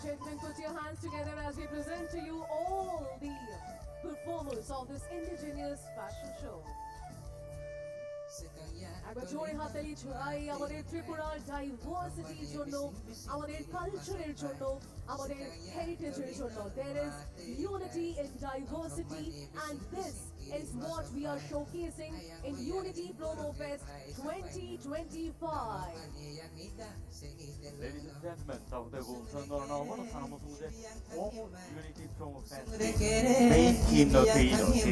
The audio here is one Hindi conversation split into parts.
gentlemen, put your hands together as we present to you all the performers of this indigenous fashion show. একবার জোরে হাততালি ছড়াই আমাদের ত্রিপুরার ডাইভার্সিটির জন্য, আমাদের কালচারের জন্য, আমাদের হেরিটেজের জন্য। There is unity in diversity and this is what we are showcasing in Unity Promo Fest 2025. Ladies and gentlemen, 사부대부 우선너나 사무소제 오무 유니티 프로모 팬스 메인 팀너 데이너 시티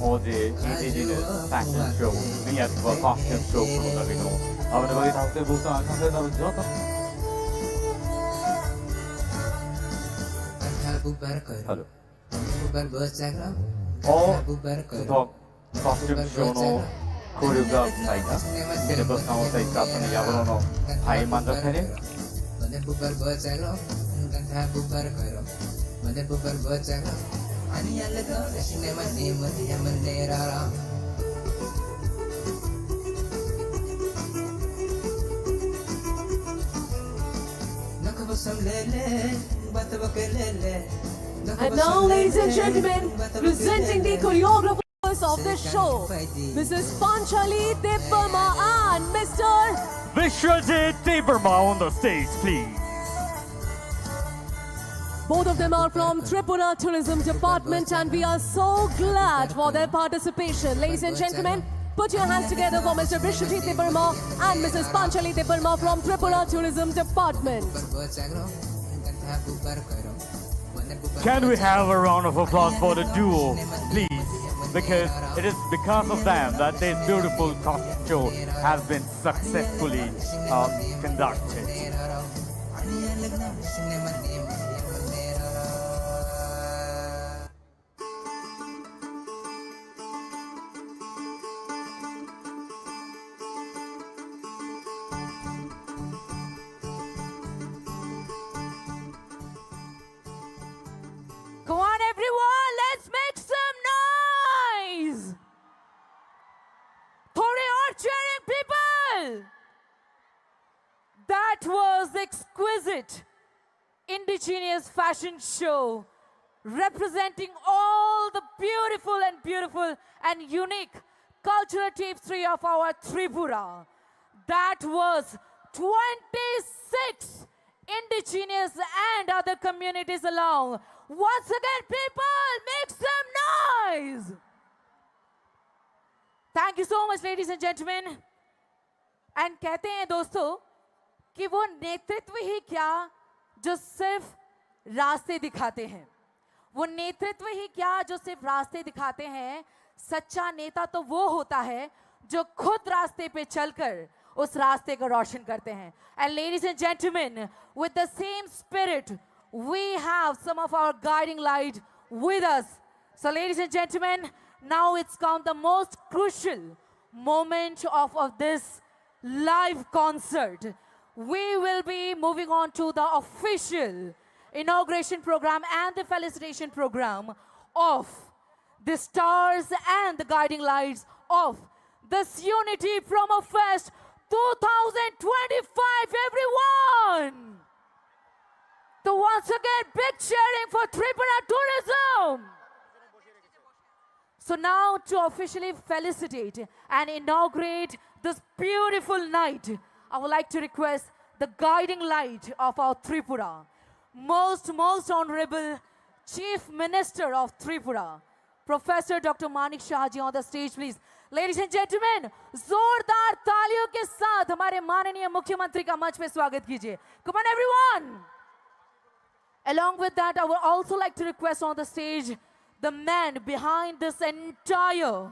어제 이디지는 패션 쇼 미야트와 커스텀 쇼 프로그램이고 아무래도 거기 사부대부 우선 상대다로 들었다 Hello. 더 커스텀 쇼노 코리오그라프 사이가 시네버 상호 사이가 앞에 야브로노 하이 만져 페리 And now, ladies and gentlemen, presenting the choreographers of the show, Mrs. Panchali Devarma and Mr. Vishwajit Devarma on the stage, please. Both of them are from Tripura Tourism Department and we are so glad for their participation. Ladies and gentlemen, put your hands together for Mr. Vishwajit Devarma and Mrs. Panchali Devarma from Tripura Tourism Department. Can we have a round of applause for the duo, please? Because it is because of them that this beautiful costume show has been successfully conducted. Come on everyone, let's make some noise! Thodi aur cheering people! That was exquisite indigenous fashion show representing all the beautiful and unique cultural tapestry of our Tripura. That was 26 indigenous and other communities along. Once again, people, make some noise! Thank you so much, ladies and gentlemen. And कहते हैं दोस्तों कि वो नेतृत्व ही क्या जो सिर्फ रास्ते दिखाते हैं, वो नेतृत्व ही क्या जो सिर्फ रास्ते दिखाते हैं। सच्चा नेता तो वो होता है जो खुद रास्ते पे चलकर उस रास्ते को रोशन करते हैं। And ladies and gentlemen, with the same spirit, we have some of our guiding light with us. So ladies and gentlemen, now it's come the most crucial moment of this live concert. We will be moving on to the official inauguration program and the felicitation program of the stars and the guiding lights of this Unity Promo Fest 2025, everyone! So once again, big cheering for Tripura Tourism! So now to officially felicitate and inaugurate this beautiful night, I would like to request the guiding light of our Tripura, most honorable Chief Minister of Tripura, Professor Dr. Manik Shahji on the stage, please. Ladies and gentlemen, जोरदार तालियों के साथ हमारे माननीय मुख्यमंत्री का मंच पे स्वागत कीजिए. Come on everyone! Along with that, I would also like to request on the stage the man behind this entire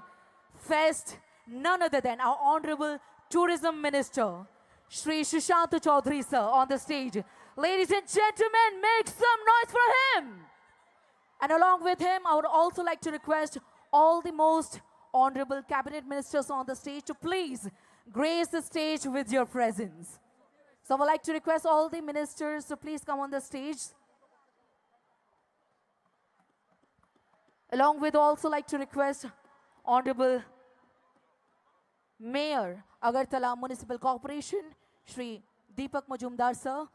fest, none other than our Honorable Tourism Minister, Shri Sushant Chaudhary sir, on the stage. Ladies and gentlemen, make some noise for him! And along with him, I would also like to request all the most honorable cabinet ministers on the stage to please grace the stage with your presence. So I would like to request all the ministers to please come on the stage. Along with also like to request Honorable Mayor Agartala Municipal Corporation, Shri Deepak Majumdar sir.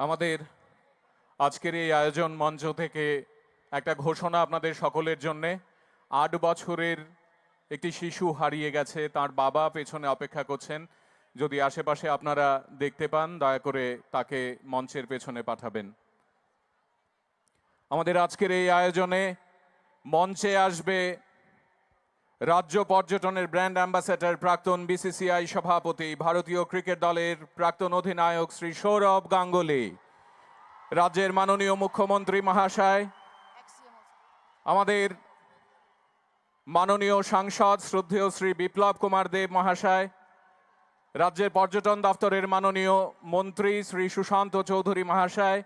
আমাদের আজকের এই আয়োজন মঞ্চ থেকে একটা ঘোষণা আপনাদের সকলের জন্যে। 8 বছরের একটি শিশু হারিয়ে গেছে, তার বাবা পেছনে অপেক্ষা করছেন। যদি আশেপাশে আপনারা দেখতে পান দয়া করে তাকে মঞ্চের পেছনে পাঠাবেন। আমাদের আজকের এই আয়োজনে মঞ্চে আসবে রাজ্য পর্যটনের ব্র্যান্ড অ্যাম্বাসেডর, প্রাক্তন বিসিসিআই সভাপতি, ভারতীয় ক্রিকেট দলের প্রাক্তন অধিনায়ক শ্রী সৌরভ গাঙ্গুলি, রাজ্যের মাননীয় মুখ্যমন্ত্রী মহাশয়, আমাদের মাননীয় সাংসদ শ্রদ্ধেয় শ্রী বিপ্লব কুমার দেব মহাশয়, রাজ্যের পর্যটন দপ্তরের মাননীয় মন্ত্রী শ্রী সুশান্ত চৌধুরী মহাশয়,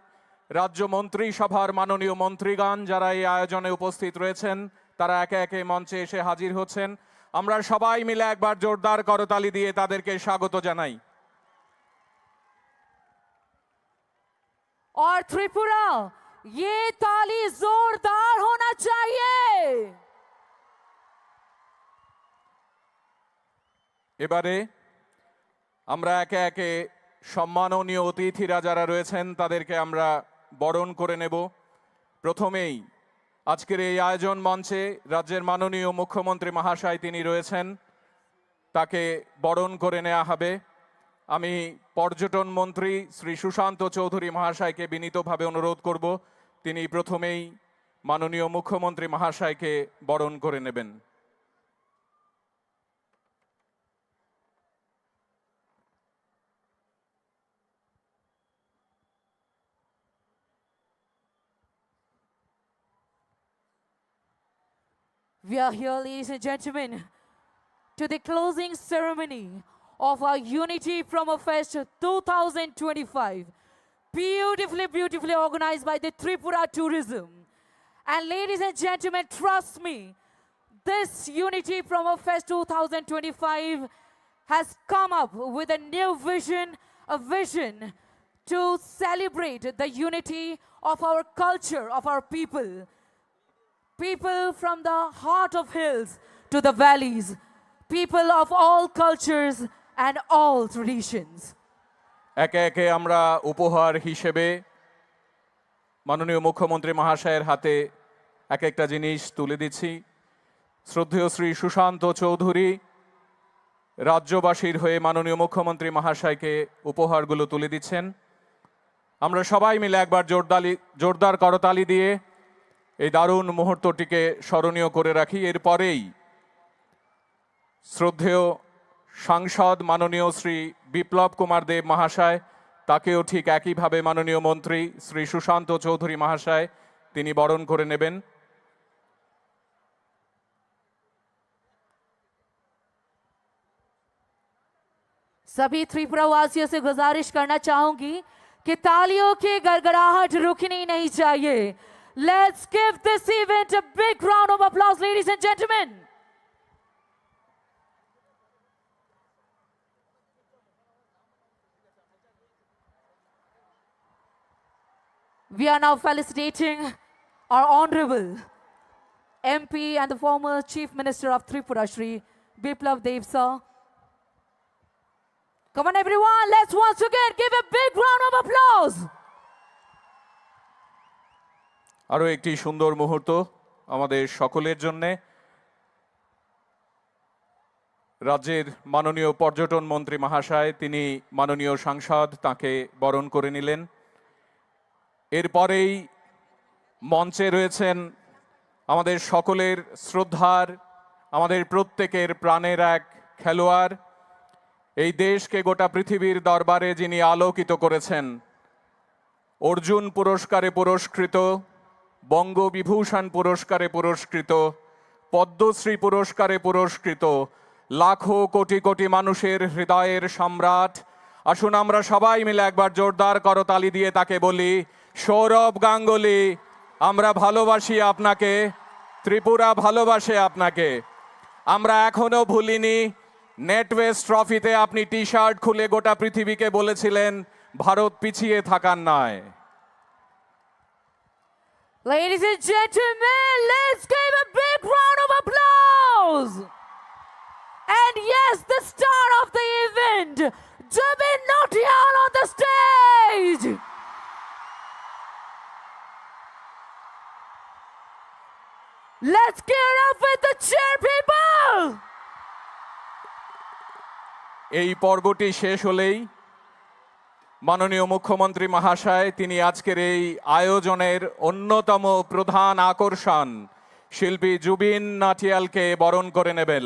রাজ্য মন্ত্রী সভার মাননীয় মন্ত্রীগণ যারা এই আয়োজনে উপস্থিত রয়েছেন তারা একে একে মঞ্চে এসে হাজির হচ্ছেন। আমরা সবাই মিলে একবার জোরদার করতালি দিয়ে তাদেরকে স্বাগত জানাই। और त्रिपुरा, ये ताली जोरदार होना चाहिए। এবারে আমরা একে একে সম্মাননীয় অতিথিরা যারা রয়েছেন তাদেরকে আমরা বরণ করে নেব। প্রথমেই আজকের এই আয়োজন মঞ্চে রাজ্যের মাননীয় মুখ্যমন্ত্রী মহাশয় তিনি রয়েছেন, তাকে বরণ করে নেওয়া হবে। আমি পর্যটন মন্ত্রী শ্রী সুশান্ত চৌধুরী মহাশয়কে বিনীতভাবে অনুরোধ করব তিনি প্রথমেই মাননীয় মুখ্যমন্ত্রী মহাশয়কে বরণ করে নেবেন। We are here, ladies and gentlemen, to the closing ceremony of our Unity Promo Fest 2025. Beautifully organized by the Tripura Tourism. And ladies and gentlemen, trust me, this Unity Promo Fest 2025 has come up with a new vision, a vision to celebrate the unity of our culture, of our people. People from the heart of hills to the valleys, people of all cultures and all traditions. একে একে আমরা উপহার হিসেবে মাননীয় মুখ্যমন্ত্রী মহাশয়ের হাতে এক একটা জিনিস তুলে দিচ্ছি। শ্রদ্ধেয় শ্রী সুশান্ত চৌধুরী রাজ্যবাসীর হয়ে মাননীয় মুখ্যমন্ত্রী মহাশয়কে উপহারগুলো তুলে দিচ্ছেন। আমরা সবাই মিলে একবার জোরদার করতালি দিয়ে এই দারুণ মুহূর্তটিকে স্মরণীয় করে রাখি। এরপরেই শ্রদ্ধেয় সাংসদ মাননীয় শ্রী বিপ্লব কুমার দেব মহাশয়, তাকেও ঠিক একইভাবে মাননীয় মন্ত্রী শ্রী সুশান্ত চৌধুরী মহাশয় তিনি বরণ করে নেবেন। सभी त्रिपुरा वासियों से गुजारिश करना चाहूंगी कि तालियों की गड़गड़ाहट रुकनी नहीं चाहिए। Let's give this event a big round of applause, ladies and gentlemen. We are now felicitating our honorable MP and the former Chief Minister of Tripura, Shri Biplav Dev sir. Come on everyone, let's once again give a big round of applause. আরও একটি সুন্দর মুহূর্ত আমাদের সকলের জন্যে। রাজ্যের মাননীয় পর্যটন মন্ত্রী মহাশয় তিনি মাননীয় সাংসদ তাকে বরণ করে নিলেন। এরপরেই মঞ্চে রয়েছেন আমাদের সকলের শ্রদ্ধার, আমাদের প্রত্যেকের প্রাণের এক খেলোয়াড়, এই দেশকে গোটা পৃথিবীর দরবারে যিনি আলোকিত করেছেন, অর্জুন পুরস্কারে পুরস্কৃত, বঙ্গবিভূষণ পুরস্কারে পুরস্কৃত, পদ্মশ্রী পুরস্কারে পুরস্কৃত, লাখো কোটি কোটি মানুষের হৃদয়ের সম্রাট। আসুন আমরা সবাই মিলে একবার জোরদার করতালি দিয়ে তাকে বলি, সৌরভ গাঙ্গুলি, আমরা ভালোবাসি আপনাকে, ত্রিপুরা ভালোবাসে আপনাকে। আমরা এখনো ভুলিনি নেটওয়েস্ট ট্রফিতে আপনি টি শার্ট খুলে গোটা পৃথিবীকে বলেছিলেন ভারত পিছিয়ে থাকার নয়। Ladies and gentlemen, let's give a big round of applause. And yes, the star of the event, Jubin Nautiyal on the stage. Let's gear up with the cheer, people! এই পর্বটি শেষ হলেই মাননীয় মুখ্যমন্ত্রী মহাশয় তিনি আজকের এই আয়োজনের অন্যতম প্রধান আকর্ষণ শিল্পী জুবিন নাটিয়ালকে বরণ করে নেবেন।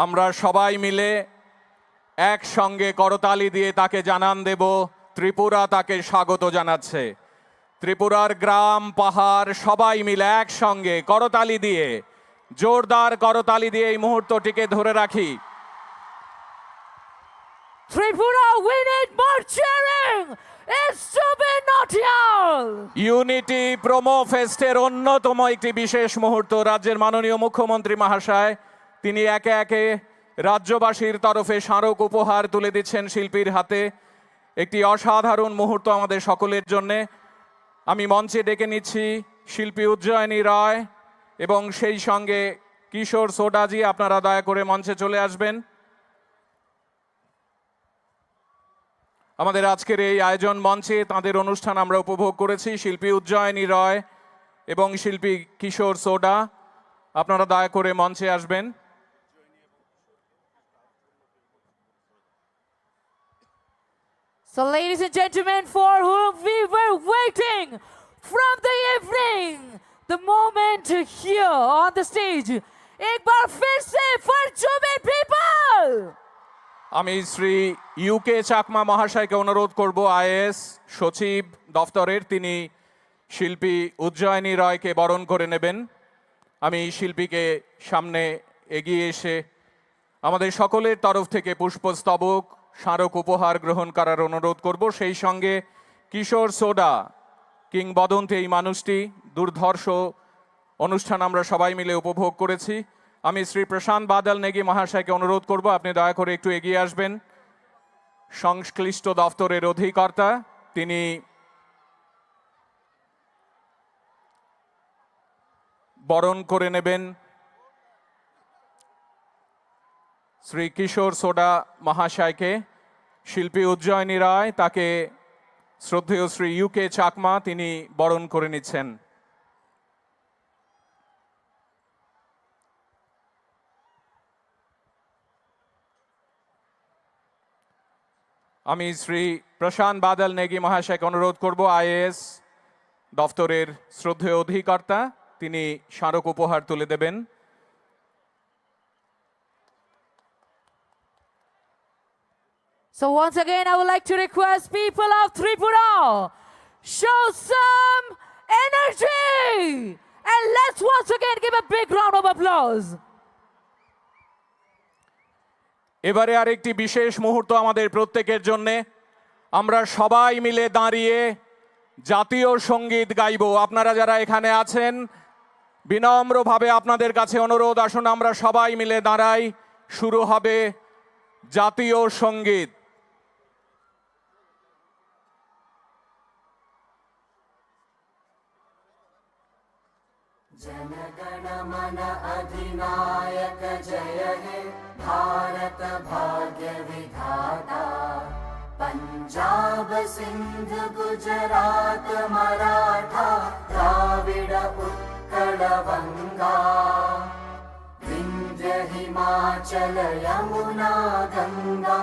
আমরা সবাই মিলে একসঙ্গে করতালি দিয়ে তাকে জানান দেব ত্রিপুরা তাকে স্বাগত জানাচ্ছে। ত্রিপুরার গ্রাম পাহাড় সবাই মিলে একসঙ্গে করতালি দিয়ে জোরদার করতালি দিয়ে এই মুহূর্তটিকে ধরে রাখি। Tripura, we need more cheering! It's Jubin Nautiyal! Unity promo ফেস্টের অন্যতম একটি বিশেষ মুহূর্ত রাজ্যের মাননীয় মুখ্যমন্ত্রী মহাশয় তিনি একে একে রাজ্যবাসীর তরফে স্মারক উপহার তুলে দিচ্ছেন শিল্পীর হাতে। একটি অসাধারণ মুহূর্ত আমাদের সকলের জন্যে। আমি মঞ্চে ডেকে নিচ্ছি শিল্পী উজ্জয়িনী রায় এবং সেই সঙ্গে কিশোর সোডাজি, আপনারা দয়া করে মঞ্চে চলে আসবেন। আমাদের আজকের এই আয়োজন মঞ্চে তাদের অনুষ্ঠান আমরা উপভোগ করেছি। শিল্পী উজ্জয়িনী রয় এবং শিল্পী কিশোর সোডা, আপনারা দয়া করে মঞ্চে আসবেন। So, ladies and gentlemen, for whom we were waiting from the evening, the moment here on the stage, एक बार फिर से for Jubin people! আমি শ্রী ইউকে চাকমা মহাশয়কে অনুরোধ করব, আইএএস সচিব দফতরের, তিনি শিল্পী উজ্জয়িনী রয়কে বরণ করে নেবেন। আমি শিল্পীকে সামনে এগিয়ে এসে আমাদের সকলের তরফ থেকে পুষ্পস্তবক স্মারক উপহার গ্রহণ করার অনুরোধ করব। সেই সঙ্গে কিশোর সোডা, কিংবদন্তি এই মানুষটি, দুর্ধর্ষ অনুষ্ঠান আমরা সবাই মিলে উপভোগ করেছি। আমি শ্রী প্রশান্ত বাদল নেগি মহাশয়কে অনুরোধ করব, আপনি দয়া করে একটু এগিয়ে আসবেন। সংশ্লিষ্ট দফতরের অধিকর্তা, তিনি বরণ করে নেবেন শ্রী কিশোর সোডা মহাশয়কে। শিল্পী উজ্জয়িনী রায়, তাকে শ্রদ্ধেয় শ্রী ইউকে চাকমা তিনি বরণ করে নিচ্ছেন। আমি শ্রী প্রশান্ত বাদল নেগি মহাশয়কে অনুরোধ করব, আইএএস দফতরের শ্রদ্ধেয় অধিকর্তা, তিনি স্মারক উপহার তুলে দেবেন। So once again, I would like to request people of Tripura, show some energy! And let's once again give a big round of applause. এবারে আরেকটি বিশেষ মুহূর্ত আমাদের প্রত্যেকের জন্যে। আমরা সবাই মিলে দাঁড়িয়ে জাতীয় সঙ্গীত গাইব। আপনারা যারা এখানে আছেন, বিনম্রভাবে আপনাদের কাছে অনুরোধ, আসুন আমরা সবাই মিলে দাঁড়াই। শুরু হবে জাতীয় সঙ্গীত। जनगण मन अधिनायक जय हे भारत भाग्य विधाता पंजाब सिंध गुजरात मराठा द्राविड उत्कल बंगा विंध्य हिमाचल यमुना गंगा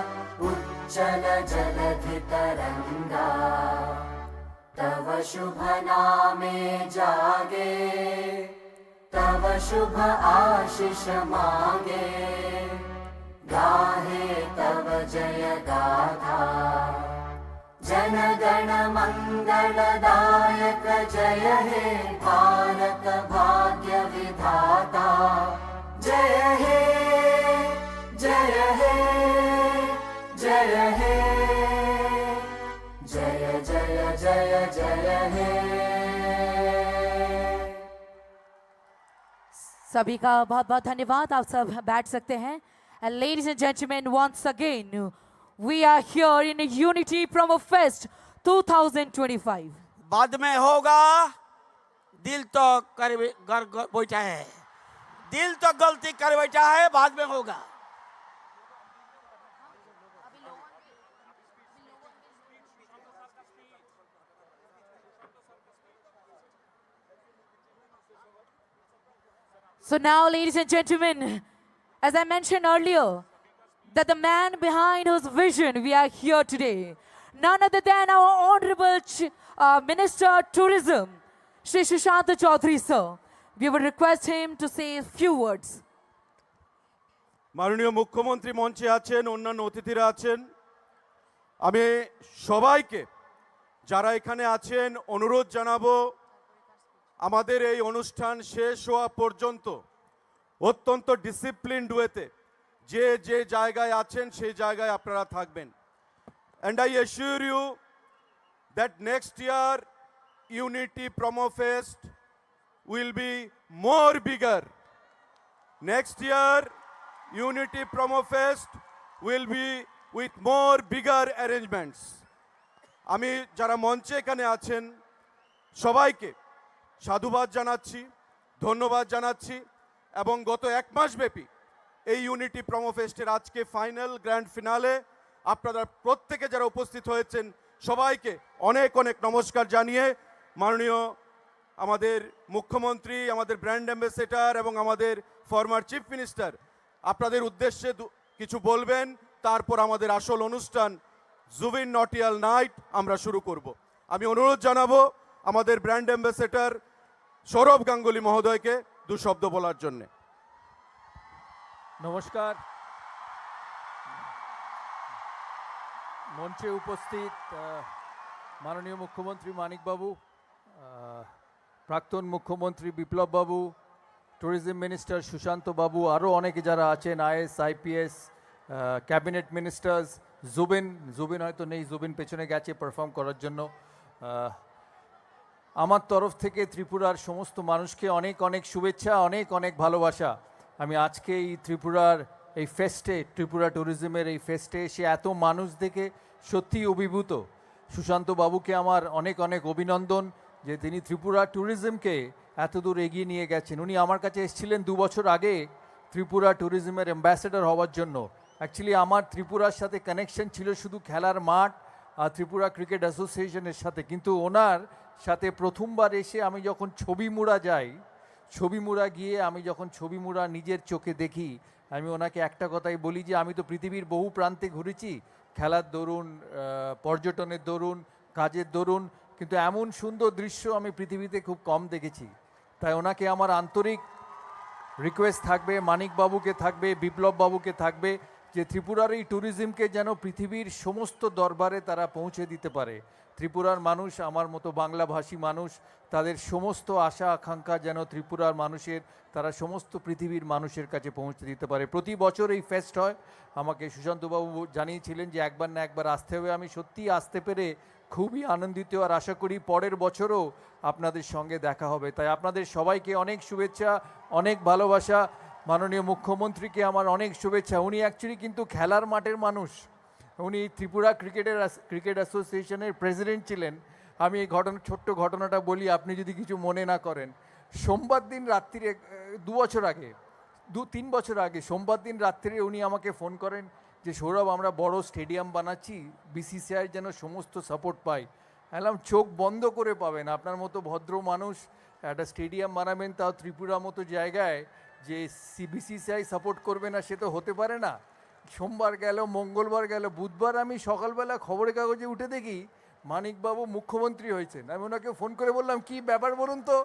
उच्चल जलधि तरंगा तव शुभ नामे जागे तव शुभ आशीष मांगे गाहे तव जय गाथा जन गण मंगलदायक जय हे भारत भाग्य विधाता जय हे जय हे जय हे जय जय जय जय हे। सभी का बहुत बहुत धन्यवाद। आप सब बैठ सकते हैं। And ladies and gentlemen, once again, we are here in Unity Promo Fest 2025. बाद में होगा, दिल तो कर बैठा है, दिल तो गलती कर बैठा है, बाद में होगा। So now, ladies and gentlemen, as I mentioned earlier, that the man behind whose vision we are here today, none other than our Honorable Minister Tourism, Shri Sushant Chaudhary sir. We would request him to say a few words. মাননীয় মুখ্যমন্ত্রী মঞ্চে আছেন, অন্যান্য অতিথিরা আছেন। আমি সবাইকে যারা এখানে আছেন অনুরোধ জানাবো, আমাদের এই অনুষ্ঠান শেষ হওয়া পর্যন্ত অত্যন্ত ডিসিপ্লিনড ওয়েতে যে যে জায়গায় আছেন সেই জায়গায় আপনারা থাকবেন। And I assure you that next year Unity Promo Fest will be more bigger. Next year Unity Promo Fest will be with more bigger arrangements. আমি যারা মঞ্চে এখানে আছেন সবাইকে সাধুবাদ জানাচ্ছি, ধন্যবাদ জানাচ্ছি এবং গত এক মাস ব্যাপী এই ইউনিটি প্রোমো ফেস্টের আজকে ফাইনাল গ্র্যান্ড ফিনালে আপনারা প্রত্যেকে যারা উপস্থিত হয়েছেন সবাইকে অনেক অনেক নমস্কার জানিয়ে মাননীয় আমাদের মুখ্যমন্ত্রী, আমাদের ব্র্যান্ড অ্যাম্বাসেডর এবং আমাদের ফরমার চিফ মিনিস্টার আপনাদের উদ্দেশ্যে কিছু বলবেন, তারপর আমাদের আসল অনুষ্ঠান জুবিন নটিয়াল নাইট আমরা শুরু করব। আমি অনুরোধ জানাবো আমাদের ব্র্যান্ড অ্যাম্বাসেডর সৌরভ গাঙ্গুলি মহোদয়কে দু শব্দ বলার জন্যে। নমস্কার। মঞ্চে উপস্থিত মাননীয় মুখ্যমন্ত্রী মানিকবাবু, প্রাক্তন মুখ্যমন্ত্রী বিপ্লব বাবু, ট্যুরিজম মিনিস্টার সুশান্ত বাবু, আরও অনেকে যারা আছেন, is IPS, cabinet ministers, Zubeen হয়তো নেই, জুবিন পেছনে গেছে পারফর্ম করার জন্য। আমার তরফ থেকে ত্রিপুরার সমস্ত মানুষকে অনেক অনেক শুভেচ্ছা, অনেক অনেক ভালোবাসা। আমি আজকে এই ত্রিপুরার এই ফেস্টে, ত্রিপুরা ট্যুরিজমের এই ফেস্টে এসে এত মানুষ দেখে সত্যিই অভিভূত। সুশান্ত বাবুকে আমার অনেক অনেক অভিনন্দন যে তিনি ত্রিপুরা ট্যুরিজমকে এত দূর এগিয়ে নিয়ে গেছেন। উনি আমার কাছে এসেছিলেন 2 বছর আগে ত্রিপুরা ট্যুরিজমের অ্যাম্বাসেডর হওয়ার জন্য। অ্যাকচুয়ালি আমার ত্রিপুরার সাথে কানেকশন ছিল শুধু খেলার মাঠ আর ত্রিপুরা ক্রিকেট অ্যাসোসিয়েশনের সাথে, কিন্তু ওনার সাথে প্রথমবার এসে আমি যখন ছবিমুড়া যাই, ছবিমুড়া গিয়ে আমি যখন ছবিমুড়া নিজের চোখে দেখি, আমি ওনাকে একটা কথাই বলি যে আমি তো পৃথিবীর বহু প্রান্তে ঘুরেছি, খেলার দরুন, পর্যটনের দরুন, কাজের দরুন, কিন্তু এমন সুন্দর দৃশ্য আমি পৃথিবীতে খুব কম দেখেছি। তাই ওনাকে আমার আন্তরিক রিকোয়েস্ট থাকবে, মানিকবাবুকে থাকবে, বিপ্লব বাবুকে থাকবে যে ত্রিপুরার এই ট্যুরিজমকে যেন পৃথিবীর সমস্ত দরবারে তারা পৌঁছে দিতে পারে। ত্রিপুরার মানুষ, আমার মতো বাংলাভাষী মানুষ, তাদের সমস্ত আশা আকাঙ্ক্ষা যেন ত্রিপুরার মানুষের, তারা সমস্ত পৃথিবীর মানুষের কাছে পৌঁছে দিতে পারে। প্রতি বছর এই ফেস্ট হয়, আমাকে সুশান্তবাবু জানিয়েছিলেন যে একবার না একবার আসতে হবে। আমি সত্যিই আসতে পেরে খুবই আনন্দিত, আর আশা করি পরের বছরও আপনাদের সঙ্গে দেখা হবে। তাই আপনাদের সবাইকে অনেক শুভেচ্ছা, অনেক ভালোবাসা। মাননীয় মুখ্যমন্ত্রীকে আমার অনেক শুভেচ্ছা। উনি অ্যাকচুয়ালি কিন্তু খেলার মাঠের মানুষ, উনি ত্রিপুরা ক্রিকেট অ্যাসোসিয়েশনের প্রেসিডেন্ট ছিলেন। আমি এই ছোট্ট ঘটনাটা বলি, আপনি যদি কিছু মনে না করেন। সোমবার দিন রাত্রিরে 2-3 বছর আগে সোমবার দিন রাত্রিরে উনি আমাকে ফোন করেন যে সৌরভ, আমরা বড় স্টেডিয়াম বানাচ্ছি, বিসিসিআই যেন সমস্ত সাপোর্ট পাই। বললাম চোখ বন্ধ করে পাবেন, আপনার মতো ভদ্র মানুষ একটা স্টেডিয়াম বানাবেন, তাও ত্রিপুরা মতো জায়গায়, যে বিসিসিআই সাপোর্ট করবে না সে তো হতে পারে না। সোমবার গেল, মঙ্গলবার গেল, বুধবার আমি সকালবেলা খবরের কাগজে উঠে দেখি মানিকবাবু মুখ্যমন্ত্রী হয়েছেন। আমি ওনাকে ফোন করে বললাম, কি ব্যাপার বলুন তো,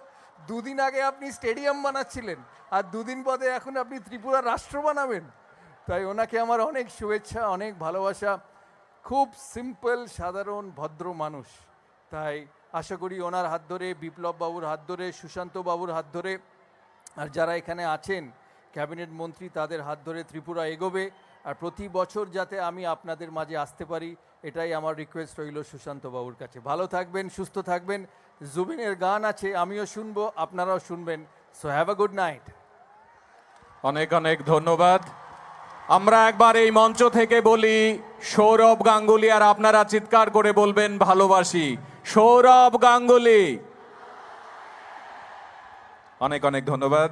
2 দিন আগে আপনি স্টেডিয়াম বানাচ্ছিলেন আর 2 দিন বাদে এখন আপনি ত্রিপুরা রাষ্ট্র বানাবেন। তাই ওনাকে আমার অনেক শুভেচ্ছা, অনেক ভালোবাসা। খুব সিম্পল, সাধারণ, ভদ্র মানুষ। তাই আশা করি ওনার হাত ধরে, বিপ্লব বাবুর হাত ধরে, সুশান্ত বাবুর হাত ধরে, আর যারা এখানে আছেন ক্যাবিনেট মন্ত্রী, তাদের হাত ধরে ত্রিপুরা এগোবে। আর প্রতি বছর যাতে আমি আপনাদের মাঝে আসতে পারি, এটাই আমার রিকোয়েস্ট রইল সুশান্ত বাবুর কাছে। ভালো থাকবেন, সুস্থ থাকবেন। জুবিনের গান আছে, আমিও শুনবো, আপনারাও শুনবেন। So have a good night. অনেক অনেক ধন্যবাদ। আমরা একবার এই মঞ্চ থেকে বলি সৌরভ গাঙ্গুলি, আর আপনারা চিৎকার করে বলবেন ভালোবাসি সৌরভ গাঙ্গুলি। অনেক অনেক ধন্যবাদ।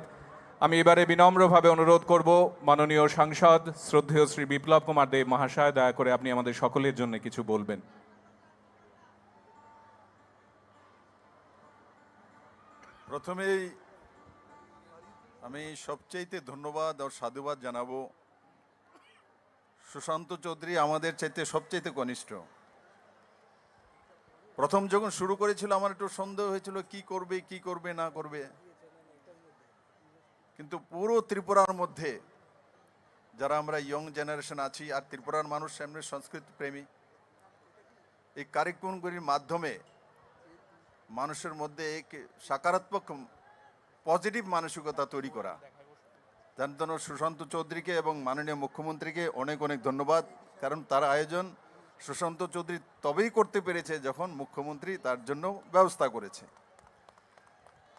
আমি এবারে বিনম্রভাবে অনুরোধ করব মাননীয় সাংসদ শ্রদ্ধেয় শ্রী বিপ্লব কুমার দেব মহাশয়, দয়া করে আপনি আমাদের সকলের জন্য কিছু বলবেন। প্রথমেই আমি সবচাইতে ধন্যবাদ আর সাধুবাদ জানাবো সুশান্ত চৌধুরী আমাদের চাইতে সবচাইতে কনিষ্ঠ। প্রথম যখন শুরু করেছিল আমার একটু সন্দেহ হয়েছিল কি করবে না করবে, কিন্তু পুরো ত্রিপুরার মধ্যে যারা আমরা ইয়ং জেনারেশন আছি আর ত্রিপুরার মানুষ এমনি সংস্কৃতি প্রেমী, এই কার্যক্রমগুলির মাধ্যমে মানুষের মধ্যে এক সকারাত্মক পজিটিভ মানসিকতা তৈরি করা। তার জন্য সুশান্ত চৌধুরীকে এবং মাননীয় মুখ্যমন্ত্রীকে অনেক অনেক ধন্যবাদ, কারণ তার আয়োজন সুশান্ত চৌধুরী তবেই করতে পেরেছে যখন মুখ্যমন্ত্রী তার জন্য ব্যবস্থা করেছে।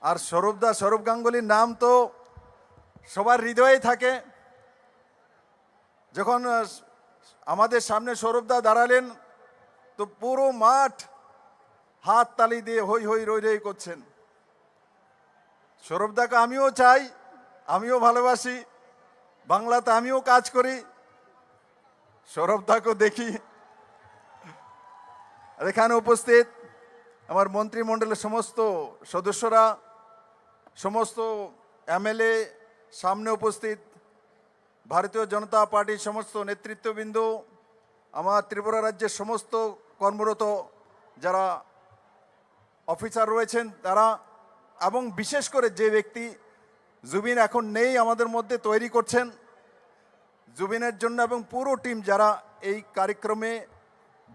আর সৌরভ গাঙ্গুলির নাম তো সবার হৃদয়ে থাকে। যখন আমাদের সামনে সৌরভদা দাঁড়ালেন তো পুরো মাঠ হাত তালি দিয়ে হই হই রই রই করছেন। সৌরভদাকে আমিও চাই, আমিও ভালোবাসি, বাংলাতে আমিও কাজ করি, সৌরভদাকেও দেখি। আর এখানে উপস্থিত আমার মন্ত্রিমণ্ডলের সমস্ত সদস্যরা, সমস্ত এমএলএ, সামনে উপস্থিত ভারতীয় জনতা পার্টির সমস্ত নেতৃত্ববৃন্দ, আমার ত্রিপুরা রাজ্যের সমস্ত কর্মরত যারা অফিসার রয়েছেন তারা, এবং বিশেষ করে যে ব্যক্তি জুবিন এখন নেই আমাদের মধ্যে তৈরি করছেন, জুবিনের জন্য এবং পুরো টিম যারা এই কার্যক্রমে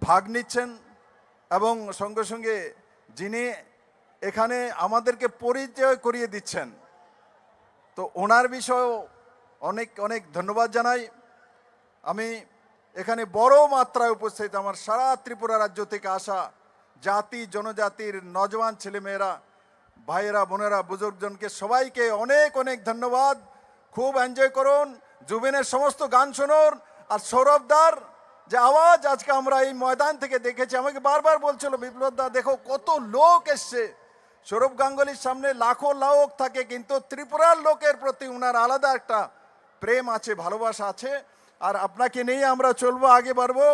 ভাগ নিচ্ছেন, এবং সঙ্গে সঙ্গে যিনি এখানে আমাদেরকে পরিচয় করিয়ে দিচ্ছেন, তো ওনার বিষয়েও অনেক অনেক ধন্যবাদ জানাই। আমি এখানে বড় মাত্রায় উপস্থিত আমার সারা ত্রিপুরা রাজ্য থেকে আসা জাতি জনজাতির নজওয়ান ছেলেমেয়েরা, ভাইয়েরা, বোনেরা, বুজুর্গজনকে সবাইকে অনেক অনেক ধন্যবাদ। খুব এনজয় করুন, জুবিনের সমস্ত গান শুনুন। আর সৌরভদার যে আওয়াজ আজকে আমরা এই ময়দান থেকে দেখেছি, আমাকে বারবার বলছিল বিপ্লবদা দেখো কত লোক এসছে। সৌরভ গাঙ্গুলির সামনে লাখো লোক থাকে, কিন্তু ত্রিপুরার লোকের প্রতি ওনার আলাদা একটা প্রেম আছে, ভালোবাসা আছে। আর আপনাকে নিয়ে আমরা চলবো, আগে বাড়বো।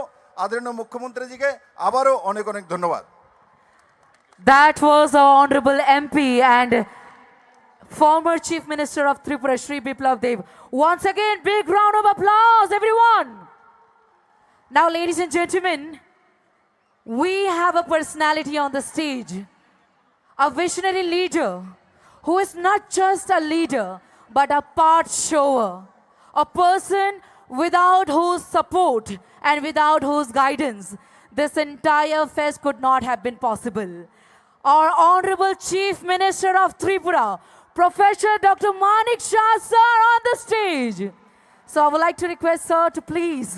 আদরণীয় মুখ্যমন্ত্রীজিকে আবারও অনেক অনেক ধন্যবাদ। That was our Honorable MP and former Chief Minister of Tripura, Shri Biplav Dev. Once again, big round of applause, everyone. Now, ladies and gentlemen, we have a personality on the stage, a visionary leader who is not just a leader, but a path shower, a person without whose support and without whose guidance this entire fest could not have been possible. Our Honorable Chief Minister of Tripura, Professor Dr. Manik Shah sir on the stage. So I would like to request sir to please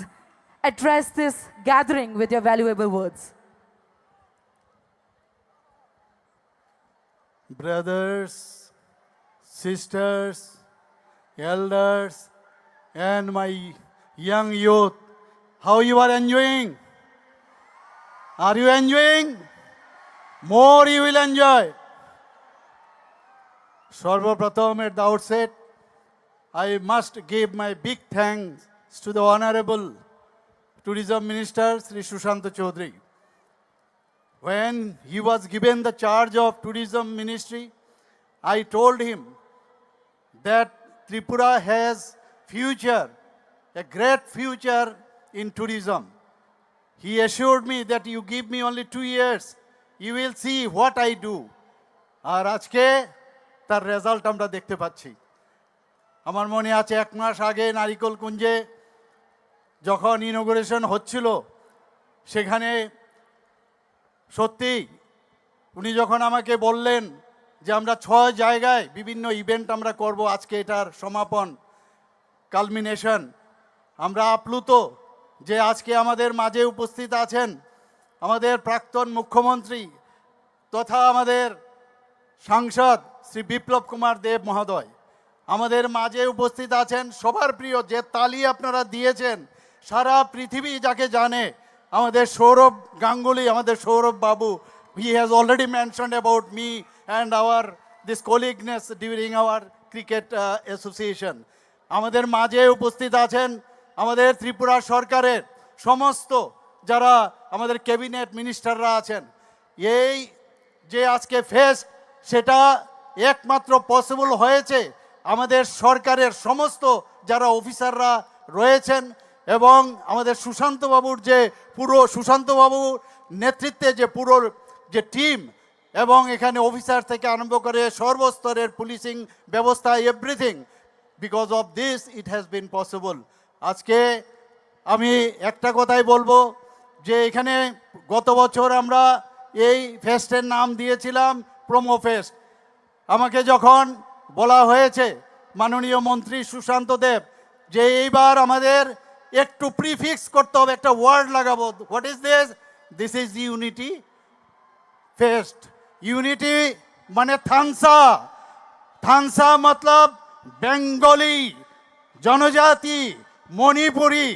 address this gathering with your valuable words. Brothers, sisters, elders, and my young youth, how you are enjoying? Are you enjoying? More you will enjoy. Sarvapratham, at the outset, I must give my big thanks to the Honorable Tourism Minister, Sri Sushant Chaudhary. When he was given the charge of Tourism Ministry, I told him that Tripura has future, a great future in tourism. He assured me that you give me only 2 years, you will see what I do. আর আজকে তার রেজাল্ট আমরা দেখতে পাচ্ছি। আমার মনে আছে 1 মাস আগে নারিকল কুঞ্জে যখন ইনোগ্রেশন হচ্ছিল, সেখানে সত্যি উনি যখন আমাকে বললেন যে আমরা 6 জায়গায় বিভিন্ন ইভেন্ট আমরা করব, আজকে এটার সমাপন কালমিনেশন, আমরা আপ্লুত যে আজকে আমাদের মাঝে উপস্থিত আছেন আমাদের প্রাক্তন মুখ্যমন্ত্রী তথা আমাদের সাংসদ শ্রী বিপ্লব কুমার দেব মহোদয়। আমাদের মাঝে উপস্থিত আছেন সবার প্রিয়, যে তালি আপনারা দিয়েছেন, সারা পৃথিবী যাকে জানে, আমাদের সৌরভ গাঙ্গুলি, আমাদের সৌরভ বাবু। He has already mentioned about me and our this colleagueness during our cricket association. আমাদের মাঝে উপস্থিত আছেন আমাদের ত্রিপুরা সরকারের সমস্ত যারা আমাদের ক্যাবিনেট মিনিস্টাররা আছেন। এই যে আজকে ফেস্ট, সেটা একমাত্র পসিবল হয়েছে আমাদের সরকারের সমস্ত যারা অফিসাররা রয়েছেন এবং আমাদের সুশান্তবাবুর যে পুরো সুশান্তবাবুর নেতৃত্বে যে পুরো যে টিম এবং এখানে অফিসার থেকে আরম্ভ করে সর্বস্তরের পুলিশিং ব্যবস্থা everything, because of this it has been possible. আজকে আমি একটা কথাই বলবো যে এখানে গত বছর আমরা এই ফেস্টের নাম দিয়েছিলাম প্রোমো ফেস্ট। আমাকে যখন বলা হয়েছে মাননীয় মন্ত্রী সুশান্ত দেব যে এইবার আমাদের একটু প্রিফিক্স করতে হবে, একটা ওয়ার্ড লাগাবো, what is this? This is unity fest. Unity মানে থানসা, থানসা মতলব বেঙ্গলি, জনজাতি, Manipuri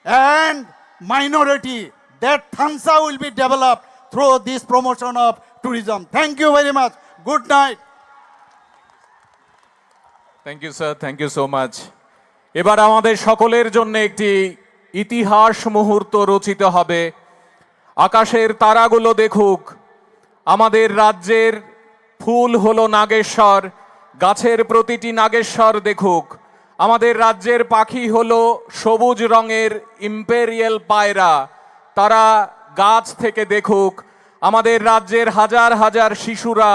and minority. That Thansa will be developed through this promotion of tourism. Thank you very much. Good night. Thank you sir, thank you so much. এবার আমাদের সকলের জন্য একটি ইতিহাস মুহূর্ত রচিত হবে। আকাশের তারাগুলো দেখুক, আমাদের রাজ্যের ফুল হলো নাগেশ্বর, গাছের প্রতিটি নাগেশ্বর দেখুক। আমাদের রাজ্যের পাখি হলো সবুজ রঙের ইম্পেরিয়াল পায়রা, তারা গাছ থেকে দেখুক। আমাদের রাজ্যের হাজার হাজার শিশুরা,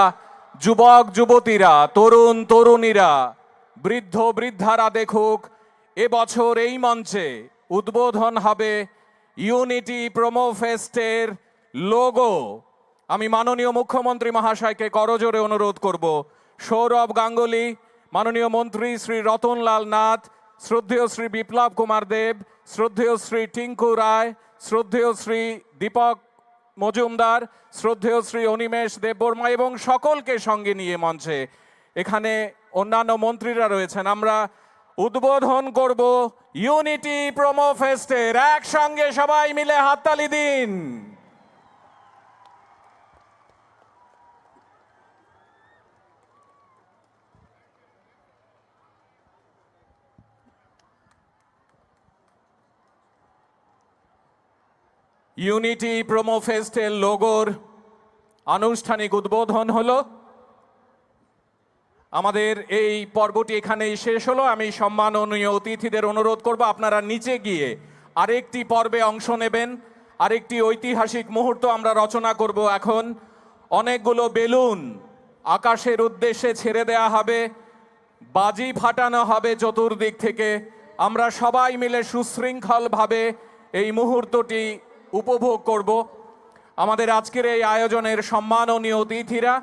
যুবক যুবতীরা, তরুণ তরুণীরা, বৃদ্ধ বৃদ্ধারা দেখুক। এবছর এই মঞ্চে উদ্বোধন হবে ইউনিটি প্রোমো ফেস্টের লোগো। আমি মাননীয় মুখ্যমন্ত্রী মহাশয়কে করজোরে অনুরোধ করব, সৌরভ গাঙ্গুলি, মাননীয় মন্ত্রী শ্রী রতনলাল নাথ, শ্রদ্ধেয় শ্রী বিপ্লব কুমার দেব, শ্রদ্ধেয় শ্রী টিঙ্কু রায়, শ্রদ্ধেয় শ্রী দীপক মজুমদার, শ্রদ্ধেয় শ্রী অনিমেষ দেববর্মা এবং সকলকে সঙ্গে নিয়ে মঞ্চে, এখানে অন্যান্য মন্ত্রীরা রয়েছেন, আমরা উদ্বোধন করব ইউনিটি প্রোমো ফেস্টের। একসঙ্গে সবাই মিলে হাততালি দিন। ইউনিটি প্রোমো ফেস্টের লোগোর আনুষ্ঠানিক উদ্বোধন হলো। আমাদের এই পর্বটি এখানেই শেষ হলো। আমি সম্মাননীয় অতিথিদের অনুরোধ করব আপনারা নিচে গিয়ে আরেকটি পর্বে অংশ নেবেন। আরেকটি ঐতিহাসিক মুহূর্ত আমরা রচনা করব। এখন অনেকগুলো বেলুন আকাশের উদ্দেশ্যে ছেড়ে দেয়া হবে, বাজি ফাটানো হবে চতুর্দিক থেকে। আমরা সবাই মিলে সুশৃঙ্খলভাবে এই মুহূর্তটি উপভোগ করব। আমাদের আজকের এই আয়োজনের সম্মাননীয় অতিথিরা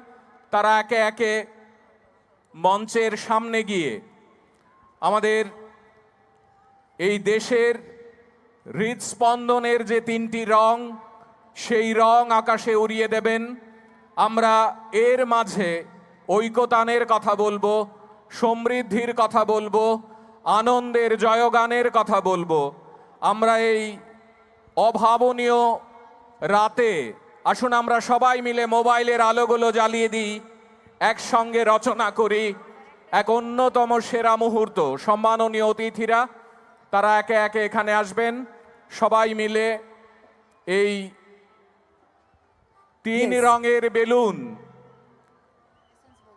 তারা একে একে মঞ্চের সামনে গিয়ে আমাদের এই দেশের হৃদস্পন্দনের যে তিনটি রং, সেই রং আকাশে উড়িয়ে দেবেন। আমরা এর মাঝে ঐকতানের কথা বলবো, সমৃদ্ধির কথা বলবো, আনন্দের জয়গানের কথা বলবো। আমরা এই অভাবনীয় রাতে আসুন আমরা সবাই মিলে মোবাইলের আলোগুলো জ্বালিয়ে দিই, একসঙ্গে রচনা করি এক অন্যতম সেরা মুহূর্ত। সম্মাননীয় অতিথিরা তারা একে একে এখানে আসবেন, সবাই মিলে এই তিন রঙের বেলুন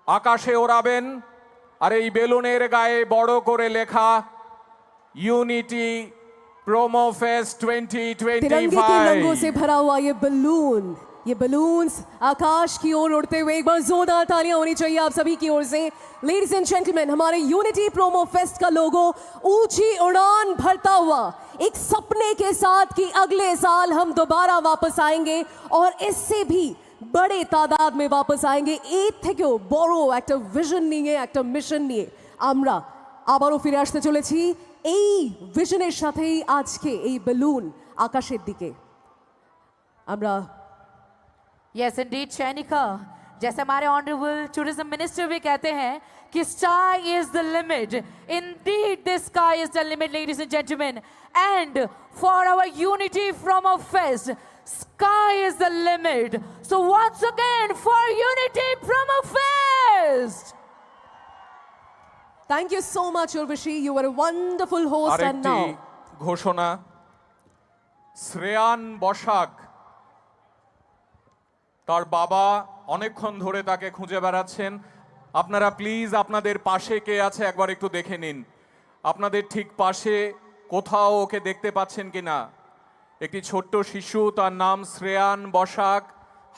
আকাশে ওড়াবেন। আর এই বেলুনের গায়ে বড় করে লেখা ইউনিটি प्रोमो फेस्ट 2025। तिरंगे के रंगों से भरा हुआ ये बलून्स आकाश की ओर उड़ते हुए, एक बार जोरदार तालियां होनी चाहिए आप सभी की ओर से। लेडीज एंड जेंटलमैन, हमारे यूनिटी प्रोमो फेस्ट का लोगो ऊंची उड़ान भरता हुआ एक सपने के साथ कि अगले साल हम दोबारा वापस आएंगे और इससे भी बड़े तादाद में वापस आएंगे। এর থেকেও বড় একটা ভিশন নিয়ে, একটা মিশন নিয়ে আমরা আবারও ফিরে আসতে চলেছি। এই ভিশনের সাথেই আজকে এই বেলুন আকাশের দিকে আমরা। Yes, indeed, Shainika. जैसे हमारे ऑनरेबल टूरिज्म मिनिस्टर भी कहते हैं कि sky is the limit. Indeed, the sky is the limit, ladies and gentlemen. And for our Unity Promo Fest, sky is the limit. So once again, for Unity Promo Fest. Thank you so much, Urvashi. You were a wonderful host. And আরেকটি now, ঘোষণা, শ্রেয়ান বসাক তার বাবা অনেকক্ষণ ধরে তাকে খুঁজে বেড়াচ্ছেন। আপনারা প্লিজ আপনাদের পাশে কে আছে একবার একটু দেখে নিন। আপনাদের ঠিক পাশে কোথাও ওকে দেখতে পাচ্ছেন কিনা? একটি ছোট্ট শিশু, তার নাম শ্রেয়ান বসাক,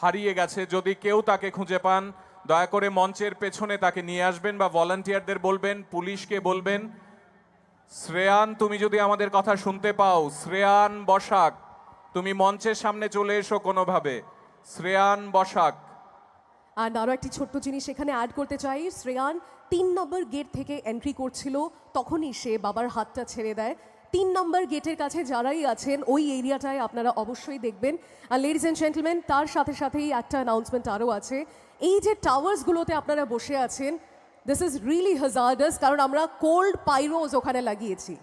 হারিয়ে গেছে। যদি কেউ তাকে খুঁজে পান দয়া করে মঞ্চের পেছনে তাকে নিয়ে আসবেন বা ভলান্টিয়ারদের বলবেন, পুলিশকে বলবেন। শ্রেয়ান, তুমি যদি আমাদের কথা শুনতে পাও, শ্রেয়ান বসাক, তুমি মঞ্চের সামনে চলে এসো কোনোভাবে। শ্রেয়ান বসাক। অ্যান্ড আরও একটি ছোট্ট জিনিস এখানে অ্যাড করতে চাই, শ্রেয়ান 3 নম্বর গেট থেকে এন্ট্রি করছিল, তখনই সে বাবার হাতটা ছেড়ে দেয়। 3 নম্বর গেটের কাছে যারাই আছেন ওই এরিয়াটায় আপনারা অবশ্যই দেখবেন। আর লেডিস অ্যান্ড জেন্টলম্যান, তার সাথে সাথেই একটা অ্যানাউন্সমেন্ট আরও আছে। এই যে টাওয়ার্সগুলোতে আপনারা বসে আছেন, দিস ইজ রিয়েলি হ্যাজার্ডাস, কারণ আমরা কোল্ড পাইরোজ ওখানে লাগিয়েছি।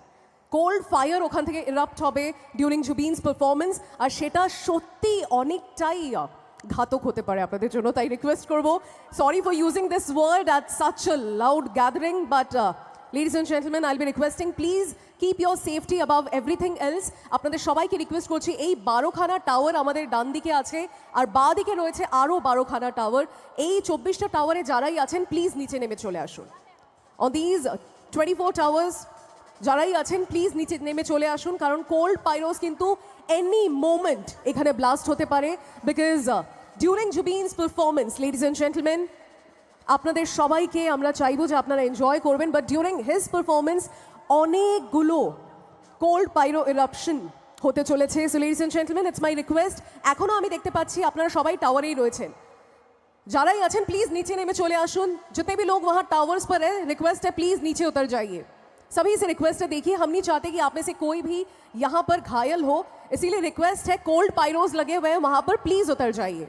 কোল্ড ফায়ার ওখান থেকে ইরাপ্ট হবে ডিউরিং জুবিনস পারফরমেন্স, আর সেটা সত্যি অনেকটাই ঘাতক হতে পারে আপনাদের জন্য। তাই রিকোয়েস্ট করবো, sorry for using this word at such a loud gathering, but ladies and gentlemen, I'll be requesting, please keep your safety above everything else. আপনাদের সবাইকে রিকোয়েস্ট করছি, এই 12খানা টাওয়ার আমাদের ডান দিকে আছে, আর বাঁ দিকে রয়েছে আরও 12খানা টাওয়ার। এই 24টা টাওয়ারে যারাই আছেন প্লিজ নিচে নেমে চলে আসুন। অন দিজ 24 টাওয়ার্স যারাই আছেন প্লিজ নিচে নেমে চলে আসুন, কারণ কোল্ড পাইরোস কিন্তু এনি মোমেন্ট এখানে ব্লাস্ট হতে পারে। Because during Jubin's performance, ladies and gentleman, আপনাদের সবাইকে আমরা চাইবো যে আপনারা এনজয় করবেন, বাট ডিউরিং হিজ পারফরমেন্স অনেকগুলো কোল্ড পাইরো ইরাপশন হতে চলেছে। So ladies and gentleman, it's my request, এখনও আমি দেখতে পাচ্ছি আপনারা সবাই টাওয়ারেই রয়েছেন, যারাই আছেন প্লিজ नीचे नेमे चले आशुन। जितने भी लोग वहाँ टावर्स पर है, रिक्वेस्ट है प्लीज नीचे उतर जाइए। सभी से रिक्वेस्ट है, देखिए हम नहीं चाहते कि आप में से कोई भी यहाँ पर घायल हो, इसीलिए रिक्वेस्ट है, कोल्ड पाइरोज लगे हुए हैं वहाँ पर, प्लीज उतर जाइए।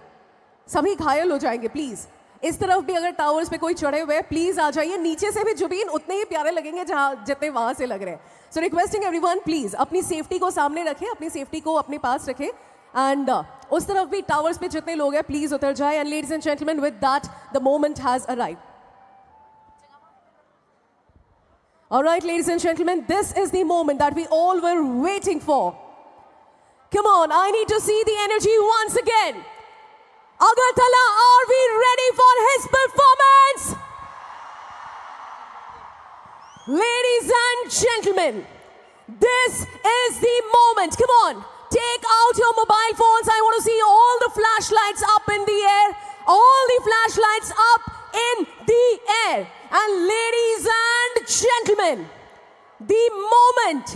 सभी घायल हो जाएंगे प्लीज। इस तरफ भी अगर टावर्स पे कोई चढ़े हुए हैं प्लीज आ जाइए, नीचे से भी जुबीन उतने ही प्यारे लगेंगे जहाँ जितने वहाँ से लग रहे हैं। सो रिक्वेस्टिंग एवरीवन, प्लीज अपनी सेफ्टी को सामने रखें, अपनी सेफ्टी को अपने पास रखें, एंड उस तरफ भी टावर्स पे जितने लोग हैं प्लीज उतर जाए। And ladies and gentleman, with that the moment has arrived. Alright, ladies and gentlemen, this is the moment that we all were waiting for. Come on, I need to see the energy once again. Agartala, are we ready for his performance? Ladies and gentlemen, this is the moment. Come on, take out your mobile phones. I want to see all the flashlights up in the air. All the flashlights up in the air. And ladies and gentlemen, the moment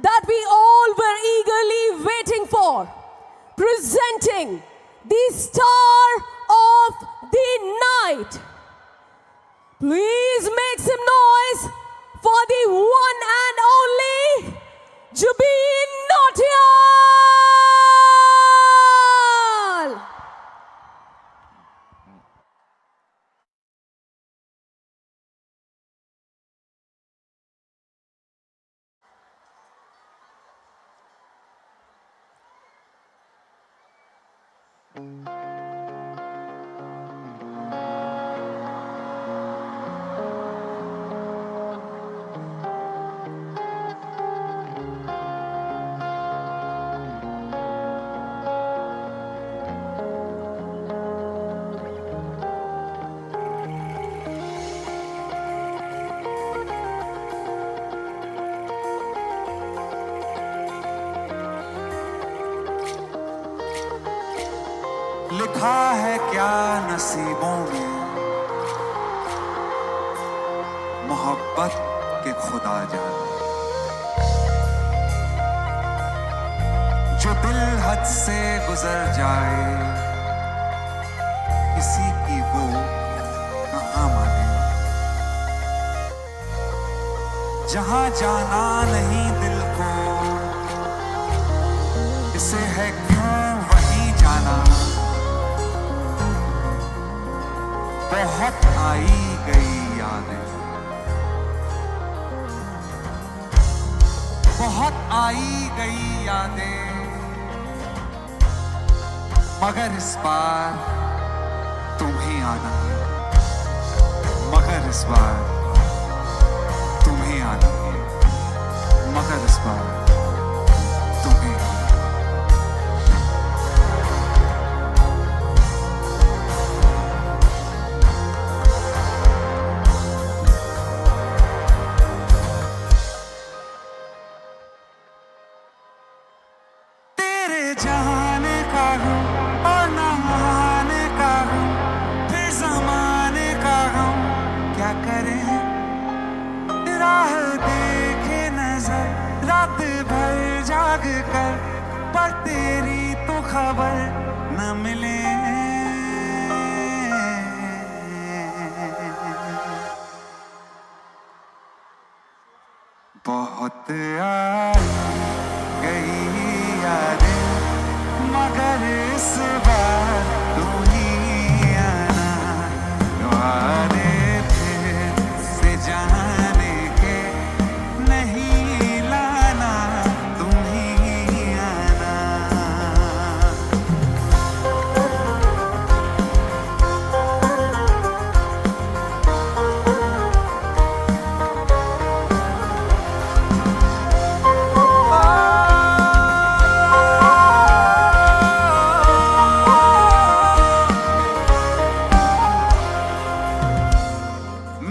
that we all were eagerly waiting for, presenting the star of the night. Please make some noise for the one and only Jubin Nautiyal. लिखा है क्या नसीबों में, मोहब्बत के खुदा जाने। जो दिल हद से गुजर जाए, किसी की वो कहाँ माने। जहाँ जाना नहीं दिल को, इसे है क्यों वहीं जाना। बहुत आई गई यादें, बहुत आई गई यादें, मगर इस बार तुम ही आना है। मगर इस बार तुम ही आना है। मगर इस बार तुम ही आना है। रात भर जाग कर, पर तेरी तो खबर न मिले। बहुत आई गई यादें, मगर इस बार तू ही आना। वादे थे से जाने के, नहीं लाना तू ही आना।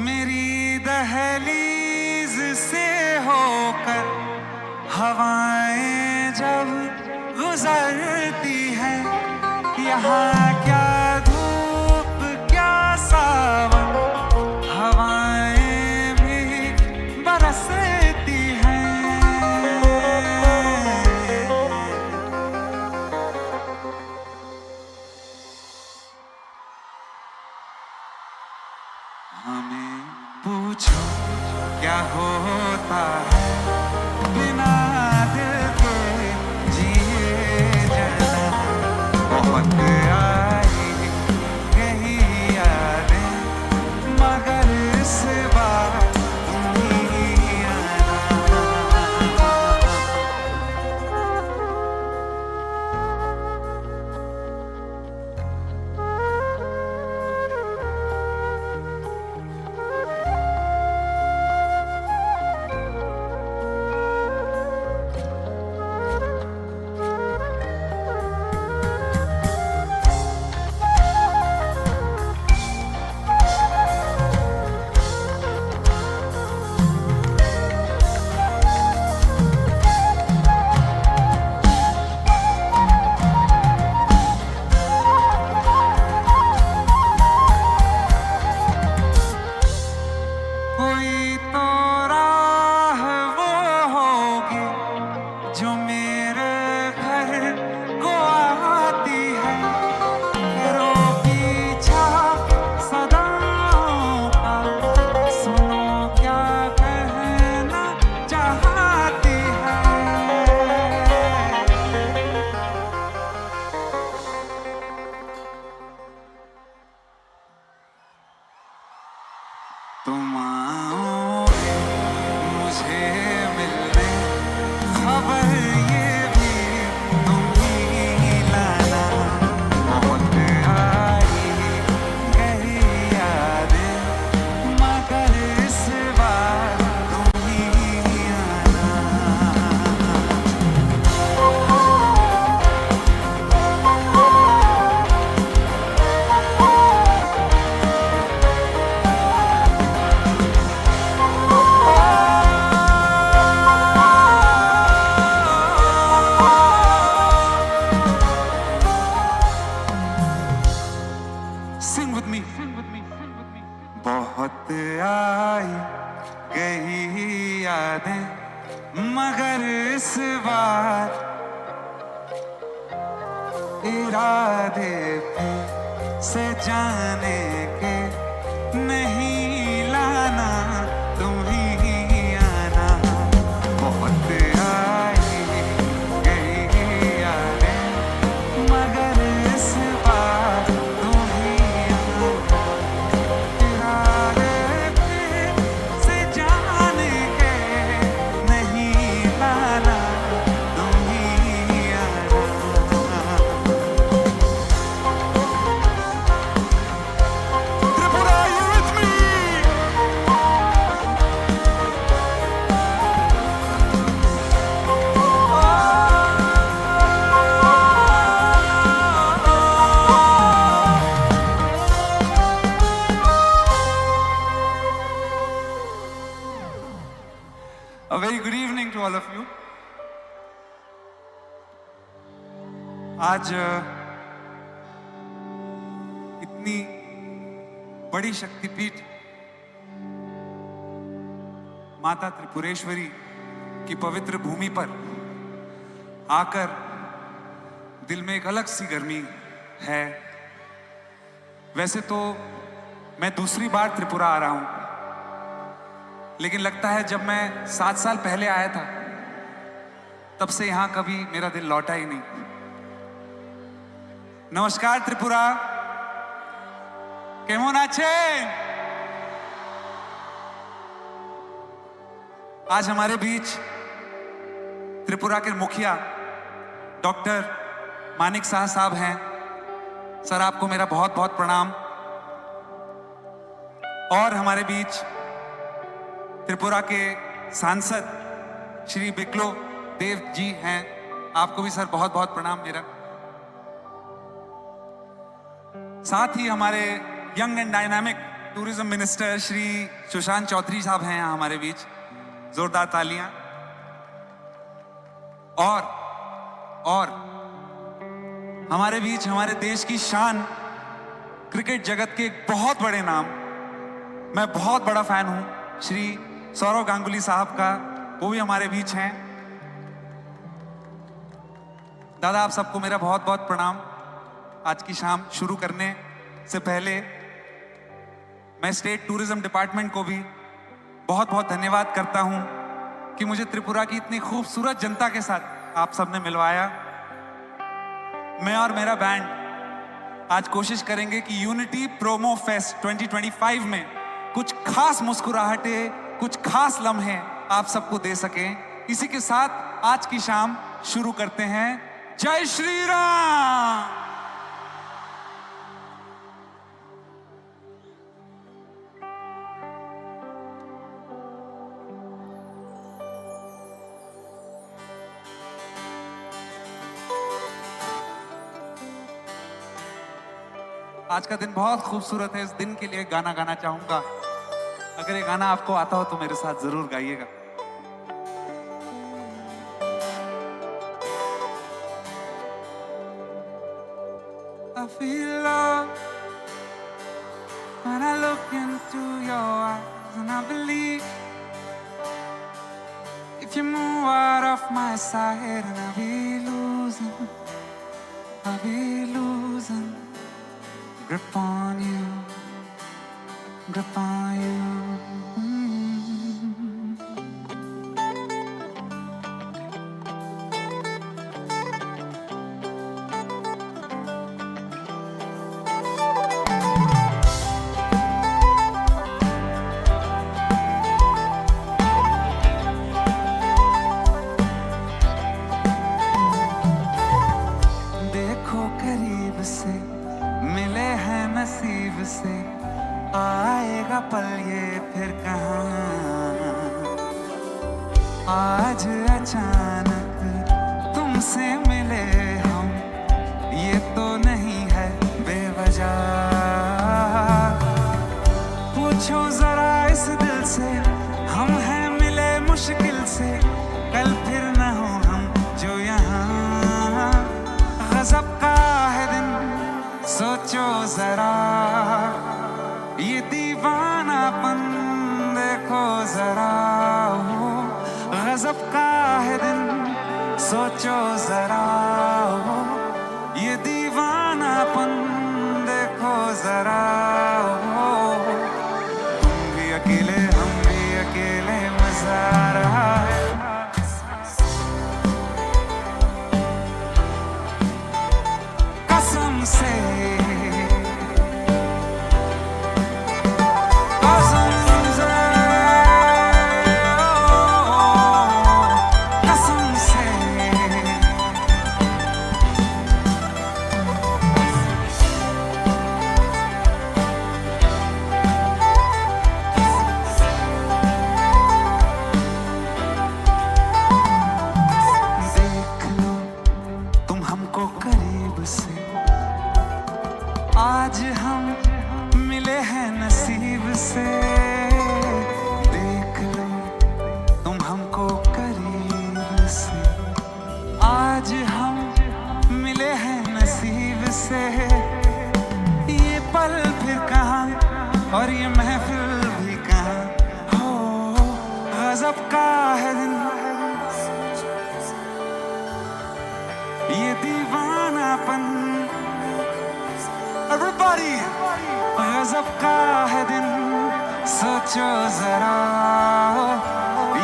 मेरी दहलीज से होकर हवाएं जब गुजरती हैं, यहाँ क्या धूप क्या सावन, हवाएं भी बरसती हैं। हमें पूछो क्या होता है बिना दिल के जिए जाना। बहुत आई गई यादें, मगर इस बार तुम ही आना। कोई तो राह वो होगी जो मेरे घर को आती है, करो पीछा सदाओं का, सुनो क्या कहना चाहती है। तुम आओगे मुझे मिलने, खबर ये भी तुम ही लाना। बहुत आई गई यादें, मगर इस बार तुम ही आना। Sing with me. बहुत आई गई यादें, मगर इस बार इरादे थे से जाने के, नहीं लाना तुम ही आना। बहुत आई गई यादें, मगर इस बार तुम ही आना। इरादे थे से जाने के, नहीं लाना तुम ही आना। Tripura, you with me? A very good evening to all of you. आज इतनी बड़ी शक्तिपीठ माता त्रिपुरेश्वरी की पवित्र भूमि पर आकर दिल में एक अलग सी गर्मी है। वैसे तो मैं दूसरी बार त्रिपुरा आ रहा हूं, लेकिन लगता है जब मैं 7 साल पहले आया था तब से यहां कभी मेरा दिल लौटा ही नहीं। नमस्कार त्रिपुरा, केमन आछेन? आज हमारे बीच त्रिपुरा के मुखिया डॉक्टर मानिक शाह साहब हैं। सर, आपको मेरा बहुत बहुत प्रणाम। और हमारे बीच त्रिपुरा के सांसद श्री बिक्लो देव जी हैं। आपको भी सर बहुत बहुत प्रणाम मेरा। साथ ही हमारे young and dynamic tourism minister Shri Sushant Chaudhary साहब हैं यहाँ हमारे बीच। जोरदार तालियां। और हमारे बीच हमारे देश की शान, क्रिकेट जगत के एक बहुत बड़े नाम, मैं बहुत बड़ा फैन हूं, श्री सौरव गांगुली साहब का, वो भी हमारे बीच हैं। दादा, आप सबको मेरा बहुत बहुत प्रणाम। आज की शाम शुरू करने से पहले मैं स्टेट टूरिज्म डिपार्टमेंट को भी बहुत बहुत धन्यवाद करता हूं कि मुझे त्रिपुरा की इतनी खूबसूरत जनता के साथ आप सबने मिलवाया। मैं और मेरा बैंड आज कोशिश करेंगे कि यूनिटी प्रोमो फेस्ट 2025 में कुछ खास मुस्कुराहटें, कुछ खास लम्हे आप सबको दे सकें। इसी के साथ आज की शाम शुरू करते हैं। जय श्री राम। आज का दिन बहुत खूबसूरत है। इस दिन के लिए गाना गाना चाहूंगा। अगर ये गाना आपको आता हो तो मेरे साथ जरूर गाइएगा। I feel love when I look into your eyes, and I believe if you move out of my sight, and I'll be losing grip on you, grip on you. देखो करीब से मिले हैं नसीब से, आएगा पल ये फिर कहाँ। आज अचानक तुमसे मिले हम, ये तो नहीं है बेवजह। पूछो जरा इस दिल से, हम हैं मिले मुश्किल से, कल फिर न हो हम जो यहाँ। गजब का है दिन, सोचो जरा, ये दीवानापन देखो जरा। हो गजब का है दिन, सोचो जरा, हो ये दीवानापन देखो जरा। हो तुम भी अकेले, हम भी अकेले, मजा आ रहा है। कसम से आज हम मिले हैं नसीब से। देख लो तुम हमको करीब से, आज हम मिले हैं नसीब से। ये पल फिर कहाँ और ये महफिल भी कहाँ। हो गजब का है दिन, सोचो जरा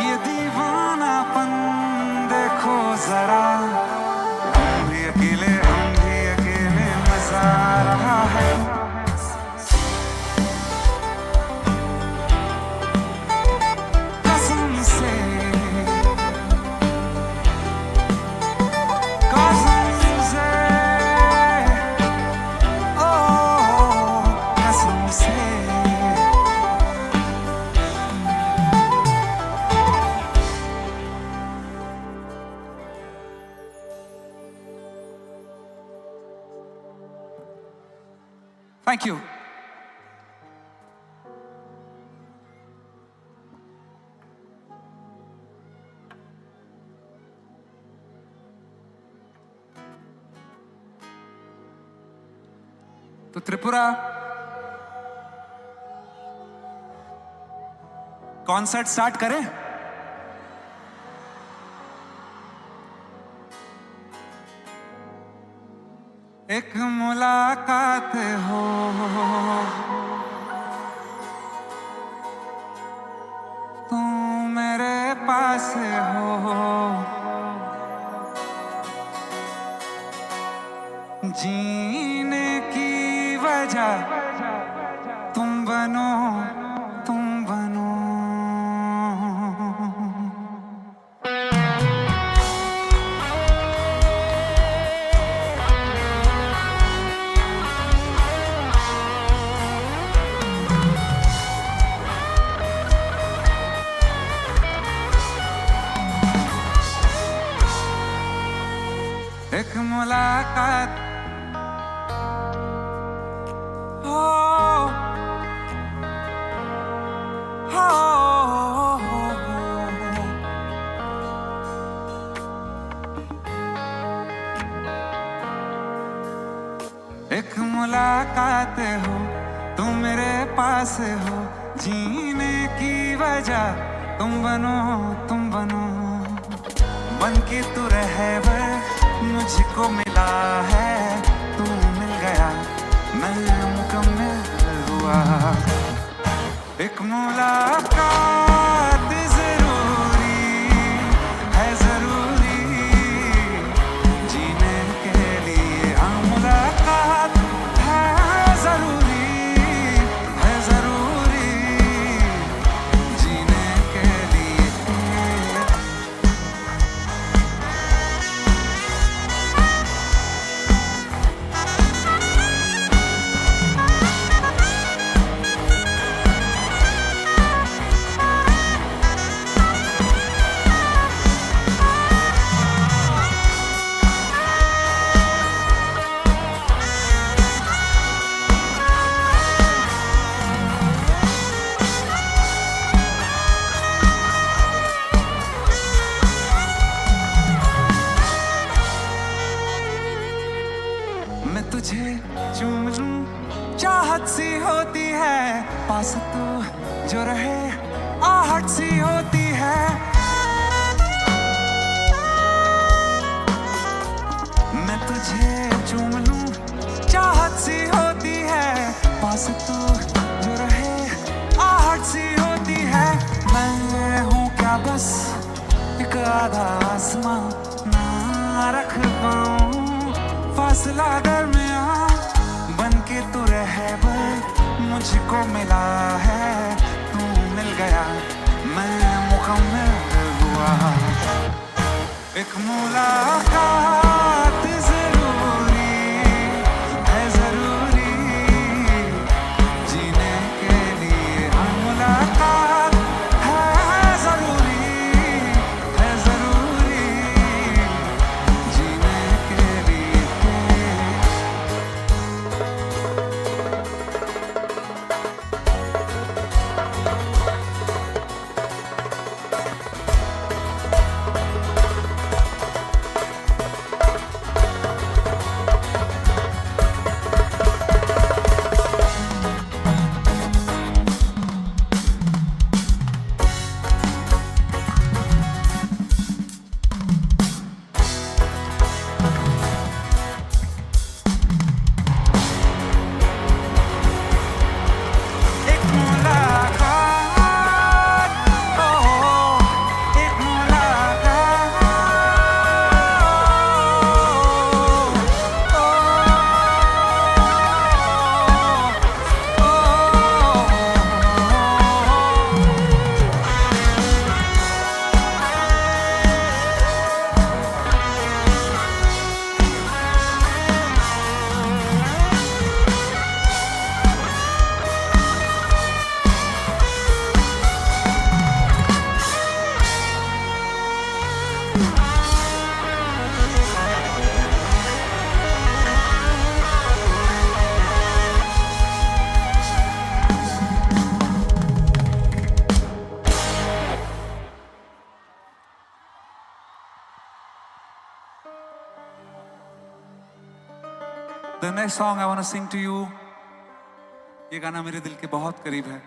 ये दीवानापन देखो जरा हम भी अकेले मजा आ रहा है कसम से ओ कसम से Thank you. तो त्रिपुरा कॉन्सर्ट स्टार्ट करें? एक मुलाकात हो तू मेरे पास हो जीने की वजह तुम बनो एक मुलाकात हो एक मुलाकात हो तुम मेरे पास हो जीने की वजह तुम बनो बन के तू रहबर मुझको मिला है तू मिल गया मैं मुकम्मल हुआ एक मुलाकात जरूरी है जरूरी जीने के लिए हाँ मुलाकात है जरूरी जीने के लिए मैं तुझे चूम लूं चाहत सी होती है पास तू जो रहे आहट सी होती है मैं तुझे चूम लूं चाहत सी होती है पास तू जो रहे आहट सी होती है मैं हूँ क्या बस एक आधा आसमां ना रख पाऊं फासला दरमियां बन के तू रहबर मुझको मिला है तू मिल गया मैं मुकम्मल हुआ एक मुलाकात जरूरी है जरूरी जीने के लिए हाँ मुलाकात है जरूरी जीने के लिए The next song I want to sing to you, ये गाना मेरे दिल के बहुत करीब है.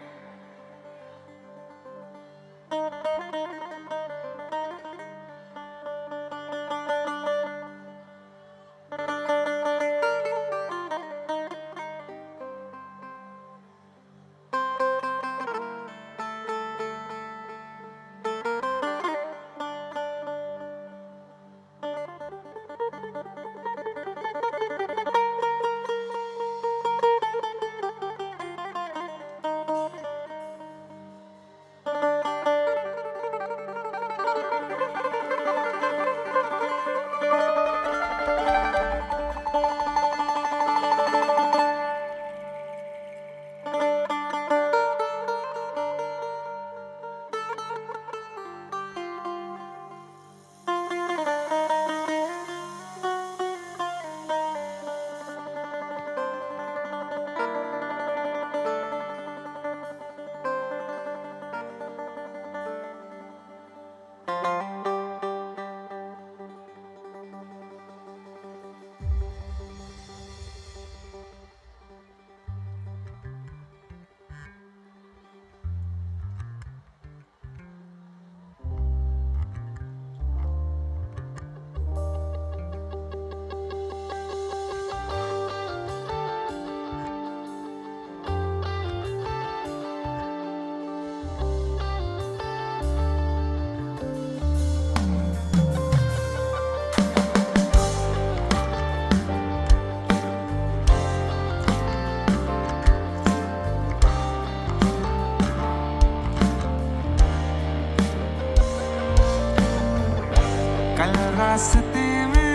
रास्ते में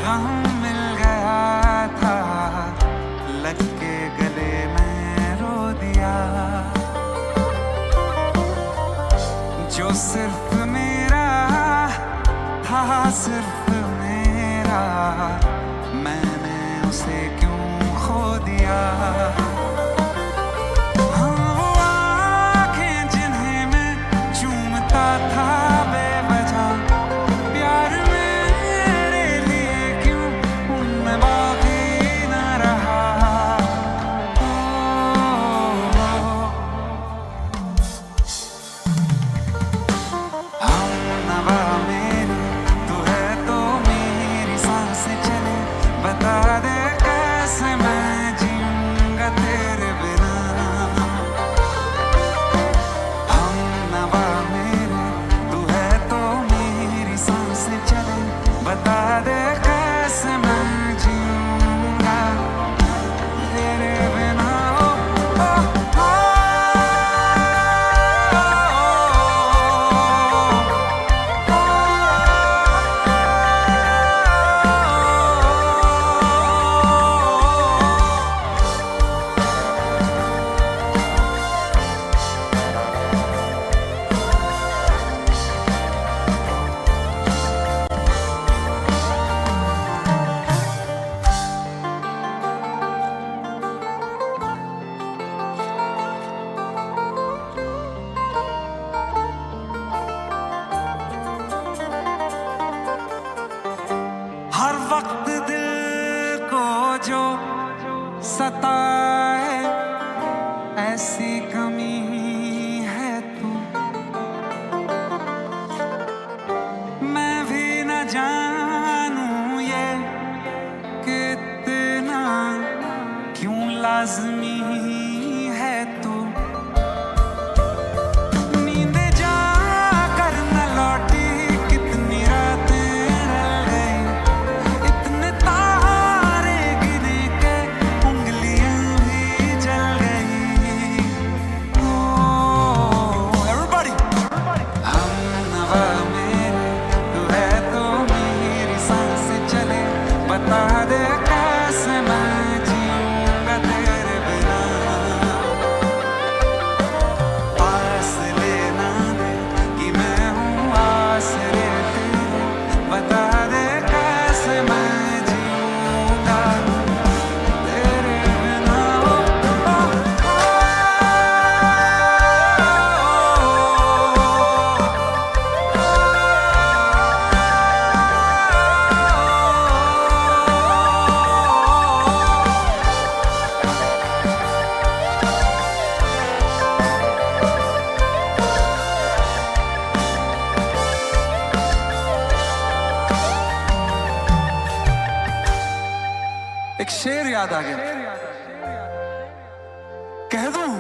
हम मिल गया था, लग के गले में रो दिया. जो सिर्फ मेरा था, सिर्फ मेरा, मैंने उसे क्यों खो दिया. एक शेर याद आ गया, कह दूं?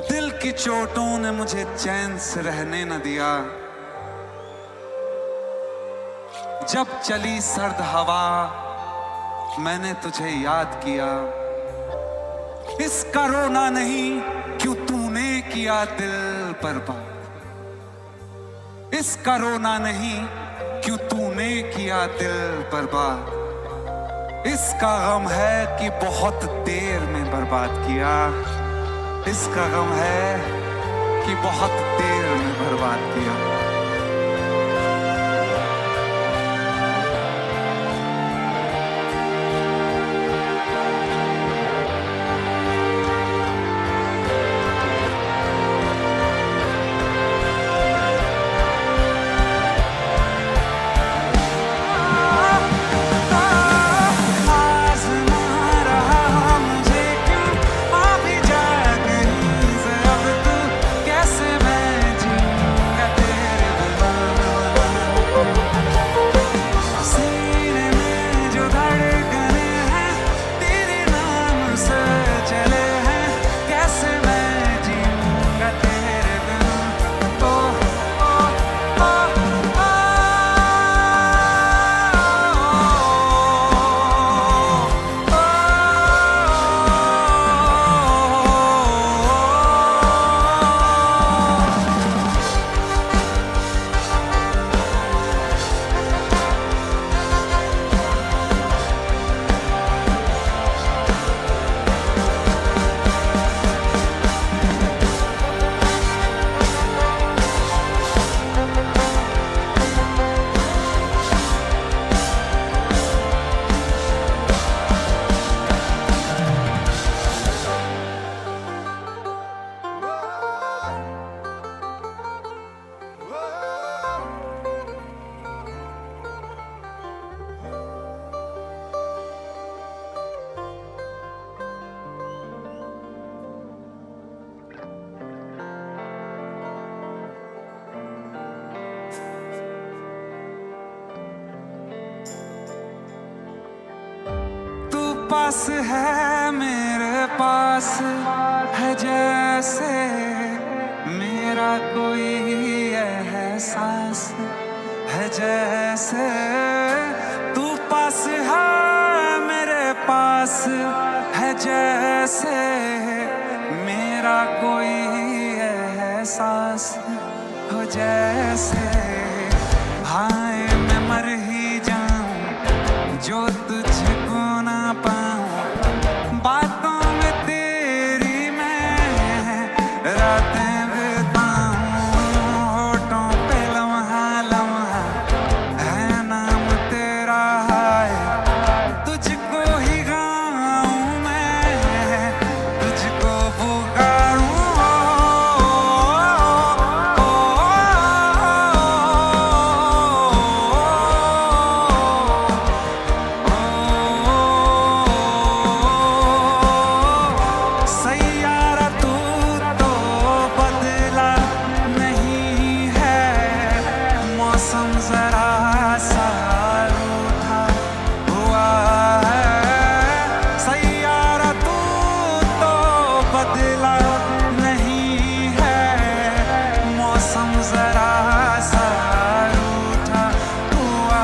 दिल की चोटों ने मुझे चैन से रहने न दिया, जब चली सर्द हवा मैंने तुझे याद किया। इसका रोना नहीं क्यों तूने किया दिल बर्बाद, इसका रोना नहीं क्यों तूने किया दिल बर्बाद। इसका गम है कि बहुत देर में बर्बाद किया, इसका गम है कि बहुत देर में बर्बाद किया। पास है मेरे पास है जैसे मेरा कोई एहसास है, जैसे तू पास है मेरे पास है जैसे मेरा कोई एहसास हो, जैसे हाय मैं मर ही जाऊं जो तुझको ना पाऊं, बातों में तेरी मैं रातें बिताऊं, होठों पे लम्हा लम्हा है नाम तेरा है, तुझको ही गाऊं मैं तुझको पुकारूं। सैयारा तू तो बदला नहीं है, मौसम जरा सा रूठा हुआ है। सैयारा तू तो बदला नहीं है, मौसम जरा सा रूठा हुआ।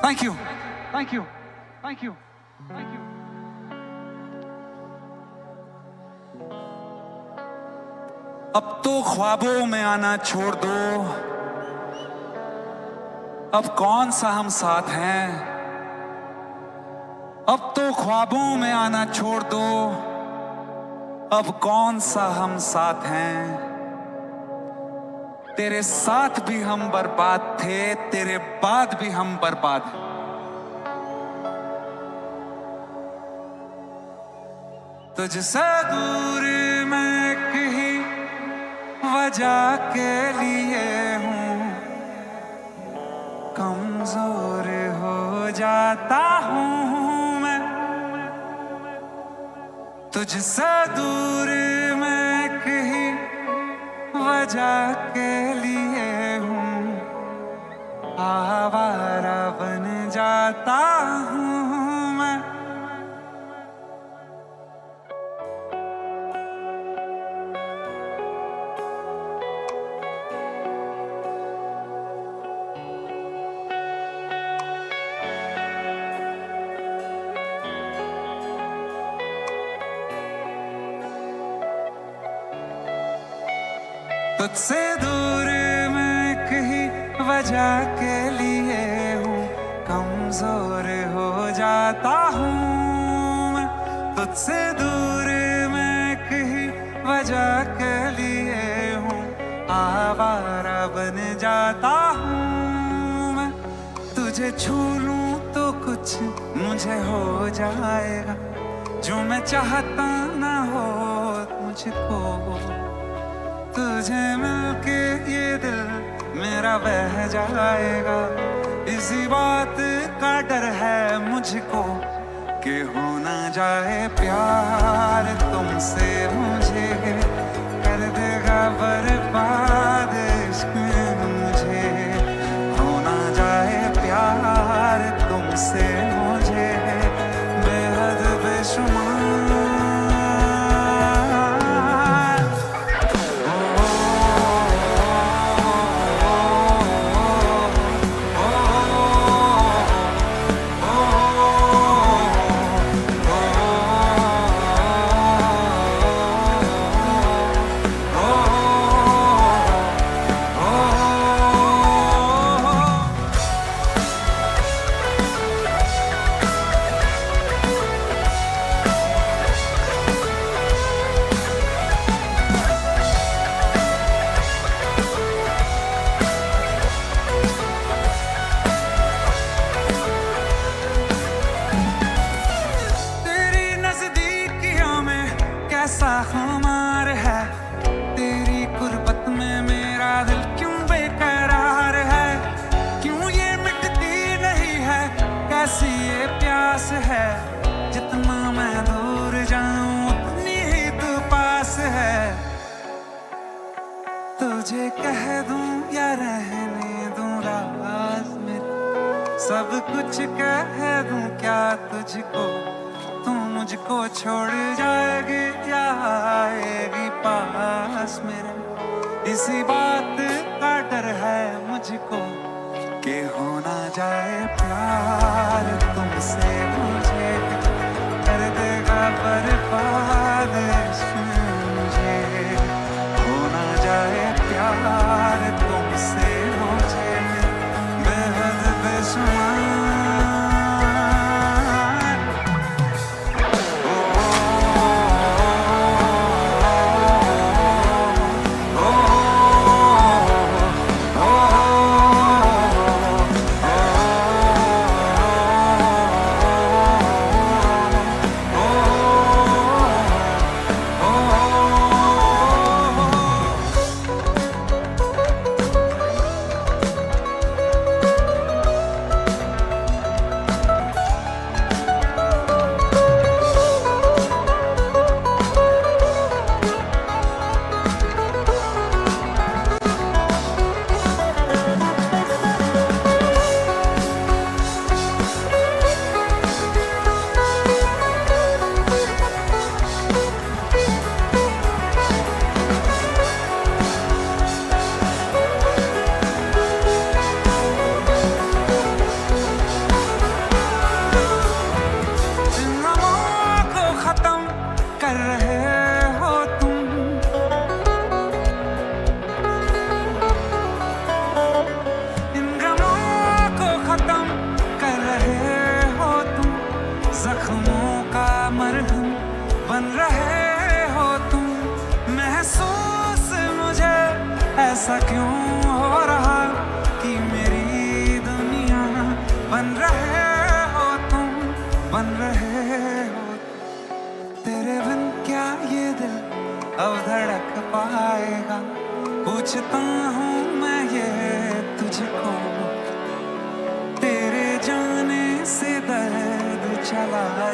Thank you. Thank you. Thank you. Thank you. अब तो ख्वाबों में आना छोड़ दो, अब कौन सा हम साथ हैं, अब तो ख्वाबों में आना छोड़ दो, अब कौन सा हम साथ हैं। तेरे साथ भी हम बर्बाद थे, तेरे बाद भी हम बर्बाद हैं। तुझसे दूर मैं कहीं वजह के लिए हूँ, कमजोर हो जाता हूँ मैं। तुझसे दूर मैं कहीं वजह के लिए हूँ, आवारा बन जाता हूँ मैं। तुझसे दूर मैं कहीं वजह के लिए हूँ, कमजोर हो जाता हूँ मैं। तुझसे दूर मैं कहीं वजह के लिए हूँ, आवारा बन जाता हूँ मैं। तुझे छू लूँ तो कुछ मुझे हो जाएगा, जो मैं चाहता ना हो मुझको। तुझे मिलके ये दिल मेरा बह जाएगा, इसी बात का डर है मुझको कि हो ना जाए प्यार तुमसे मुझे, कर देगा बर्बाद इश्क मुझे। हो ना जाए प्यार तुमसे मुझे, बेहद बेशुमार। कैसा खुमार है, तेरी गुर्बत में मेरा दिल क्यों बेकरार है। क्यों ये मिटती नहीं है, कैसी ये प्यास है। जितना मैं दूर जाऊं उतनी ही तू पास है। तुझे कह दूं या रहने दूं राज मेरे, सब कुछ कह दूं क्या तुझको। तू मुझको छोड़ जाएगी या आएगी पास मेरे, इसी बात का डर है मुझको कि हो ना जाए प्यार तुमसे मुझे, कर देगा बर्बाद इश्क मुझे। हो ना जाए प्यार तुमसे मुझे, बेहद बेशुमार। Oh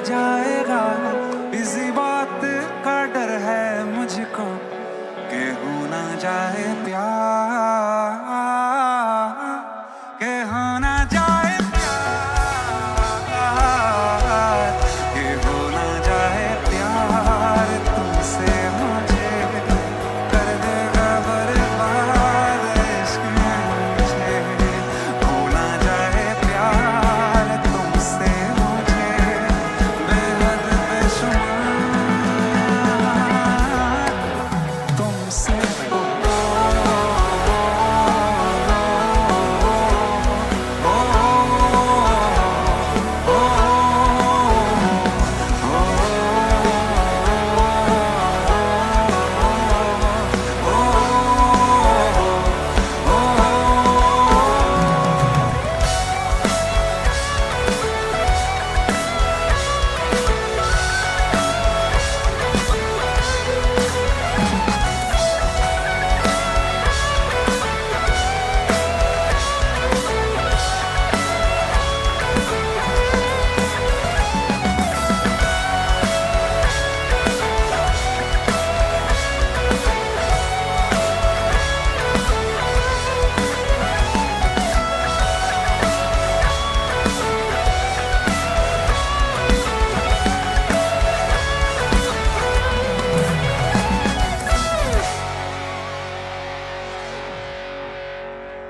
जाएगा, इसी बात का डर है मुझको कि हो ना जाए प्यार, कि हो ना जाए प्यार, कि हो ना जाए प्यार तुमसे मुझे, कर देगा बर्बाद इश्क मुझे, हो ना जाए प्यार तुमसे मुझे, बेहद बेशुमार तुमसे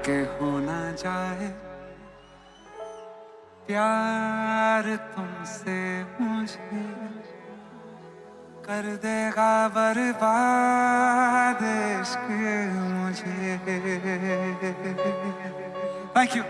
के हो ना जाए प्यार तुमसे मुझे, कर देगा बर्बाद इश्क मुझे। Thank you.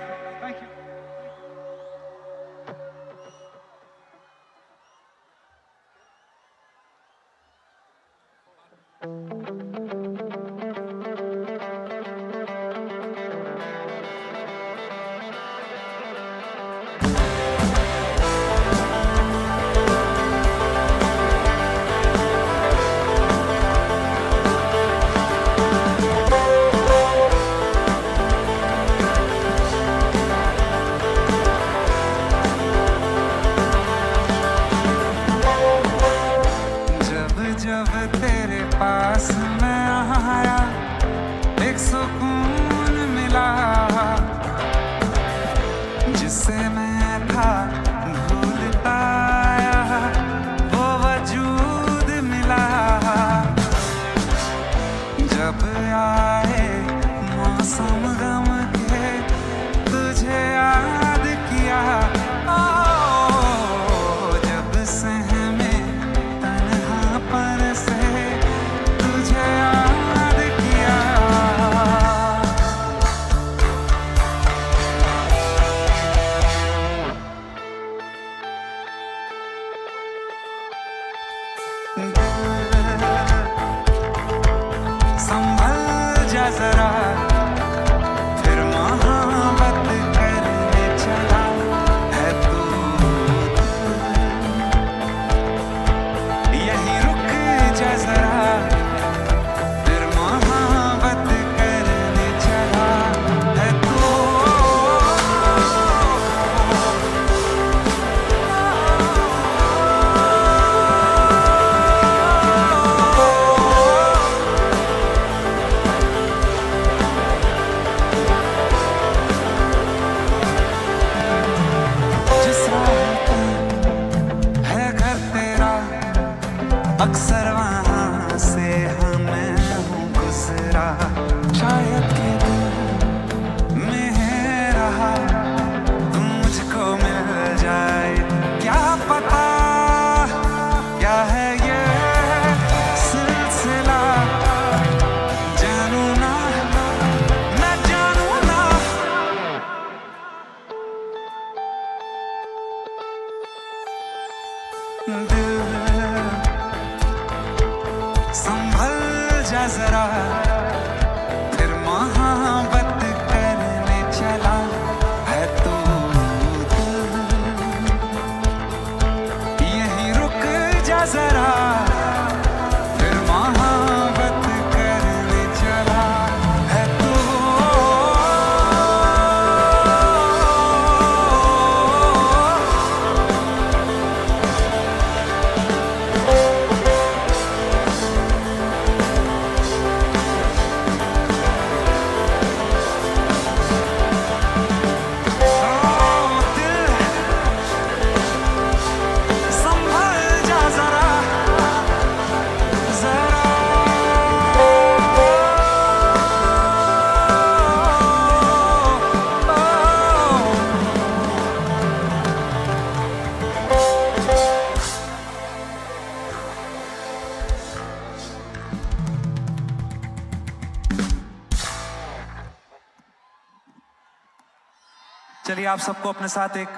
चलिए आप सबको अपने साथ एक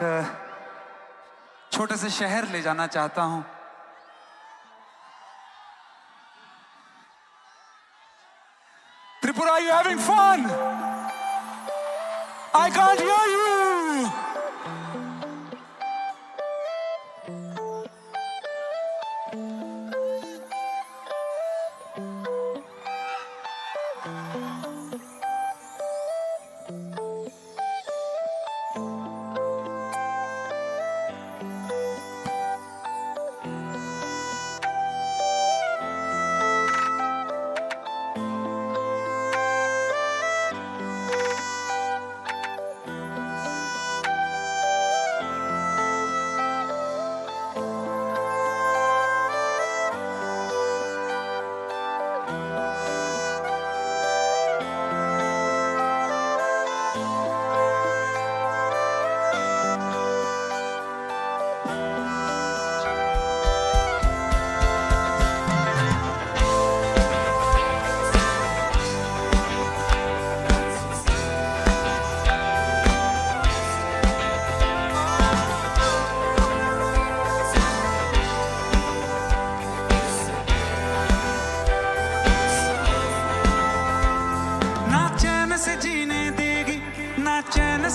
छोटे से शहर ले जाना चाहता हूं। Tripura, you having fun? I can't hear you.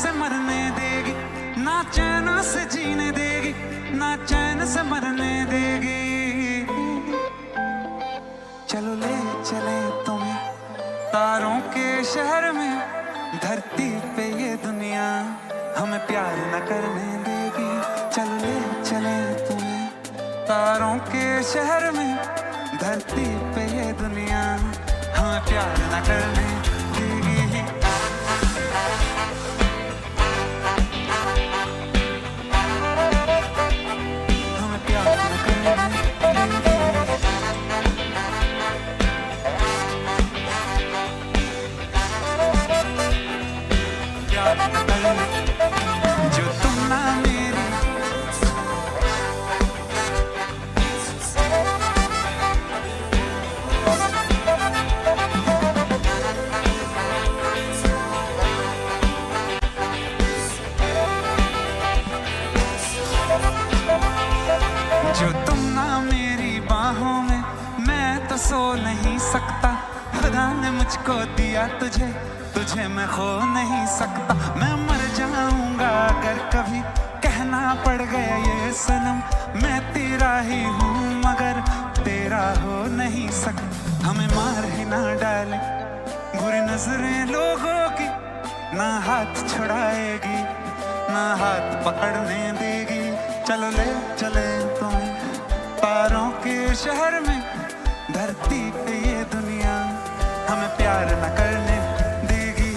से मरने देगी, ना चैन से जीने देगी, ना चैन से मरने देगी। चलो ले चले तुम्हें तारों के शहर में, धरती पे ये दुनिया हमें प्यार न करने देगी। चलो ले चले तुम्हें तारों के शहर में, धरती पे ये दुनिया हमें प्यार न करने देगी। जो तुम ना मेरी जो तुम ना मेरी बाहों में, मैं तो सो नहीं सकता। खुदा ने मुझको दिया तुझे, तुझे मैं खो नहीं सकता। मैं मर जाऊंगा अगर कभी कहना पड़ गया ये सनम, मैं तेरा ही हूँ मगर तेरा हो नहीं सकता। हमें मार ही ना डाले बुरी नजरें लोगों की, ना हाथ छुड़ाएगी ना हाथ पकड़ने देगी। चलो ले चले तुम्हें तारों के शहर में, धरती पे ये दुनिया हमें प्यार न करने देगी।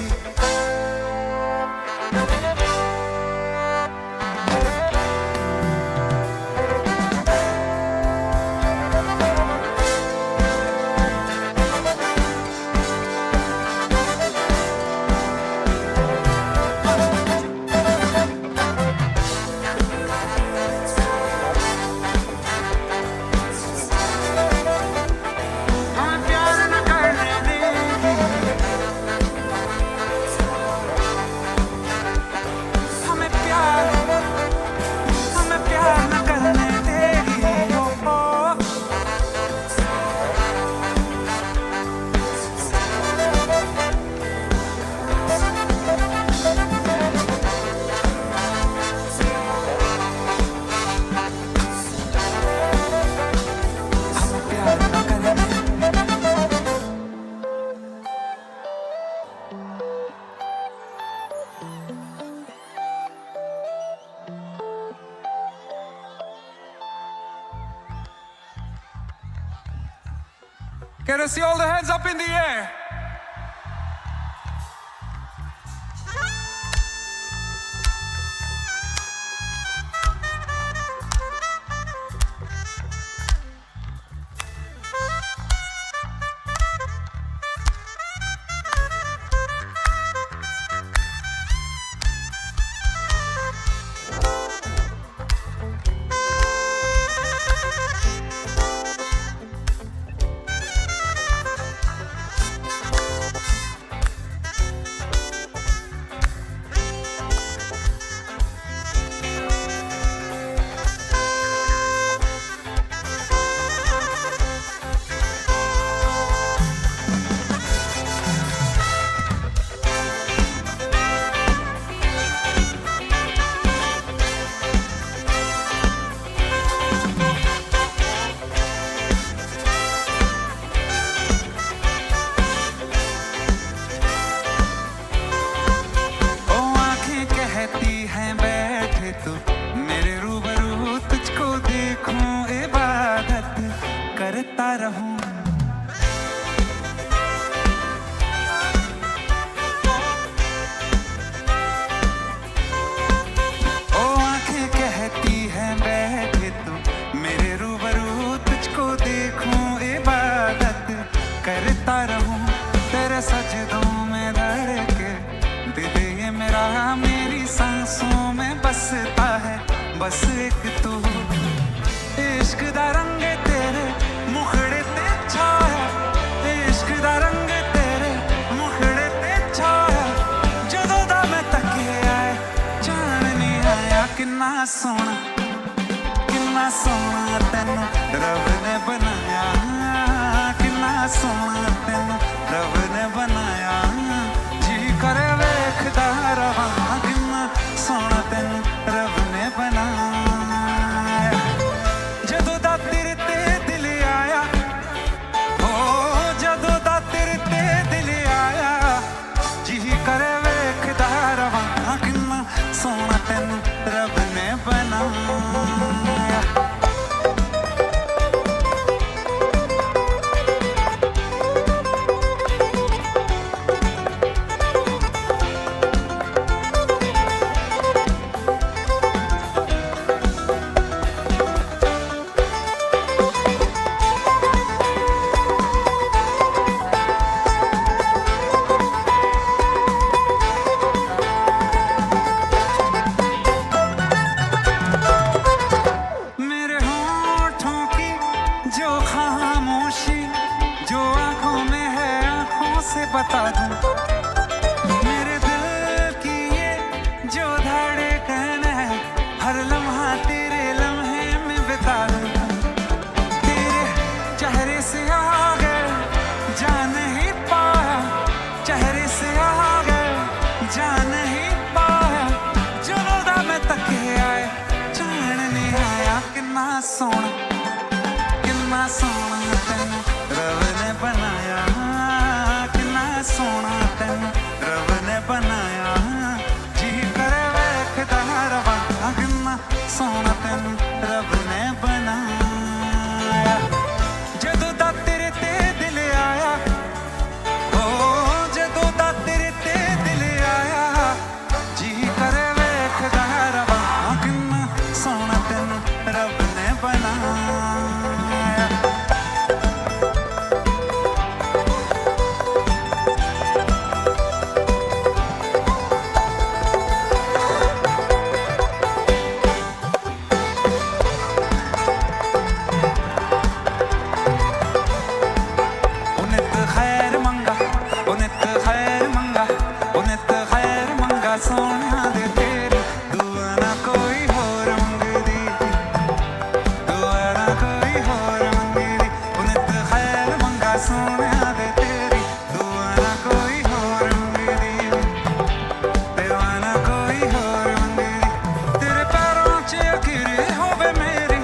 Can I see all the hands up in the air? बस एक तू इश्क दा रंग तेरे मुखड़े ते छाया इश्क दा रंग तेरे मुखड़े ते छाया जदों दा मैं तकिया जान नहीं आया किन्ना सोहना तेनू रब ने बनाया किन्ना सोहना तेनू रब ने बनाया जी करे वेखदा रवां किन्ना सोहना तेनू रब ने बनाया जदों दा तेरे ते दिल आया ओ जदों दा तेरे ते दिल आया जी करे वेखदा रवां किन्ना सोहना तेनू रब ने बनाया बता दूं मेरे दिल की ये जो धड़कन है हर लम्हा तेरे लम्हे में बिता दूं तेरे चेहरे से आगे जा नहीं पाया चेहरे से आगे जा नहीं पाया जदों दा मैं तके आए जान नहीं आया किन्ना सोहना तेनू रब ने बनाया सोना तेनू रब ने बनाया जी करे वेखदा रवां किन्ना सोना तेनू रब ने बनाया जदों दा तेरे ते दिल आया ओ जदों दा तेरे ते दिल आया जी करे वेखदा रवां किन्ना सोना तेनू रब ने बनाया सोना दे तेरी दुआ ना कोई होर मंगदी दुआ ना कोई होर मंगदी उन्हें तो खैर मंगा सोना दे तेरी दुआ ना कोई होर मंगदी दुआ ना कोई होर मंगदी तेरे पैरों च अखीरी होवे मेरी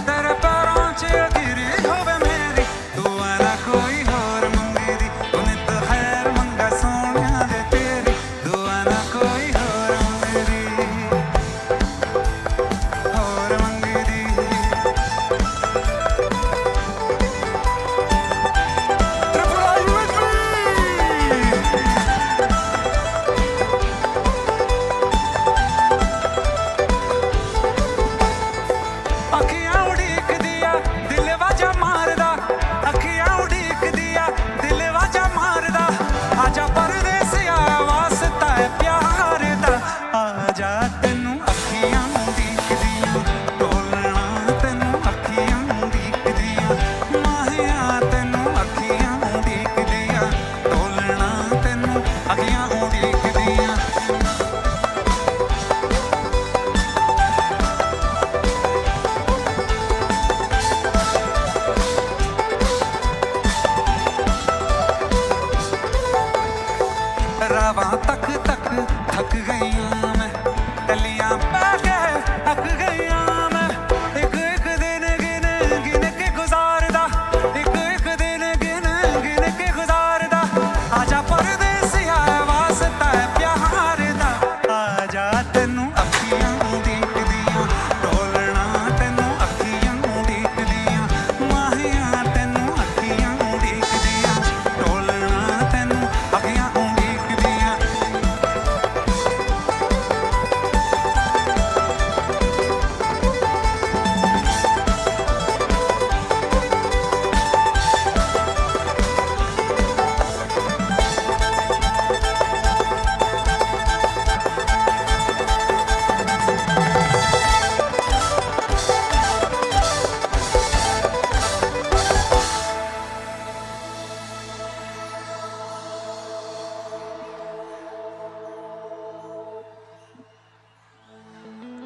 तेरे पैरों च अखीरी होवे मेरी दुआ ना कोई होर मंगदी उन्हें तो खैर मंगा सोना दे तेरी दुआ ना कोई होर मंगदी त्रिपुरा अखियां उड़ीक दिया दिल वाजा मारदा अखियां उड़ीक दिया दिल वाजा मारदा आजा परदेसिया वास्ता है प्यार दा आजा तेनू अखियां उड़ीक दिया टोलना तेनू अखियां उड़ीक दिया माहिया तेनू अखियां उड़ीक दिया टोलना तेनू अखियां उड़ीक दिया रावां तक तक थक गईयां मैं टलियां पै के थक गईयां मैं एक एक दिन गिन गिन के गुजारदा एक एक दिन गिन गिन के गुजारदा आजा परदेसिया वास्ता है प्यार दा आजा तेनू अखियां उड़ीक दियां टोलना तेनू अखियां उड़ीक दियां माहिया तेनू अखियां उड़ीक दियां टोलना तेनू अखियां उड़ीक दियां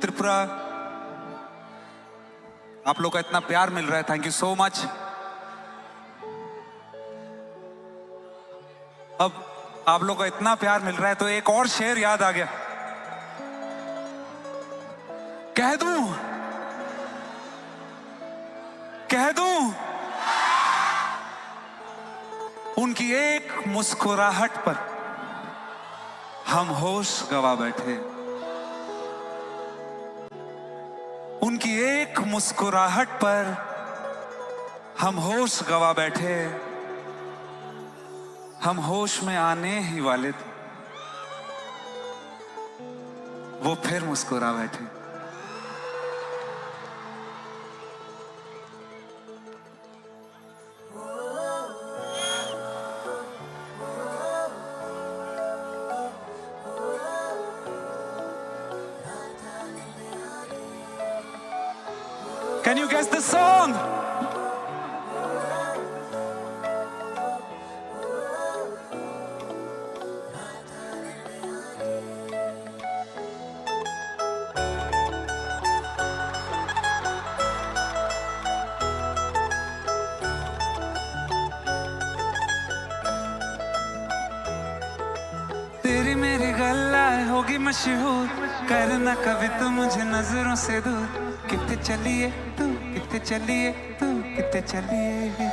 त्रिपुरा, आप लोग का इतना प्यार मिल रहा है, थैंक यू सो मच। अब आप लोग का इतना प्यार मिल रहा है तो एक और शेर याद आ गया, कह दूं उनकी एक मुस्कुराहट पर हम होश गवा बैठे, उनकी एक मुस्कुराहट पर हम होश गवा बैठे, हम होश में आने ही वाले थे, वो फिर मुस्कुरा बैठे। Can you guess the song? तेरी मेरी गल्ला होगी मशहूर, करना कभी तो मुझे नजरों से दूर, कितने चलिए तू, कितने चलिए तू, कितने चलिए,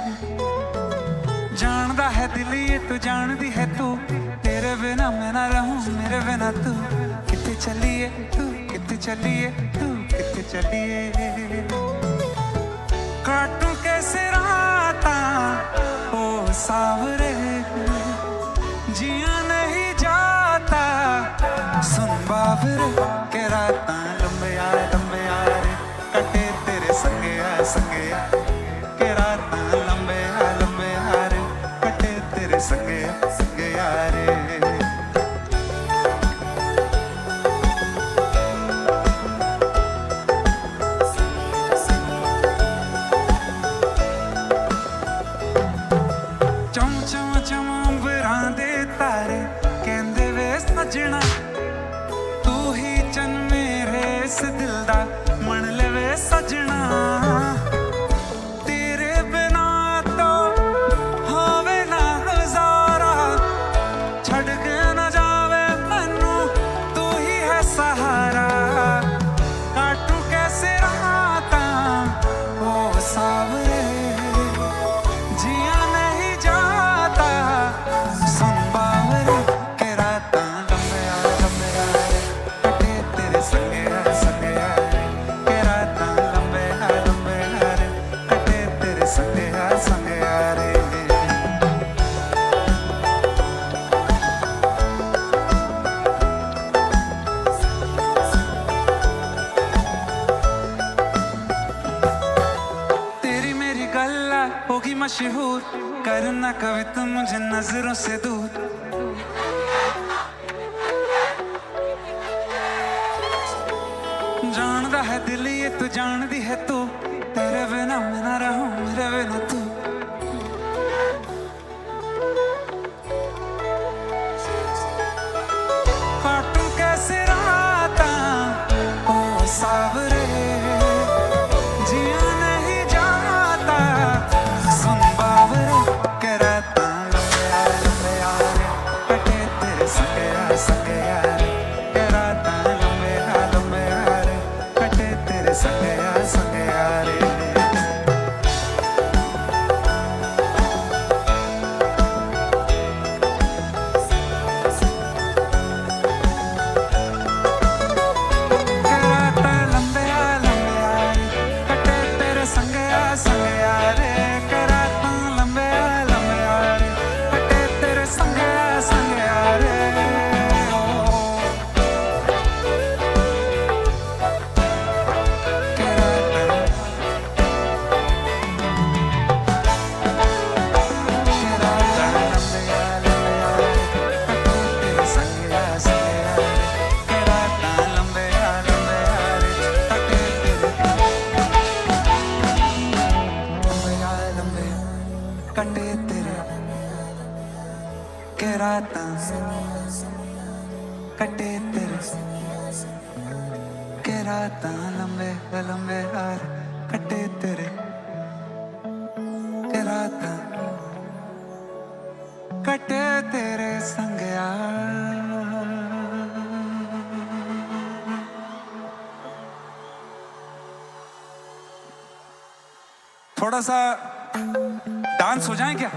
जानदा है दिल ये तू, जानदी है तू, तेरे बिना मैं ना रहूं, मेरे बिना तू, कितने चलिए तू, कितने चलिए तू, कितने चलिए, काटूं कैसे राता ओ सावरे, जिया नहीं जाता सुन बाबरे, के राता लंबे यार रे, कटे तेरे संगे आ, के राता लंबे यार रे, कटे तेरे संगे यारे। चम चम चम अंबरां दे तारे, कहंदे वे सजना, तू ही चन मेरे इस दिल दा, मन लेवे सजना, तेरे बिना तो होवे ना गुजारा, छड़ के ना जावे मैनू, तू ही है सहारा, काटू कैसे राता ओ सावरे, जिया नहीं जाता सुन बावरे, के राता लंबे यार कटे तेरे संगे यार, के राता लंबे यार कटे तेरे संगे यार। तेरी मेरी गल्ला होगी मशहूर, करना कभी तो मुझे नजरों से दूर, जानदा है दिल ये तू, जानदी है तू, तेरे बिना मैं ना रहूं, मेरे बिना तू, काटू कैसे राता ओ सावरे, जिया नहीं जाता सुन बावरे, के राता लंबे यार कटे तेरे संगे यार, के राता लंबे यार कटे तेरे संगे यार। कराता लंबे यार कटे तेरे संगे यार, कराता लंबे यार कटे तेरे संगे यार। कटे तेरे के राता, कटे तेरे के रात लंबे लंबे हार कटे तेरे के रात कटे तेरे संग यार। थोड़ा सा डांस हो जाए क्या?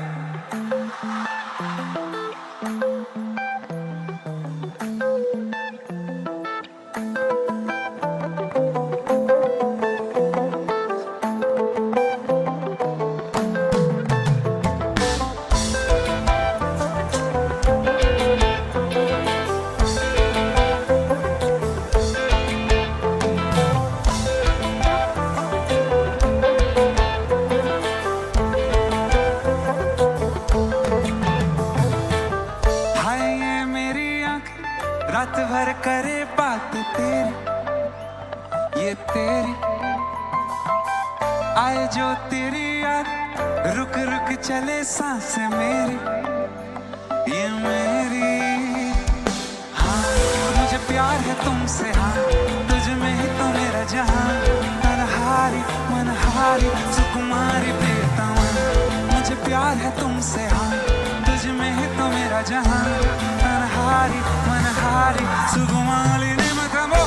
रात भर करे बात तेरी ये तेरी आए जो तेरी याद रुक रुक चले सांस मेरी ये मेरी। हाँ मुझे प्यार है तुमसे हाँ तुझ में ही तो मेरा जहां तन्हारी मनहारी सुकुमारी प्रियतमा। मुझे प्यार है तुमसे हाँ तुझ में ही तो मेरा जहां तन्हारी मनहारी सुकुमारी ने मकमो।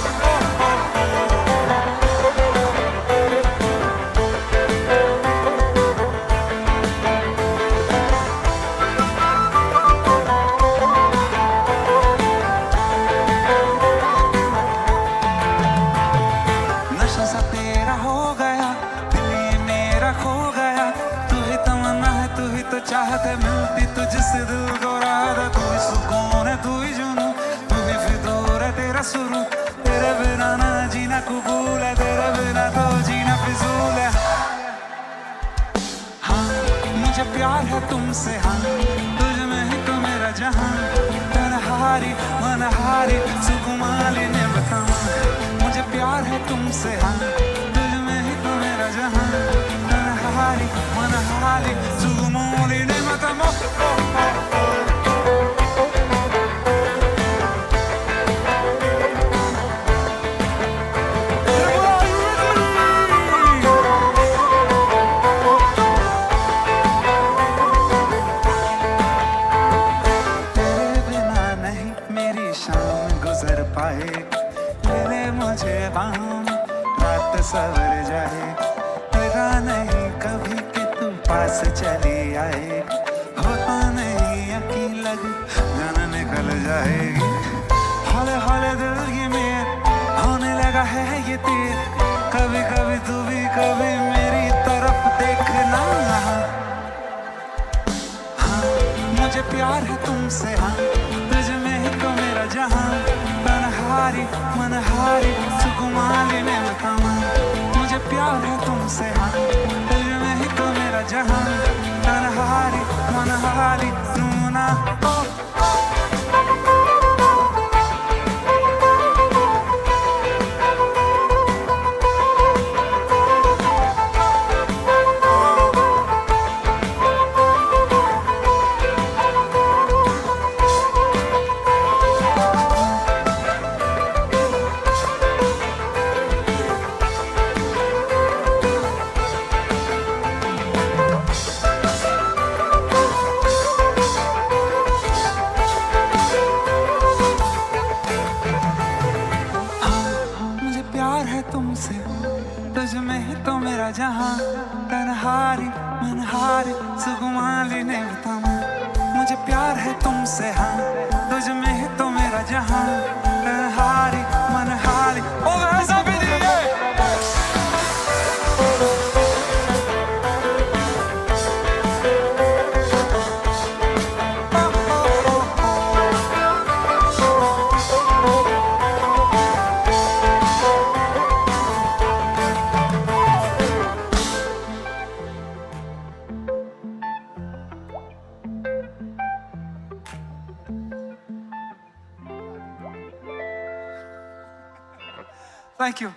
नशा सा तेरा हो गया दिल ये मेरा खो गया तू ही तमन्ना है तू ही तो चाहत है मिलती तुझसे दिल को राहत है। तू ही सुकून है तू ही जुनून तू ही फितूर है तेरा सुरूर तेरे बिना ना जीना कबूल है तेरे बिना तो जीना फिजूल है। हाँ मुझे प्यार है तुमसे हाँ तुझ में ही तो मेरा जहां तन्हारी मनहारी सुकुमारी ने बतामा। मुझे प्यार है तुमसे हाँ तुझ में ही तो मेरा जहां तन्हारी मनहारी सुकुमारी ने बतामा। तेरे बिना नहीं मेरी शाम गुजर पाए ले ले मुझे बाहों में रात सवर जाए लगा नहीं कभी कि तू पास चली आए होता नहीं यकीन लग जान निकल जाएगी हौले हौले दिल ये मेरे होने लगा है ये तीर कभी कभी तू भी कभी मेरी तरफ देखना। हाँ मुझे प्यार है तुमसे हाँ तुझ में ही तो मेरा जहां तन्हारी मनहारी सुकुमारी ने बतामा। मुझे प्यार है तुमसे हाँ तुझ में ही तो मेरा जहां तन्हारी मनहारी नूना ओ। मुझे प्यार है तुमसे तुझ में ही तो मेरा जहां तन्हारी मनहारी सुकुमारी ने बतामा। मुझे प्यार है तुमसे हाँ तुझ में ही तो मेरा जहां तन्हारी मनहारी ओ ऐसा भी नहीं है। Thank you.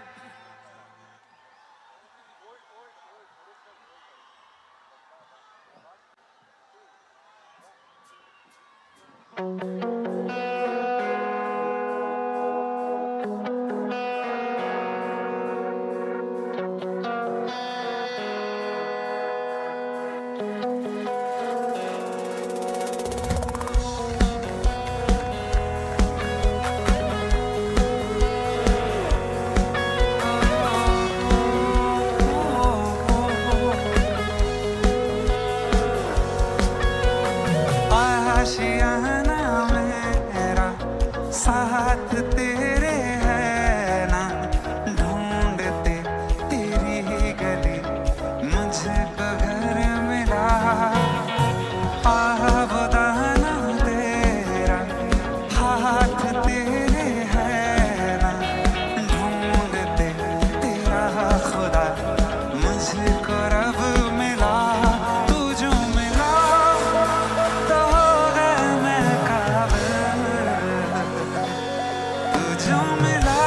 जो मिला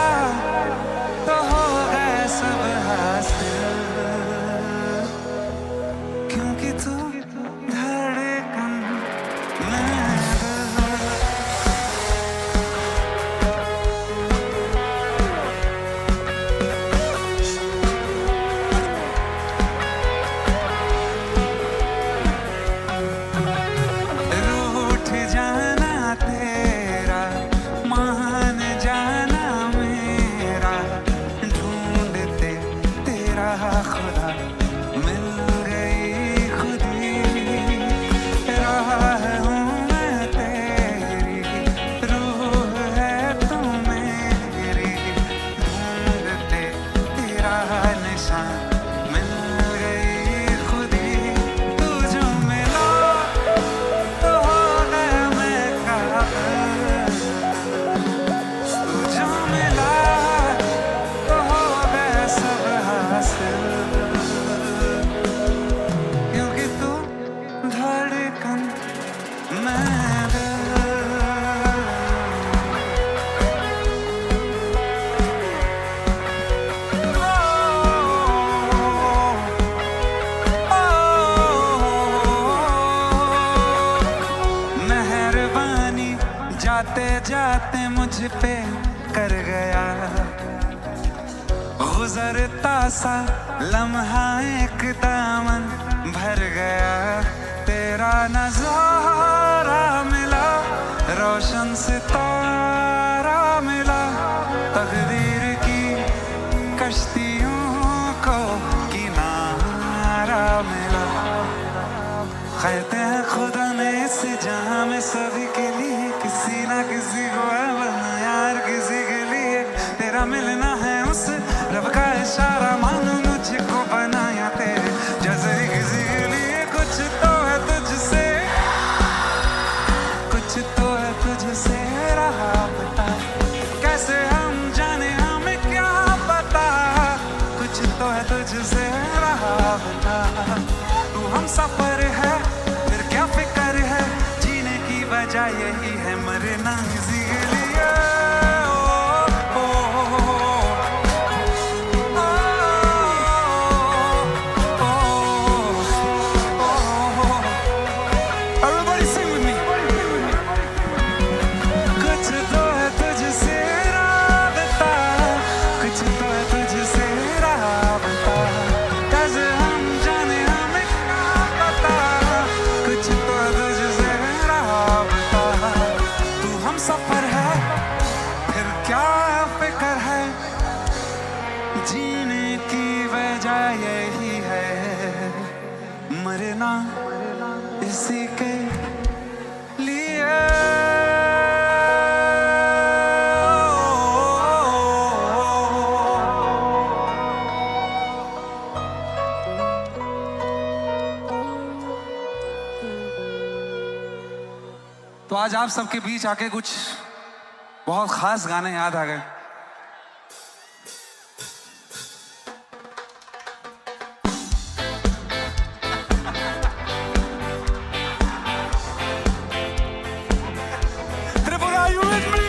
तो हो गया सब हासिल, क्योंकि तू धड़कन में रूठ जाना तेरा, मान जाना मेरा, ढूंढते तेरा खुदा मिल गई खुदी, राह हूँ मैं तेरी, रूह है तू मेरी, ढूंढते तेरा निशान मिल गई खुदी, तू जो मिला तो हो गया मैं काबिल, तू जो मिला तो हो गया सब हासिल, क्योंकि तू धड़कन मैं दिल। मेहरबानी जाते जाते मुझ पे कर गया, गुजरता सा लम्हा एक दामन भर गया, तेरा नजारा मिला, रोशन सितारा मिला, तकदीर की कश्तियों को किनारा मिला, कहते हैं खुदा ने इस जहां में सभी के लिए किसी ना किसी को है वरना यार किसी के लिए तेरा मिलना है उस रब का इशारा, मानो मुझको बनाया तेरे जैसे किसी के लिए, कुछ तो है तुझसे, कुछ तो है तुझसे रहा बता, कैसे हम जाने हमें क्या पता, कुछ तो है तुझसे रहा बता, तू हम सफर है फिर क्या फिक्र है, जीने की वजह यही है मरना इसी के लिए, ओ, ओ, Everybody sing with me. कुछ तो है तुझसे राबता, कुछ तो है तुझसे राबता, कैसे हम जाने हमें क्या पता, कुछ तो है तुझसे राबता, तू हम सफर है फिर क्या फिक्र है, जीने की वजह यही है मरना इसी के लिए। तो आज आप सबके बीच आके कुछ बहुत खास गाने याद आ गए। Tripura, you with me?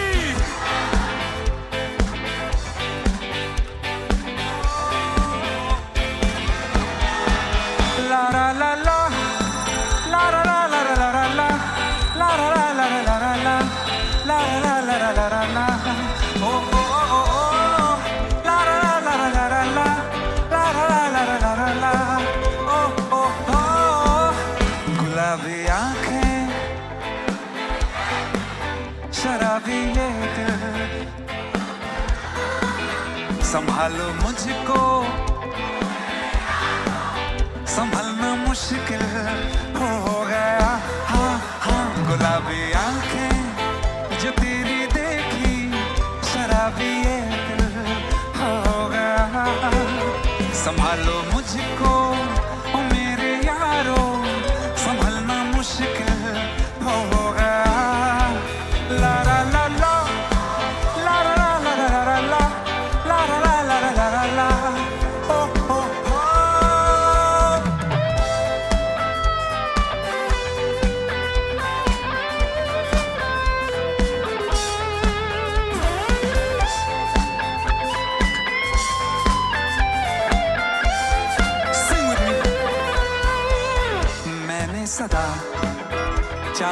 La la la la, la la la la la la la, la la la la la la la, la la la la la la la, oh oh oh oh, la la la la la la la, la la la la la la la, oh oh oh, गुलाबी आँखें शराबी ये दिल, संभालो मुझको संभलना मुश्किल हो गया, हाँ हाँ गुलाबी आंखें जो तेरी देखी शराबी ये दिल हो गया, संभालो मुझको ओ मेरे यारो संभलना मुश्किल हो गया, ला ला ला ला ला ला ला ला ला ला ला ला ला ला ला ला ला, ओ ओ ओ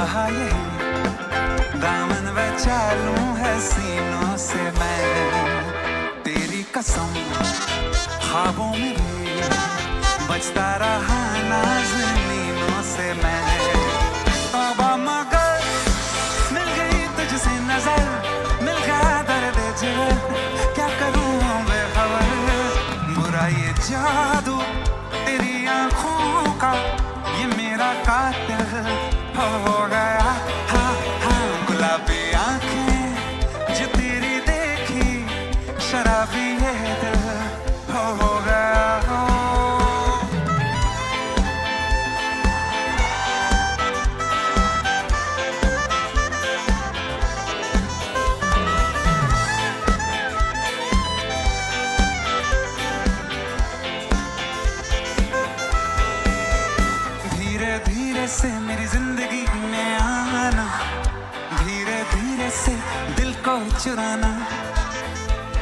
कहा यही दामन में चालूं है सीनों से मैं तेरी कसम ख्वाबों में भी बचता रहा नाज़नीनों से मैं तौबा मगर मिल गई तुझसे नजर मिल गया दर्द जिगर क्या करूं बेखबर बुरा ये जादू तेरी आंखों का ये मेरा कातिल हो गया हाँ हाँ गुलाबी आंखें जो तेरी देखी शराबी ये दिल हो गया धीरे धीरे से मेरी जिंदगी में आना धीरे धीरे से दिल को चुराना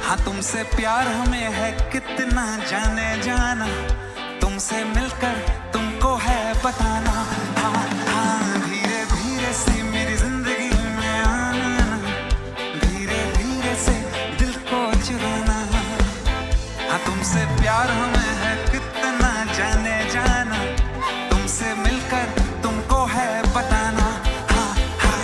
हाँ तुमसे प्यार हमें है कितना जाने जाना तुमसे मिलकर तुमको है बताना हाँ हाँ धीरे धीरे से मेरी जिंदगी में आना धीरे धीरे से दिल को चुराना हाँ तुमसे प्यार हमें है कितना जाने जाना तुमसे मिलकर तुमको है बताना हाँ हाँ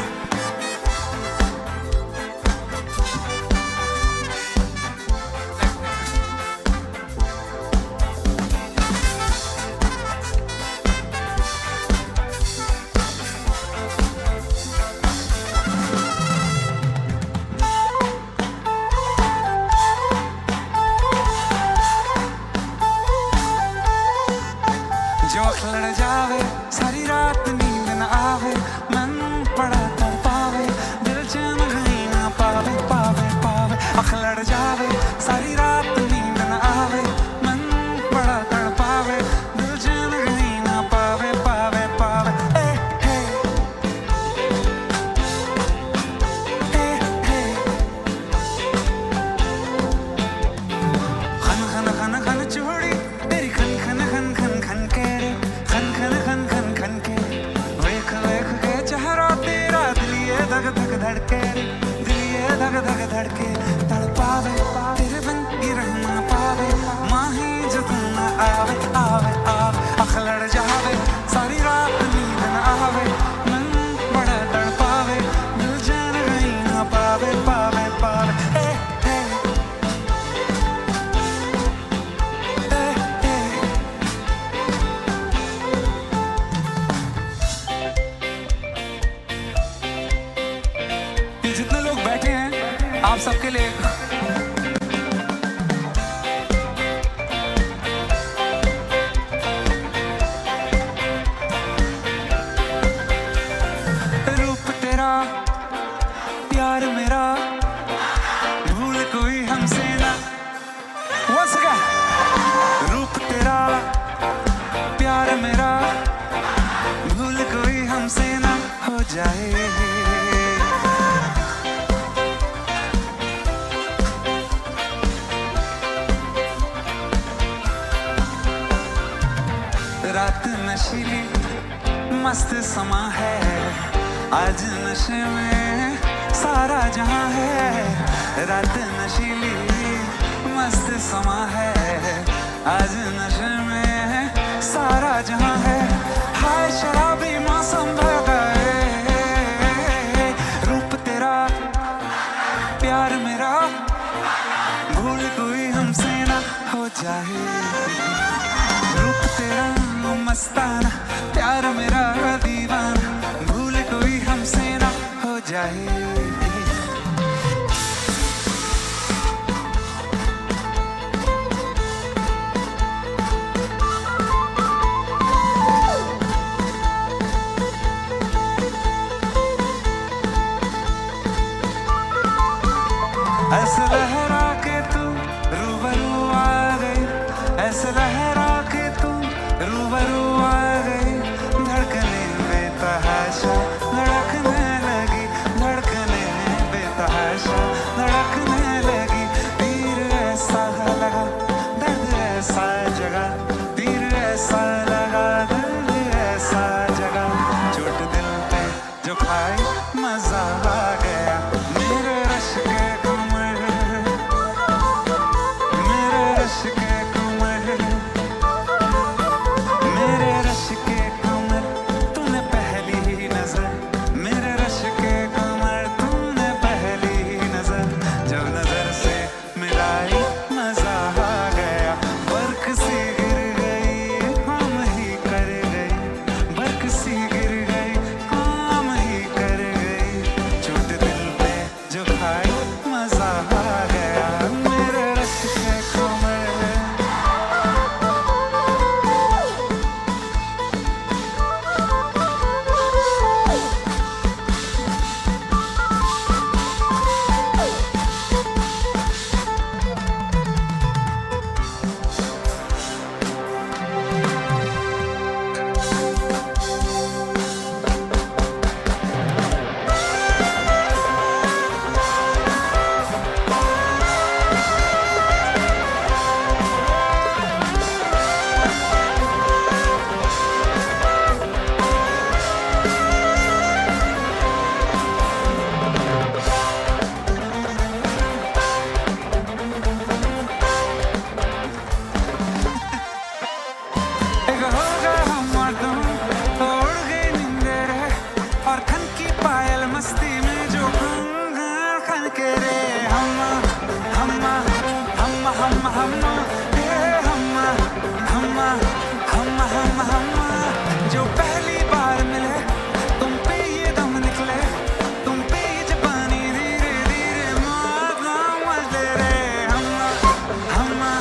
जो लड़ जावे सारी रात नींद न आवे मन पड़ा तड़पावे दिल चैन कहीं ना पावे पावे पावे अख लड़ जावे सारी रात नींद न आवे मन पड़ा तड़पावे दिल चैन कहीं ना पावे पावे पावे ए हे खन खन खन खन चूड़ी तेरी खन खन खन खन खन के रे खन खन खन खन खन के वेख वेख के चेहरा तेरा दिल ये धक धक धड़के रे दिल ये धक धक धड़के तड़पावे तेरे बिन ही रह ना पावे माही जो तू न आवे आवे आवे अख लड़ जावे सारी रात नींद न आवे मन बड़ा तड़पावे दिल जान कहीं ना पावे पावे पावे ए हे ये जितने लोग बैठे हैं आप सबके लिए रूप तेरा प्यार मेरा भूल कोई हमसे ना Once again. रूप तेरा प्यार मेरा भूल कोई हमसे ना हो जाए रात नशीली मस्त समा है आज नशे में सारा जहां है रात नशीली मस्त समा है आज नशे में सारा जहां है हाय शराबी मौसम भर गए रूप तेरा प्यार मेरा भूल कोई हमसे ना हो जाए रूप तेरा मस्ताना प्यार मेरा दीवाना भूल कोई हमसे ना हो जाए ऐसे लहरा के तू रूबरू आ गई ऐसे लहरा के तू रूबरू आ गई धड़कने बेतहाशा धड़कने लगी धड़कने हम्मा ये हम्मा हम्मा हम्मा हम्मा हम्मा जो पहली बार मिले तुम पे ये दम निकले तुम पे ये जबानी धीरे धीरे मारना मजे रे हम्मा हम्मा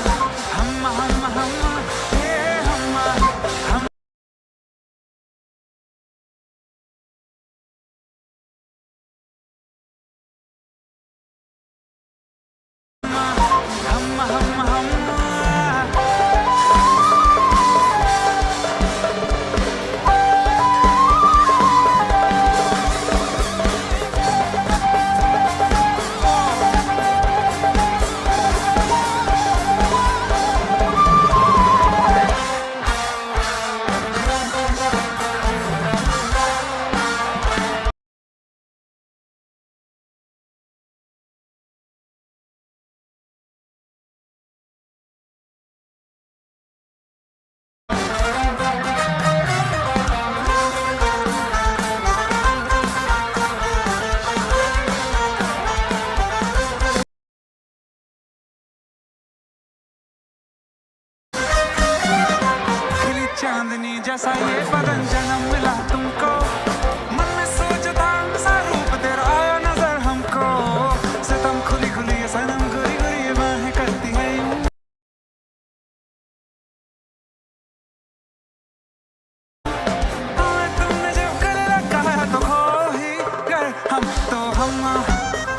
हम्मा हम्मा हम्मा ये हम्मा हम्मा हम्मा हम्मा हम्मा खिली चांदनी जैसा ये बदन जन्म मिला तुमको मन में सोचता सा रूप तेरा आया नजर हमको सितम खुली खुली ये सनम गुरी गुरी ये बाहें करती है यूं तुमने जब गले लगाया तो खो ही गए हम तो हम्मा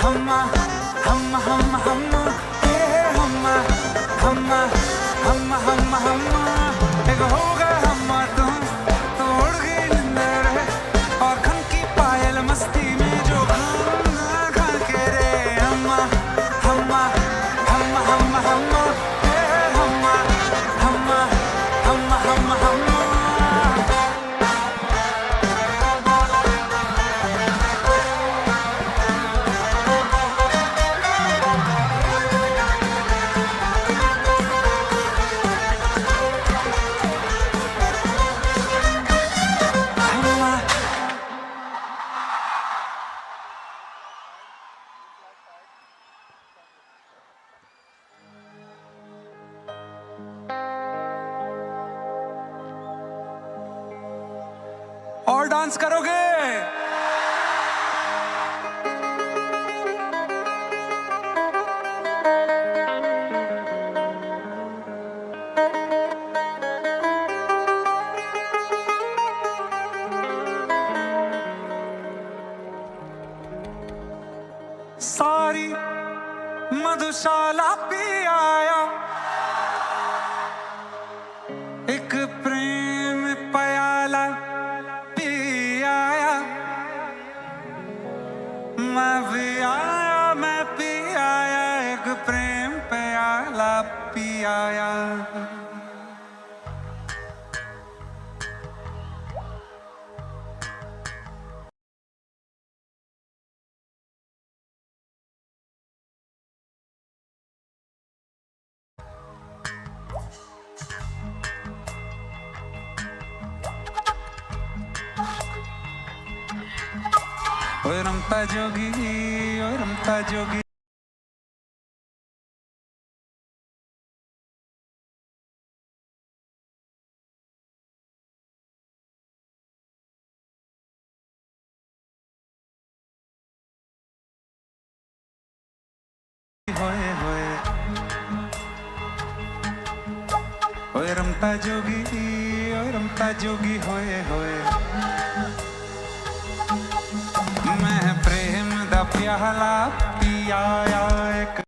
हम्मा हम्मा हम्मा हम्मा ये हम्मा हम्मा हम्मा हम्मा हम्मा एक होगा हम्मा तुम तो उड़ गई निंदर है और खन की पायल मस्ती में जो खाना खा के रे हम्मा हम्मा हम्मा हम्मा हम्मा ये हम्मा हम्मा हम्मा हम्मा हम्मा हम्मा और डांस करोगे सारी मधुशाला पी आया एक प्रेम प्याला पी आया मैं भी आया मैं पी आया एक प्रेम प्याला पी आया ओए रमता जोगी होए होए ओए रमता जोगी होए होए मैं प्रेम दा प्याला पियाया एक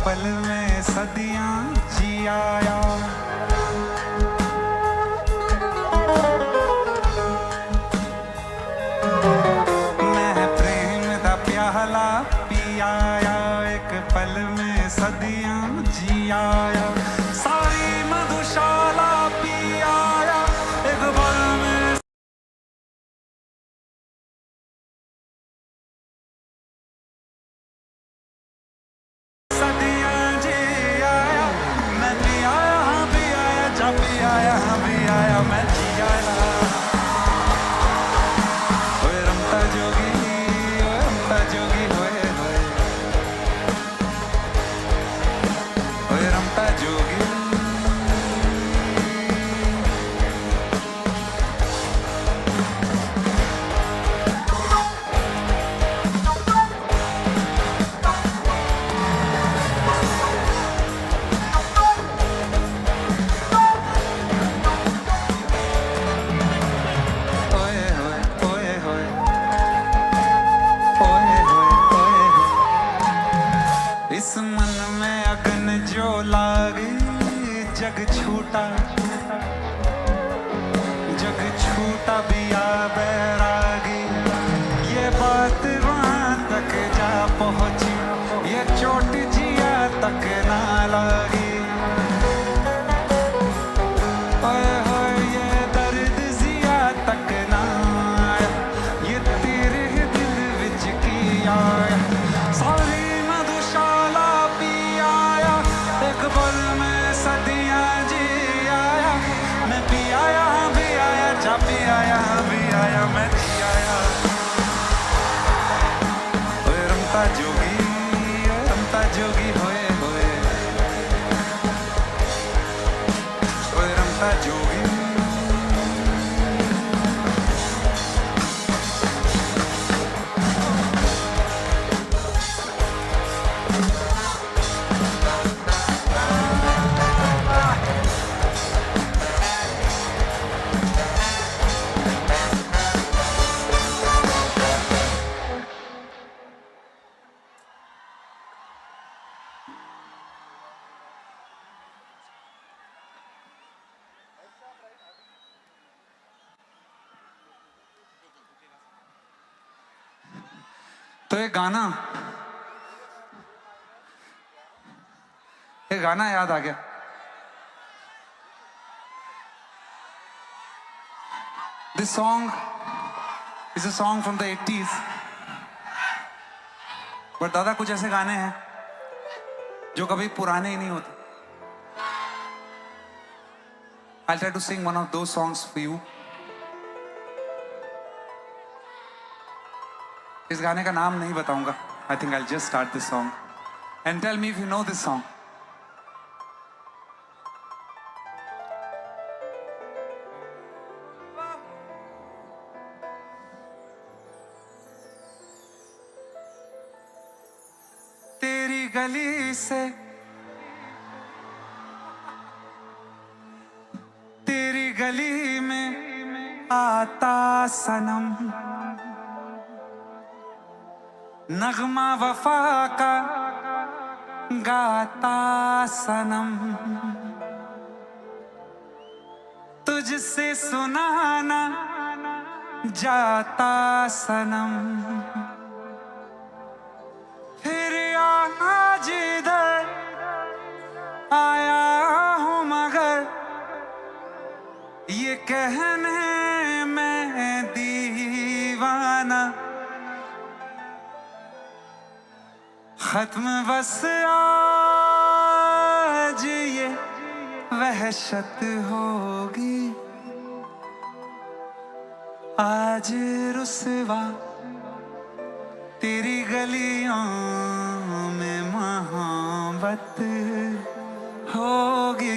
पल में सदियां जियाया मैं प्रेम दा प्याला पियाया एक पल में सदियां जियाया सारी मधुशाला पियाया एक पल में सदियां जियाया मैं भी आया हाँ भी आया जा भी आया हाँ भी आया मैं जियाया ओए रमता जोगी इस मन में अगन जो लागे जग छूटा बिया बैरागी ये बात वहाँ तक जा पहुँची ये चोट जिया तक ना लगी ओए होए ये दर्द जिया तक ना आया ये तेरे दिल विच की आया सारी मधुशाला पी आया एक पल में सदियां जी आया मैं पी आया भी आया जा पी आया भी आया मैं पी आया ओए रमता जोगी होए होए ओए रमता जोगी तो ये गाना याद आ गया This song is a song from the 80s but दादा कुछ ऐसे गाने हैं जो कभी पुराने ही नहीं होते I'll try to sing one of those songs for you इस गाने का नाम नहीं बताऊंगा I think I'll just start this song and tell me if you know this song तेरी गली से तेरी गली में आता सनम नगमा वफा का गाता सनम तुझसे सुनाना जाता सनम फिर आज इधर आया हूँ मगर ये कहने में दीवाना खत्म बस आज ये वहशत होगी आज रुसवा तेरी गलियों में मोहब्बत होगी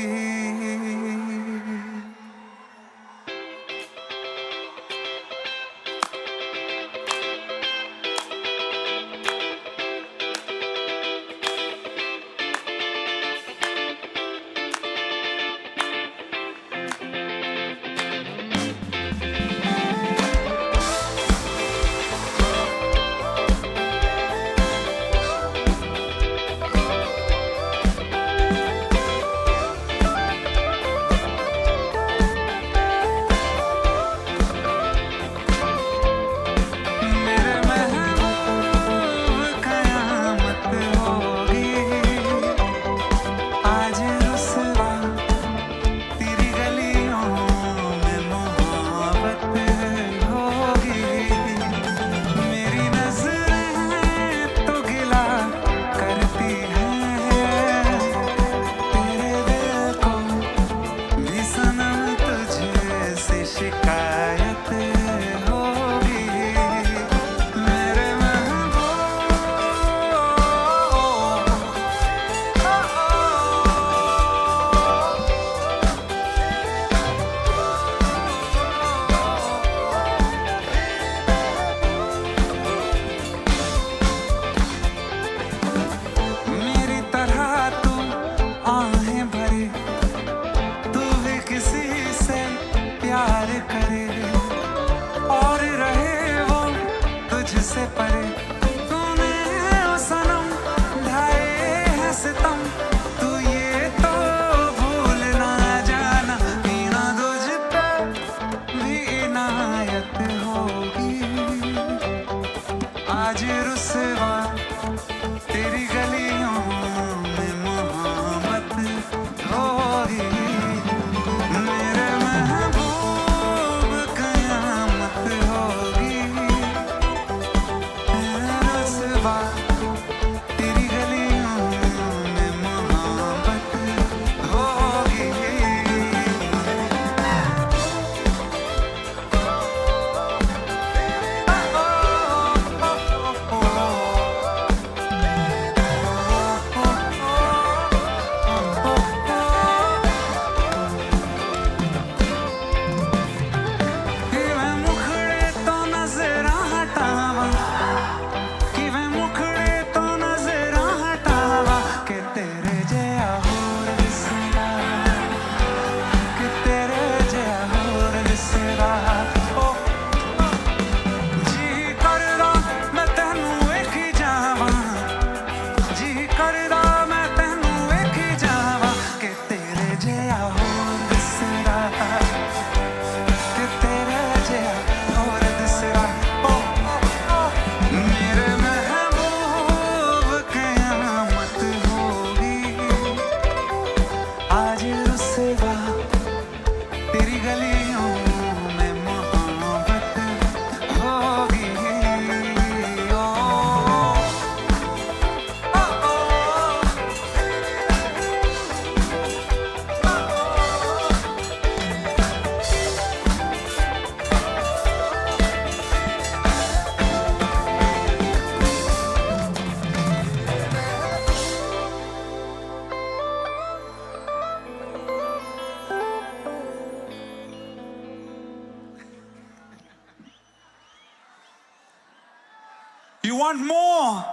से परे तूने ओ सनम ढाए आज रुसवा तेरी गलियों में मोहब्बत होगी मेरे महबूब कयामत होगी रुसवा तेरी गलियों में मोहब्बत होगी किवें मुखड़े तो नजरा हटावा किवें मुखड़े तो नजरा हटावा कि तेरे जया होर दिसदा कि तेरे जया होर दिसदा ओ जी करदा मैं तैनू वेखी जावां जी करदा मैं तैनू वेखी जावां कि तेरे जया होर दिसदा कि तेरे जया होर दिसदा ओ मेरे महबूब कयामत होगी आज रुसवा तेरी गलियों में मोहब्बत होगी ओ You want more?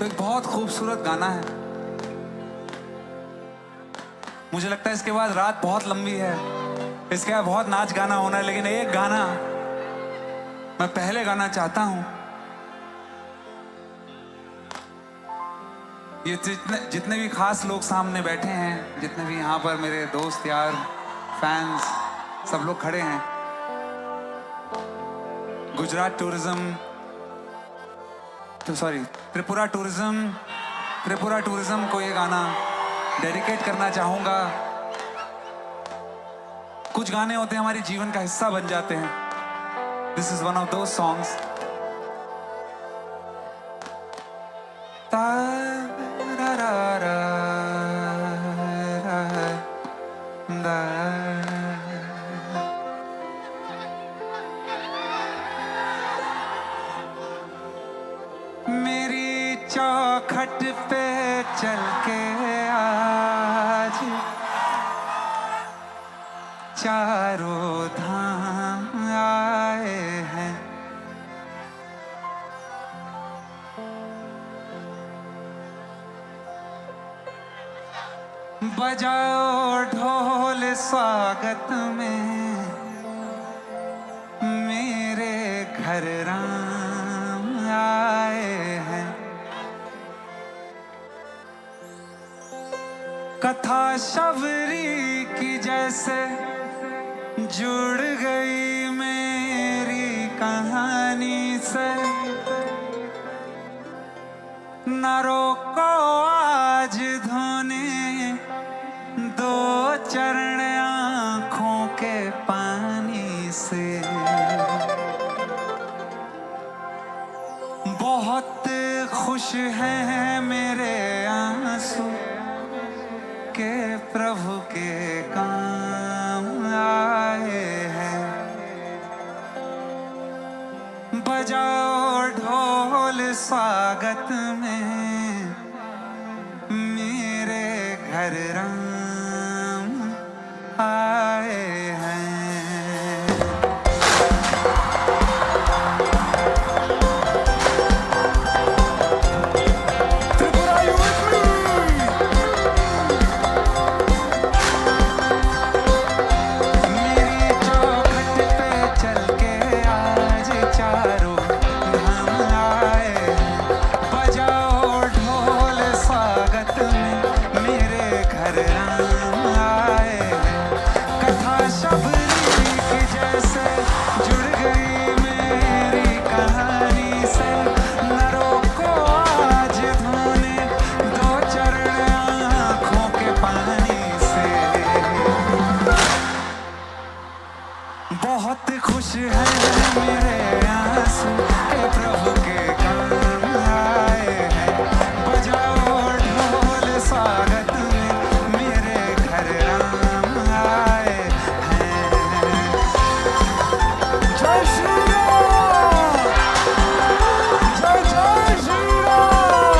तो एक बहुत खूबसूरत गाना है। मुझे लगता है इसके बाद रात बहुत लंबी है, इसके बाद बहुत नाच गाना होना है, लेकिन एक गाना मैं पहले गाना चाहता हूं। ये जितने भी खास लोग सामने बैठे हैं, जितने भी यहाँ पर मेरे दोस्त यार फैंस सब लोग खड़े हैं, गुजरात टूरिज्म त्रिपुरा टूरिज्म को ये गाना डेडिकेट करना चाहूंगा। कुछ गाने होते हैं हमारे जीवन का हिस्सा बन जाते हैं। This is one of those songs. मेरी चौखट पे चल के आज चारों धाम आए हैं। बजाओ ढोल स्वागत में, मेरे घर राम आए हैं। कथा शबरी की जैसे जुड़ गई मेरी कहानी से, न रोको आज धोने दो चरण आंखों के पानी से। बहुत खुश हैं मेरे आंसू के प्रभु के काम आए हैं। बजाओ ढोल स्वागत में, मेरे घर राम आए हैं। बहुत खुश है मेरे आंसू के प्रभु के काम आए हैं। बजाओ ढोल स्वागत में, मेरे घर राम आए हैं। जय श्री राम, जय जय श्री राम।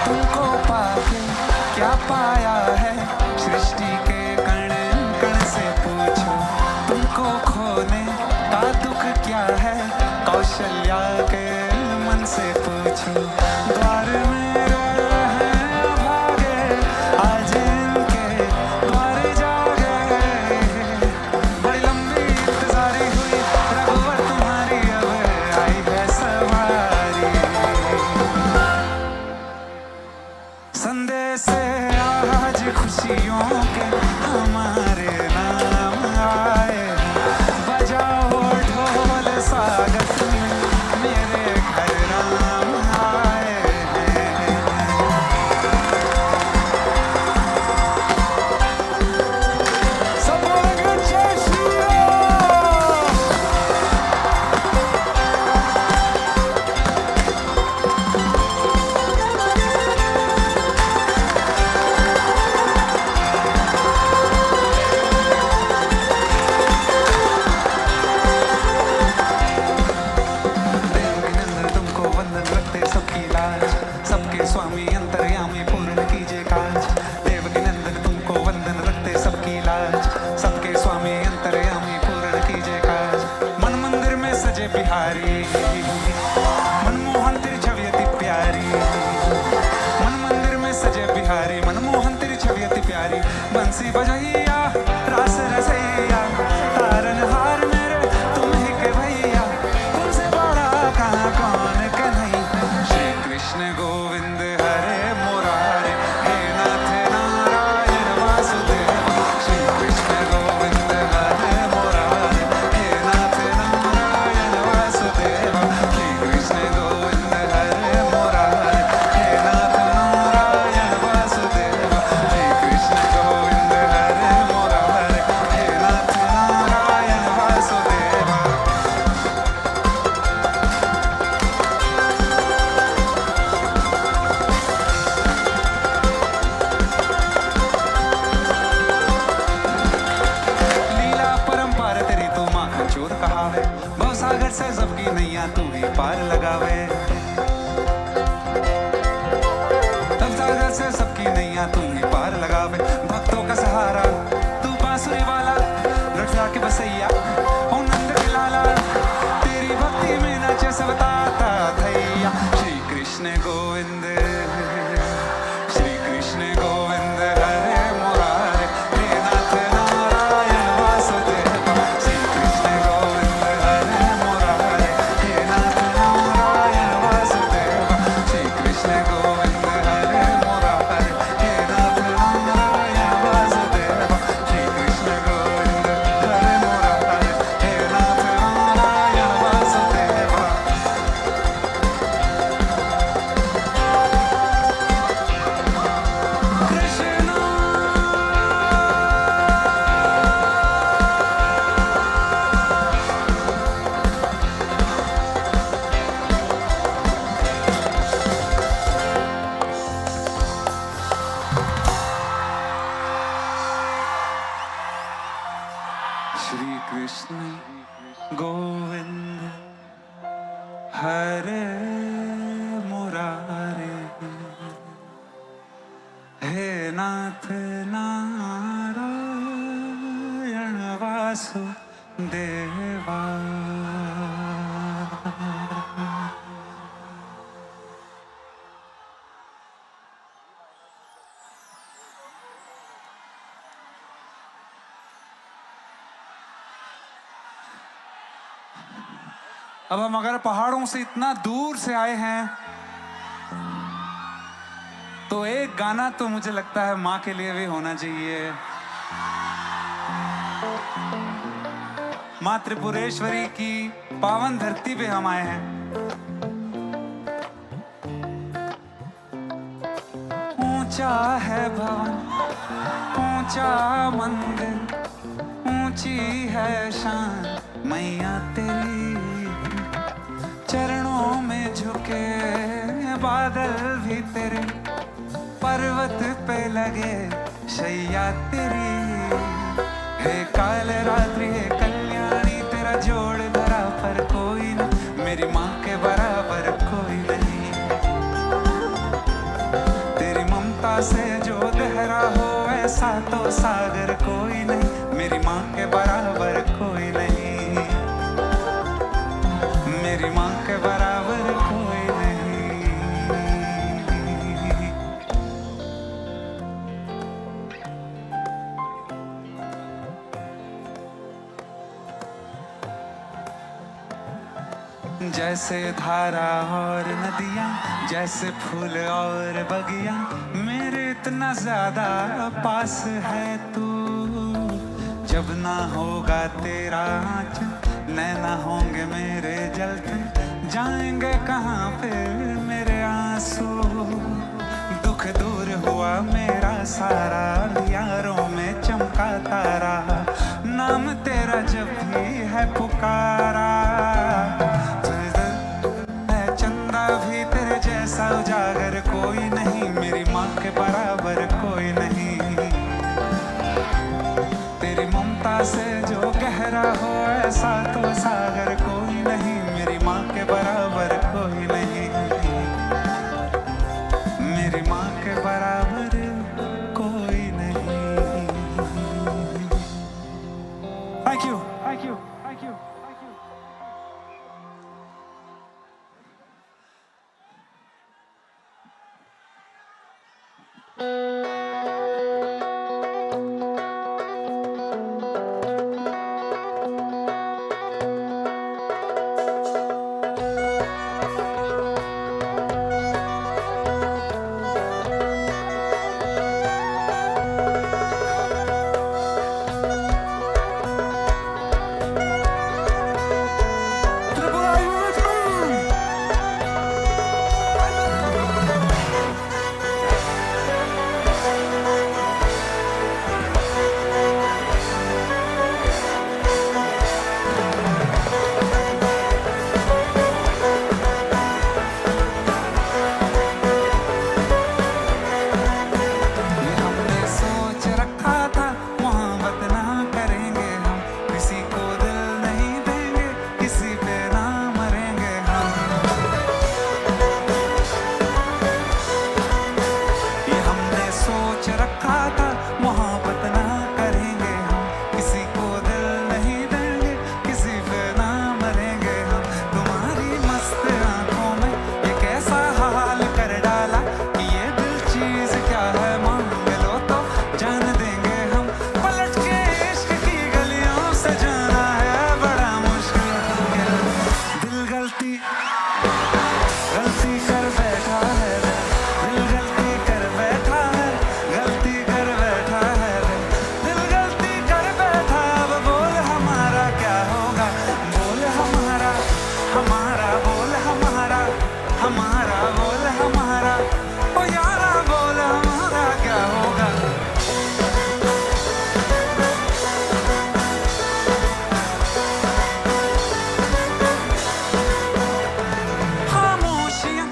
तुमको पाके क्या पाया है, सृष्टि के कण कण से पूछो। तुमको खोने का दुख क्या है, कौशल्या के मन से पूछो। द्वार मेरे हैं भागे, आज इनके द्वार जागे। बड़ी लंबी इंतजारी हुई, रघुवर तुम्हारी अब आई है सवारी। संदेश आज खुशियों के हमारे नाम आए। बजाओ ढोल स्वागत में, मेरे घर राम आए हैं। सब बोलेंगे जय श्री राम। बिहारी मनमोहन तेरी छवि अति प्यारी बंसी बजैया रास रसैया तारन हार मेरे तुम ही के भैया तुमसे बड़ा कहाँ कौन कन्हैया श्री कृष्ण गोविंद हरे मुरारे हे नाथ नारायण वासुदेव श्री कृष्ण गोविंद हरे मुरारे हे नाथ नारायण वासुदेव श्री कृष्ण गोविंद हरे मुरारे हे नाथ नारायण वासुदेव श्री कृष्ण गोविंद हरे मुरारे हे नाथ नारायण वासुदेव लीला परंपार तेरी तो माखन चोर कहावे भवसागर से सबकी नैया तू ही पार लगावे भवसागर से सबकी नैया तू ही पार लगावे भक्तों का सहारा तू बांसुरी वाला रटवा के बसैया ओ नंद के लाला तेरी भक्ति में नाचे सब ताता थैया श्री कृष्ण गोविंद श्री कृष्ण गोविंद हरे मुरारे हे नाथ नारायण वासुदेव श्री कृष्ण गोविंद हरे मुरारे हे नाथ नारायण वासुदेव श्री कृष्ण गोविंद हरे मुरारे हे नाथ नारायण वासुदेव श्री कृष्ण गोविंद हरे मुरारे हे नाथ नारायण वासुदेव श्री कृष्ण गोविंद हरे मुरारे हे नाथ नारायण वासुदेवा अब हम अगर पहाड़ों से इतना दूर से आए हैं तो एक गाना तो मुझे लगता है माँ के लिए भी होना चाहिए। माँ त्रिपुरेश्वरी की पावन धरती पे हम आए हैं। ऊंचा है भवन, ऊंचा मंदिर, ऊंची है शान मैया तेरी। चरणों में झुके बादल भी तेरे, पर्वत पे लगे शैया तेरी। हे काल रात्रि हे कल्याणी, तेरा जोड़ धरा पर कोई न, मेरी माँ के बराबर कोई नहीं। तेरी ममता से जो गहरा हो ऐसा तो सागर कोई नहीं, मेरी माँ के बराबर कोई नहीं। मेरी माँ के बराबर कोई नहीं। जैसे धारा और नदियाँ, जैसे फूल और बगिया, मेरे इतना ज्यादा पास है तू। जब ना होगा तेरा आँचल, नैना होंगे मेरे जलते, जाएंगे कहाँ पे मेरे आंसू। दुख दूर हुआ मेरा सारा, यारों में चमका तारा, नाम तेरा जब भी है पुकारा। चंदा भी तेरे जैसा उजागर कोई नहीं, मेरी माँ के बराबर कोई नहीं। तेरी ममता से जो गहरा हो ऐसा तो सागर कोई नहीं, मेरी माँ के बराबर कोई नहीं। मेरी माँ के बराबर कोई नहीं। Thank you, thank you, thank you, thank you. ये हमने सोच रखा था मोहब्बत ना करेंगे हम, किसी को दिल नहीं देंगे, किसी पे ना मरेंगे हम। ये हमने सोच रखा था मोहब्बत ना करेंगे हम, किसी को दिल नहीं देंगे, किसी पे ना मरेंगे हम। तुम्हारी मस्त आंखों में ये कैसा हाल कर डाला कि ये दिल चीज क्या है, मांग लो तो जान देंगे हम। पलट के इश्क की गलियों से जाना है बड़ा मुश्किल, दिल गलती गलती कर बैठा है, दिल गलती कर बैठा है, गलती कर बैठा है, दिल गलती कर बैठा। अब बोल हमारा क्या होगा, बोल हमारा हमारा बोल हमारा हमारा बोल हमारा, ओ यारा बोल हमारा क्या होगा। खामोशियाँ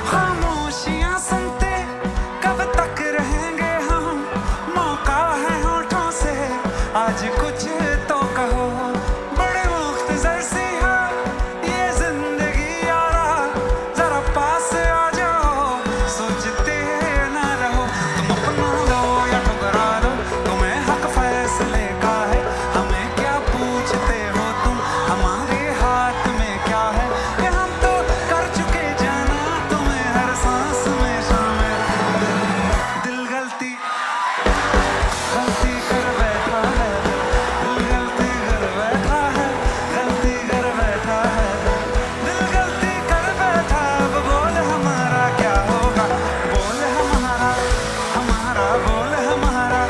खामोशियाँ सुनते कब तक रहेंगे हम, मौका है होठों से आज कुछ तो कहो। बड़े मुख्तसर सी है ये जिंदगी यारा, जरा पास आ जाओ, सोचते ना रहो। तुम अपना लो या ठुकरा लो, तुम्हें हक फैसले का है, हमें क्या पूछते हो तुम, हमारे हाथ में क्या है। ये हम तो कर चुके जाना तुम्हें हर सांस में शामिल, दिल गलती गलती कर बैठा है, दिल गलती कर बैठा है, गलती कर बैठा है, दिल गलती कर बैठा। अब बोल हमारा क्या होगा, बोल हमारा हमारा बोल हमारा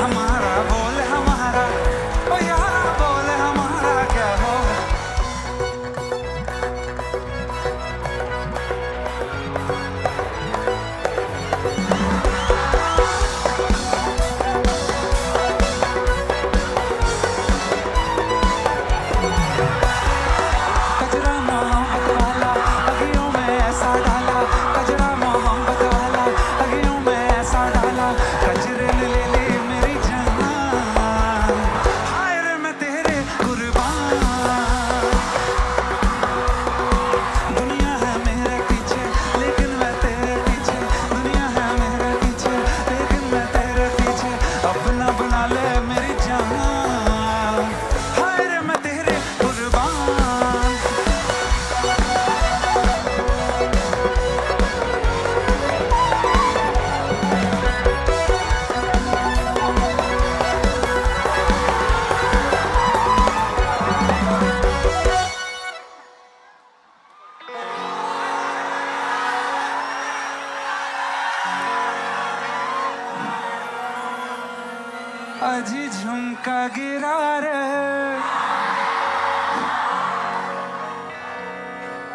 हमारा बोल हमारा, ओ यारा बोल हमारा क्या होगा। कजरा मोहब्बत वाला अगियों में ऐसा डाला, कजरा मोहब्बत वाला अगियों में ऐसा डाला, कजरे ने ले ली मेरी जान, हाय रे मैं तेरे कुर्बान। दुनिया है मेरे पीछे लेकिन मैं तेरे पीछे, दुनिया है मेरे पीछे लेकिन मैं तेरे पीछे, अपना बना ले मेरी जान, हाय रे मैं तेरे कुर्बान। अजी झुमका गिरा रे,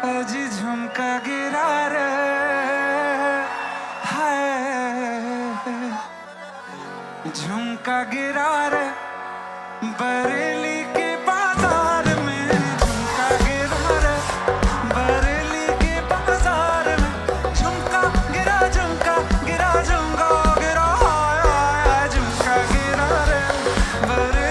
अजी झुमका गिरा रे, हाय झुमका गिरा रे, बरेली के बाजार में झुमका गिरा रे, बरेली के बाजार में झुमका गिरा, झुमका गिरा, झुमका गिरा, हाय हाय झुमका गिरा रे, बरेली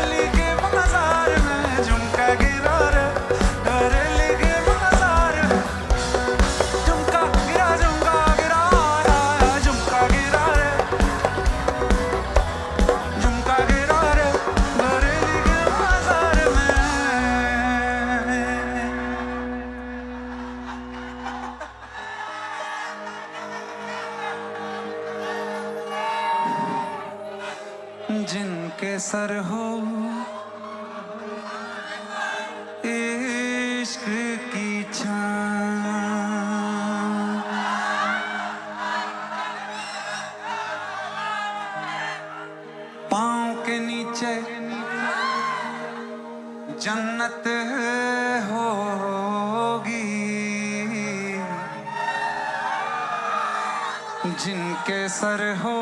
जन्नत होगी जिनके सर हो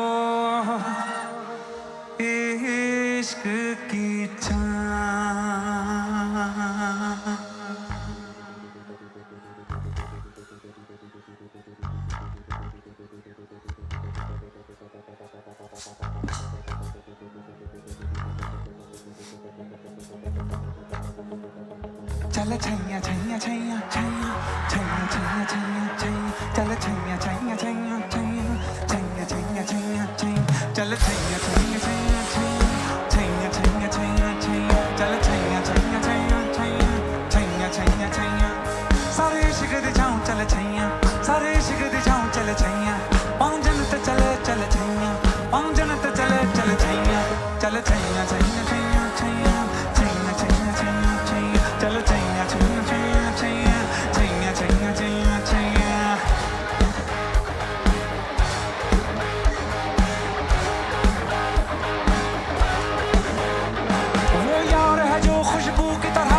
इश्क की चल छैया छैया छैया छैया छैया छैया छैया छैया चल छैया छैया छैया छैया छैया छैया छैया छैया चल छैया छैया छैया छैया छैया छैया छैया चल छैया छैया छैया छैया छैया छैया सारे इश्क दे जाऊं चल छैया सारे इश्क दे जाऊं चल छैया पाँव जन्नत चले चल छैया पाँव जन्नत चले चल छैया चल छैया छैया छैया छैया छैया छैया छैया छैया चल छैया छैया छैया छैया छैया छैया छैया वो यार है जो खुशबू की तरह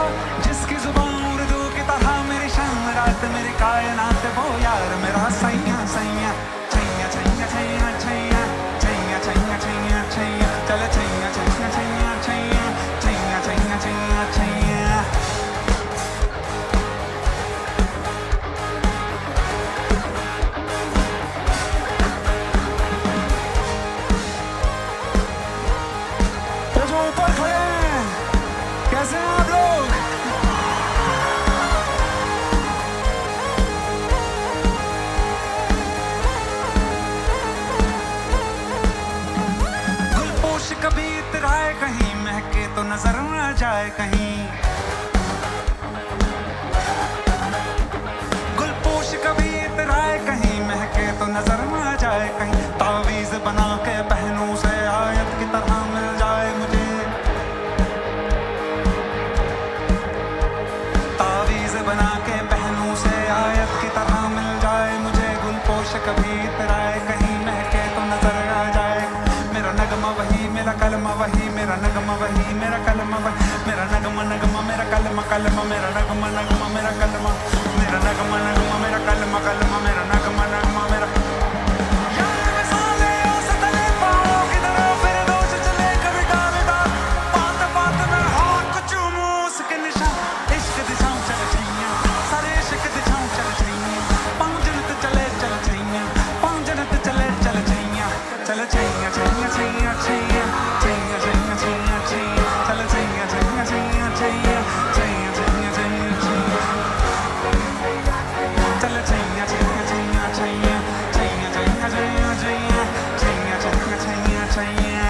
जिसकी जुबान उर्दू की तरह मेरी शाम रात मेरी कायनात वो यार मेरा सैया सैया छैया छैया छैया छैया छैया छैया छैया छैया चल छैया छैया छैया छैया छैया छैया छैया छैया तो जो ऊपर खड़े हैं कैसे हैं आप लोग गुलपोश कभी इतराए कहीं महके तो नजर न जाए कहीं गुलपोश कभी इतराए कहीं महके तो नजर न जाए कहीं तावीज बना के पहनूं से आयत की तरह मिल जाए मुझे तावीज बना के पहनूं से आयत की तरह मिल जाए मुझे गुलपोश कभी इतराए कहीं महके तो नजर आ जाए मेरा नगमा वही मेरा कलमा वही मेरा नगमा वही मेरा कलमा वही मेरा नगमा नगमा मेरा कलमा कलमा मेरा नगमा नगमा मेरा कलमा मेरा नगमा नगमा मेरा कलमा कलमा मेरा नगमा नगमा मेरा चल छैया छैया छैया छैया छैया छैया छैया छैया चल छैया छैया छैया छैया छैया छैया छैया छैया चल Chaiyya Chaiyya Chaiyya Chaiyya Chaiyya Chaiyya Chaiyya Chaiyya Chaiyya Chaiyya Chaiyya Chaiyya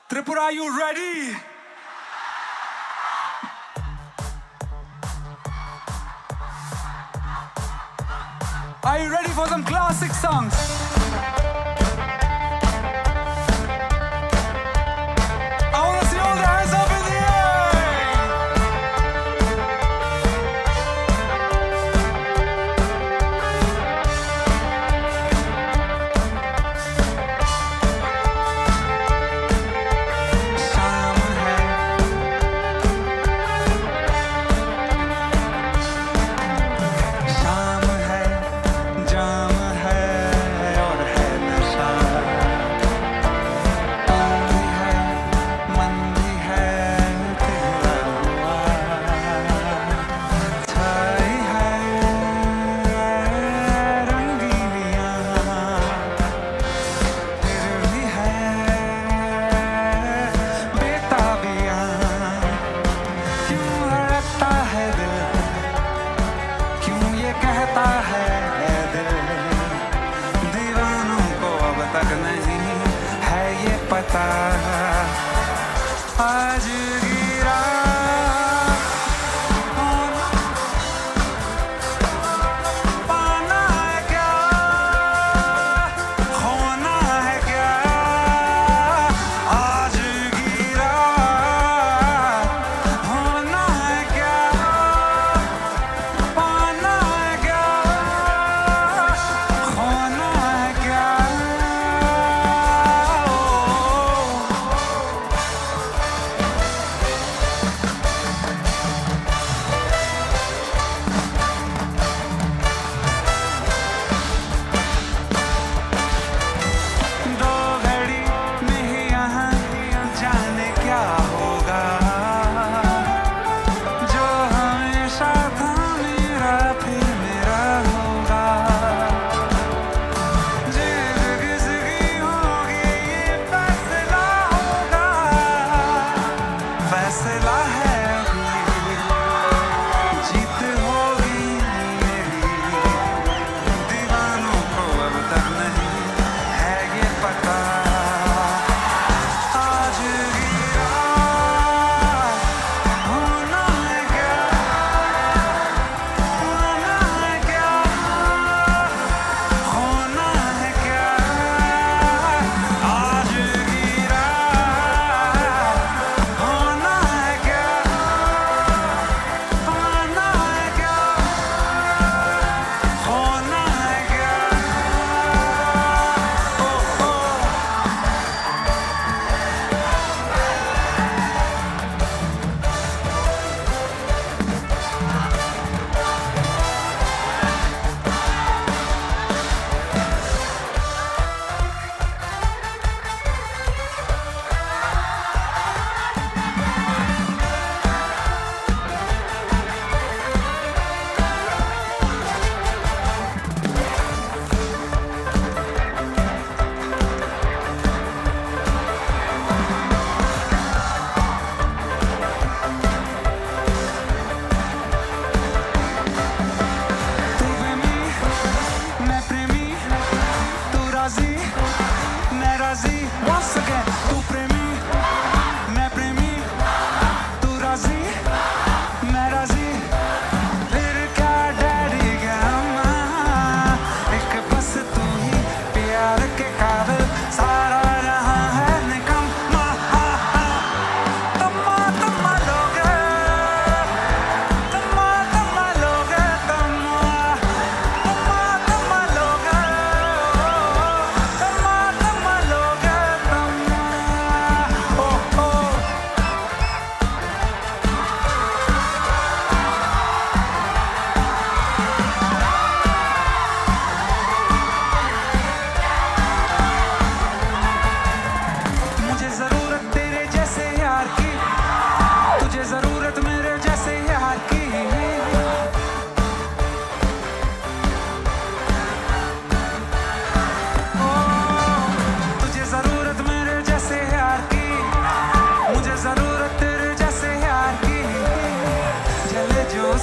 Tripura, are you ready? Are you ready for some classic songs? I want to see all the hands up in the आज गिरा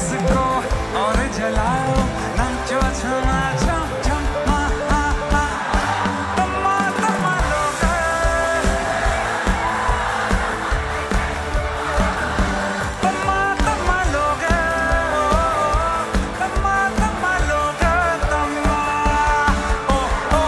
इसको और जलाओ नाचो छमा छम छम मा हा हा तम्मा तम्मा लोगा तम्मा तम्मा लोगा तम्मा तम्मा लोगा तम्मा ओ ओ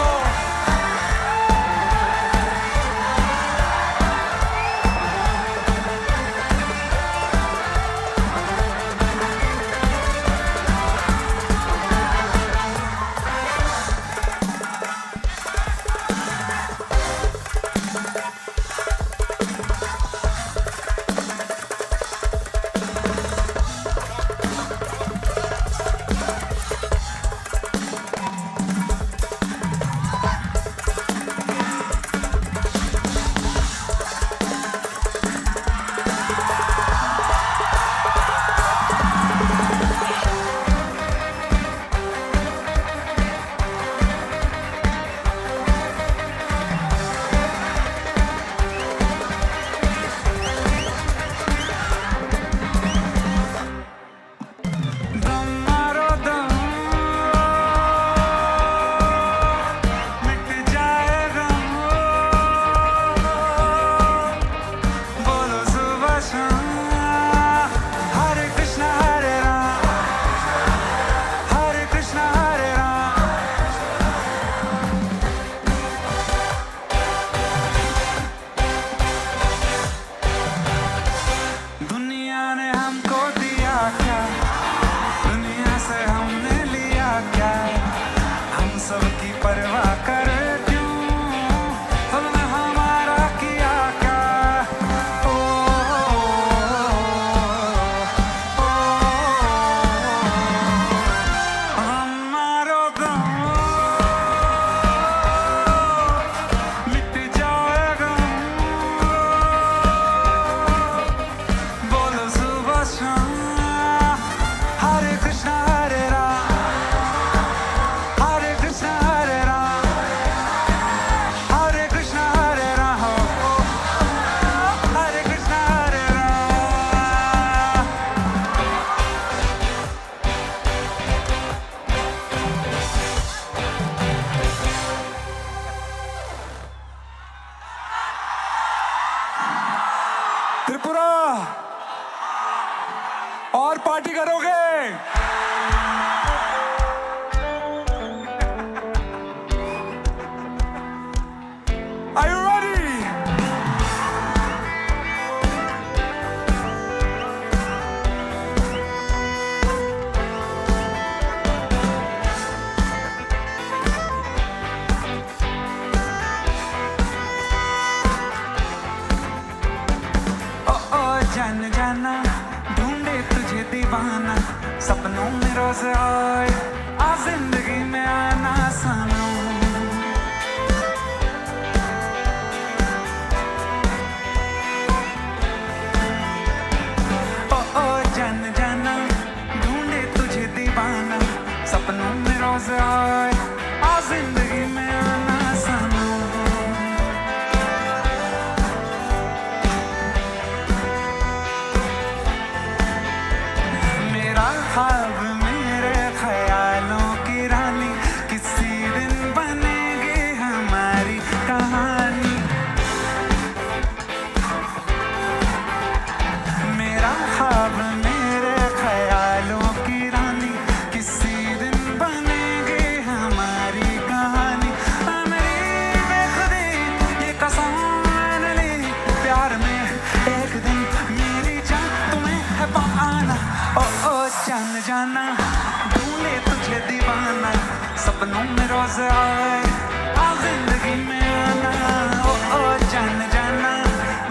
दम मारो दम मिट जाएगा बोलो सुबह शाम हरे कृष्णा हरे राम हरे कृष्णा हरे राम दुनिया ने हमको दिया क्या दुनिया से हमने लिया क्या हम सब की परवाह कर क्यों हमने हमारा किया क्या ओ, हमारो गम मिट जाएगा बोलो सुबह शाम हरे कृष्णा हरे राम हरे कृष्णा हरे राम हरे कृष्णा हरे राम हरे कृष्णा हरे राम त्रिपुरा और पार्टी करोगे Are you ready? ओ ओ जान जाना ढूंढे तुझे दीवाना सपनों में रोज आए आ जिंदगी में आना सनम ओ ओ जान जाना ढूंढे तुझे दीवाना सपनों में रोज आए आ जिंदगी में आना सनम मेरा ख्वाब मेरे ख्यालों की रानी किसी दिन बनेगी हमारी कहानी मेरा ख्वाब मेरे ख्यालों की रानी किसी दिन बनेगी हमारी कहानी मेरी बेखुदी ये कसम मैंने ली प्यार में एक दिन मेरी जान तुम्हें है पाना ओ ओ जान जाना ढूंढे तुझे दीवाना सपनों में रोज आए आ जिंदगी में आना ओ ओ जान जाना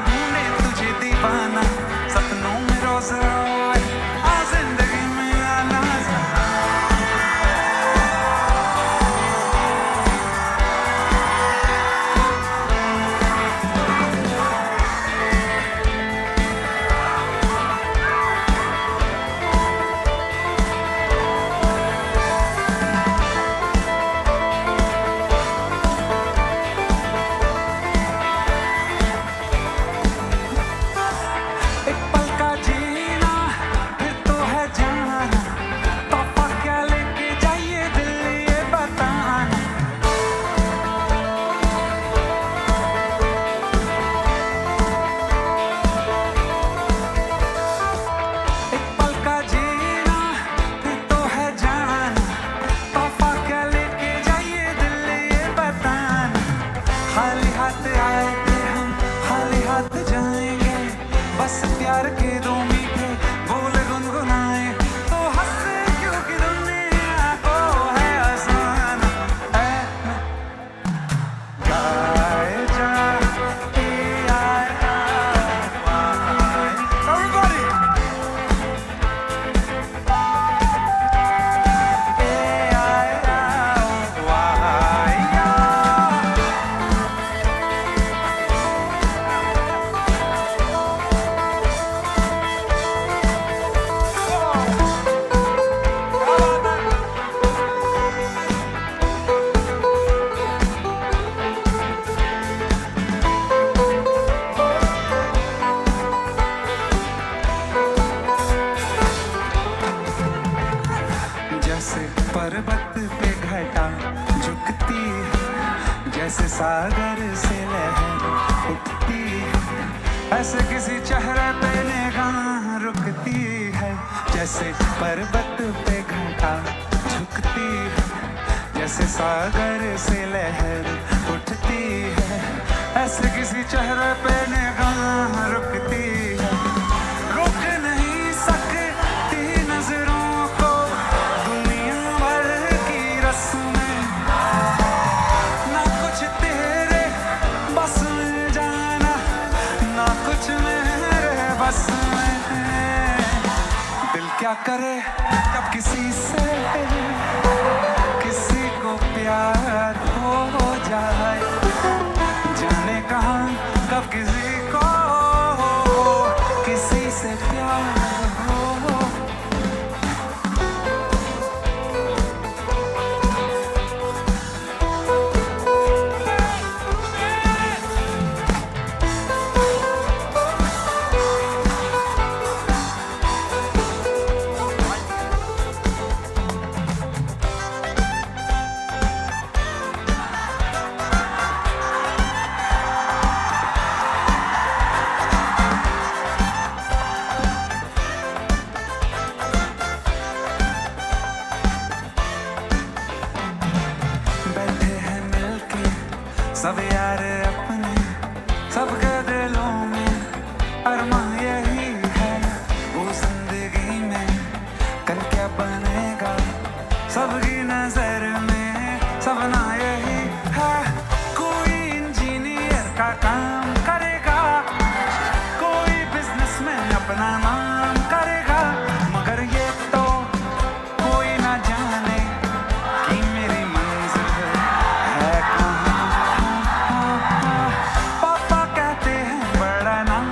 ढूंढे तुझे दीवाना सपनों में रोज आए आ जिंदगी में आना जैसे सागर से लहर उठती है, ऐसे किसी चेहरे पे निगाह रुकती है, जैसे पर्वत पे घटा झुकती है, जैसे सागर से लहर उठती है, ऐसे किसी चेहरे पे निगाह रुकती है। रुक नहीं सकती नजरों को दुनिया भर की रस्में, ना कुछ तेरे बस में जाना, ना कुछ मेरे बस में। दिल क्या करे जब किसी से किसी को प्यार हो जाए, जाने कहाँ कब किसी को किसी से प्यार हो। बैठे हैं मिलके सब यार अपने, सबके दिलों में अरमा यही है, वो जिंदगी में कल क्या बनेगा, सबकी नजर में सपना यही है। कोई इंजीनियर का काम करेगा, कोई बिजनेस में अपना नाम करेगा, मगर ये तो कोई ना जाने कि मेरी मंजिल है कहाँ। पापा कहते हैं बड़ा नाम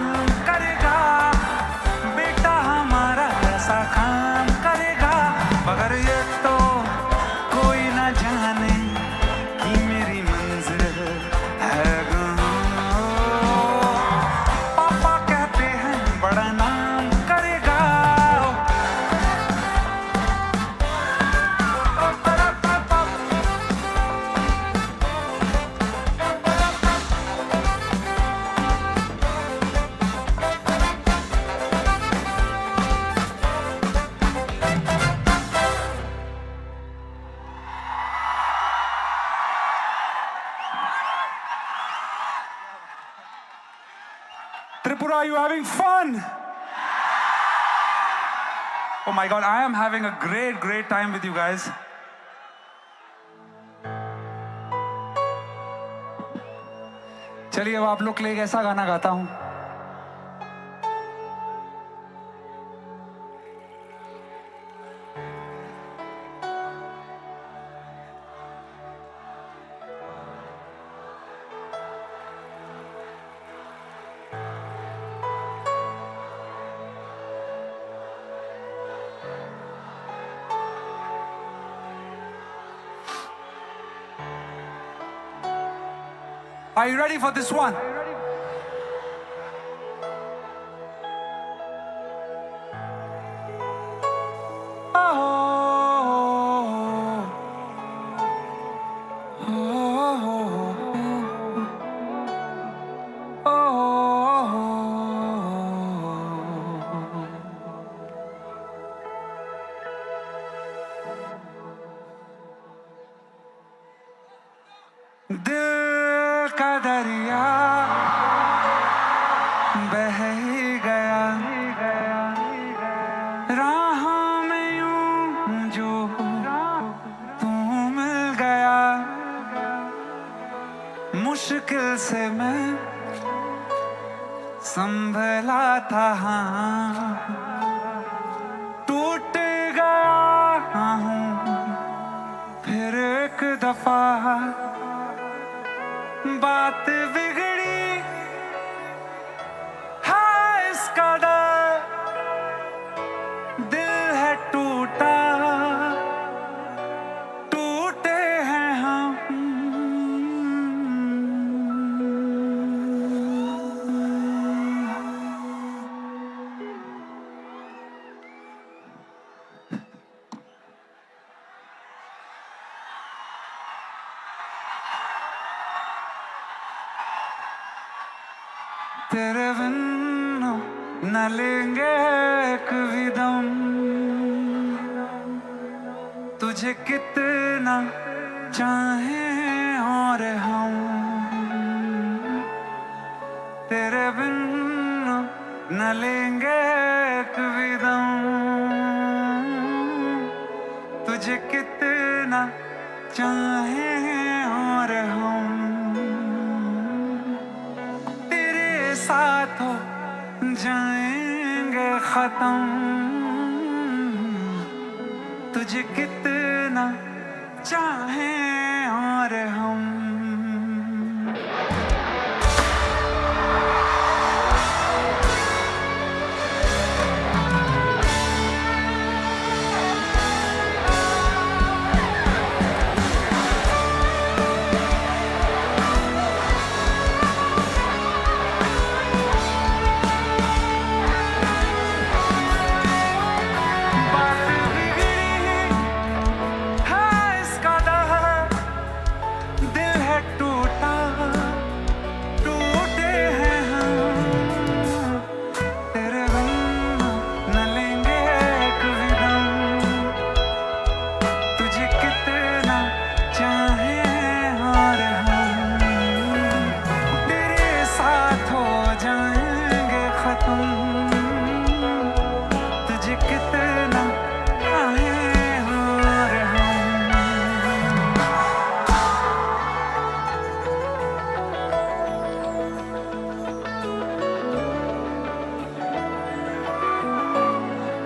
करेगा, बेटा हमारा ऐसा काम करेगा, मगर ये तो कोई ना जाने कि मेरी मंजिल है कहाँ। पापा कहते हैं बड़ा नाम करेगा। Tripura, are you having fun? Oh my God, I am having a great time with you guys. चलिए अब आप लोग के लिए एक ऐसा गाना गाता हूं। Are you ready for this one? दिल का दरिया बह ही गया, राहों में यूं जो तू मिल गया, मुश्किल से मैं संभला था, हाँ टूट गया हूँ फिर एक दफा, बात बिगड़ी है इस कदर, दिल है टूटा, टूटे हैं हम। तेरे बिन न लेंगे एक भी दम, तुझे कितना चाहें और हम, तेरे बिन न लेंगे एक भी दम, तुझे कितना चाहें और हम, तेरे साथ हो जाएंगे खत्म, तुझे कितना चाहें और हम।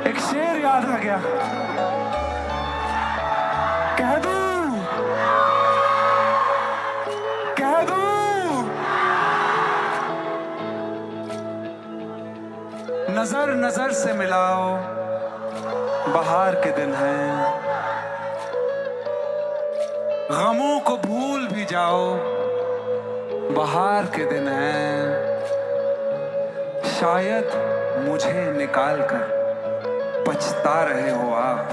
एक शेर याद आ गया, कह दूं नजर नजर से मिलाओ, बहार के दिन हैं, गमों को भूल भी जाओ, बहार के दिन हैं, शायद मुझे निकाल कर पछता रहे हो आप,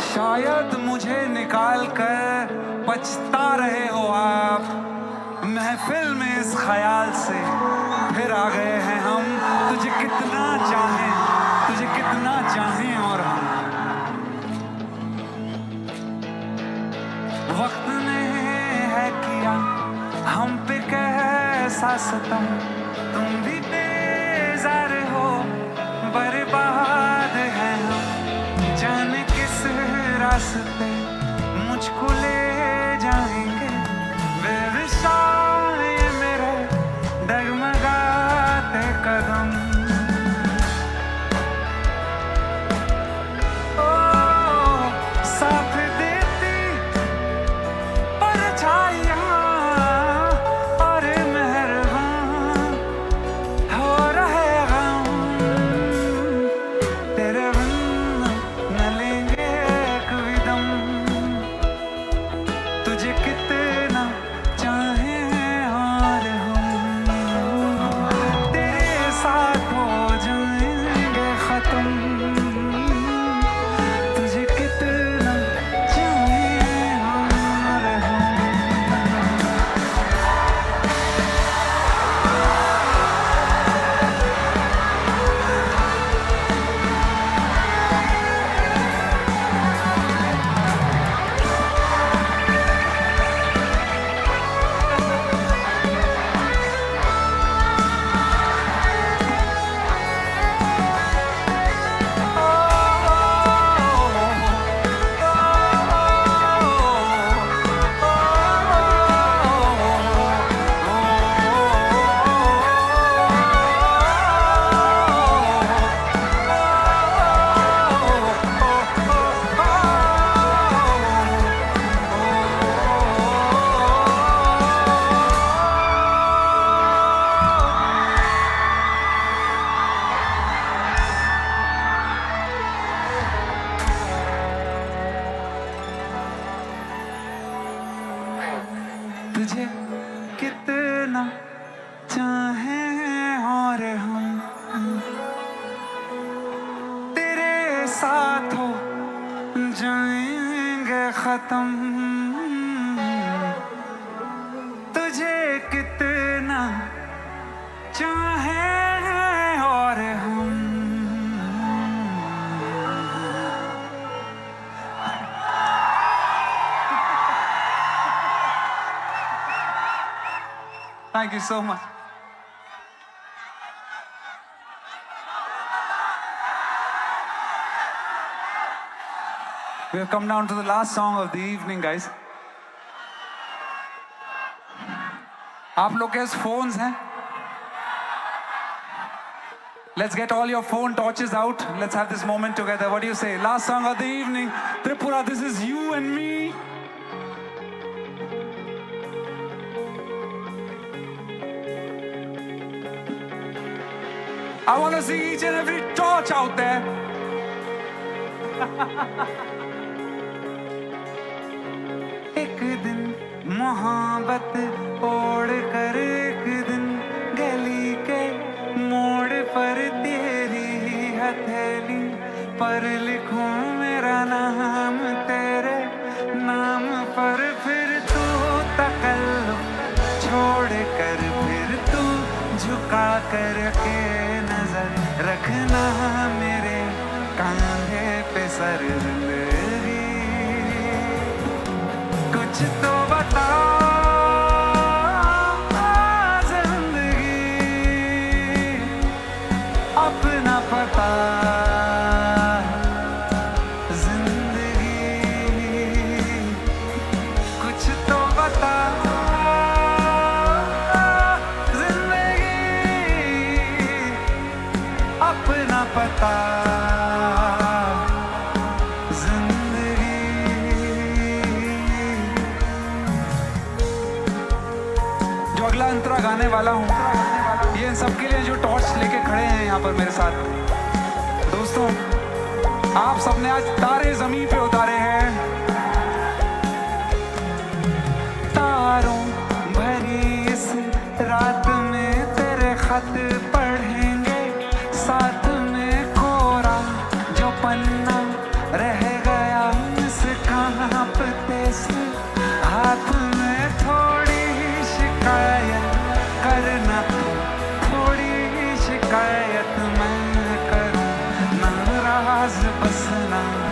शायद मुझे निकाल कर पछता रहे हो आप, महफिल में इस ख्याल से फिर आ गए हैं हम, तुझे कितना चाहें, तुझे कितना चाहें और हम, वक्त ने है किया हम पे कैसा सितम, तुम भी बेजार हो, बर्बाद है हम, जाने किस रास्ते मुझको ले जाएंगे, बेविशाल ये मेरे डगमगाते कदम, ओ साथ देती परछाइयां और मेहरबान हो रहे गम, तेरे बिन न लेंगे एक भी दम, तुझे कितना चाहें और हम, तेरे साथ हो जाएंगे खत्म, तुझे कितना चाहें और हम। तुझे कितना चाहें और हम, तेरे साथ हो जाएंगे खत्म, तुझे कितना Thank you so much. We have come down to the last song of the evening, guys. आप लोग के phones हैं? Let's get all your phone torches out. Let's have this moment together. What do you say? Last song of the evening. Tripura, this is you and me. I want to see each and every torch out there. एक दिन मोहब्बत ओढ़ कर एक दिन गली के मोड़ पर तेरी हथेली पर लिखूं मेरा नाम तेरे नाम पर फिर तू तकल्लुफ छोड़ कर फिर तू झुका कर के नजर रखना मेरे कांधे पे सर जिंदगी कुछ तो बता जिंदगी अपना पता जिंदगी कुछ तो बता जिंदगी अपना पता अंतरा गाने वाला हूँ ये इन सबके लिए जो टॉर्च लेके खड़े हैं यहाँ पर मेरे साथ दोस्तों आप सबने आज तारे जमीन पे उतारे हैं तारों भरी इस रात में तेरे खत पढ़ेंगे साथ में कोरा जो पन्ना रह गया इस कांपते से हाथ में थोड़ी शिकायत करना थोड़ी शिकायत मैं करूं नाराज बस ना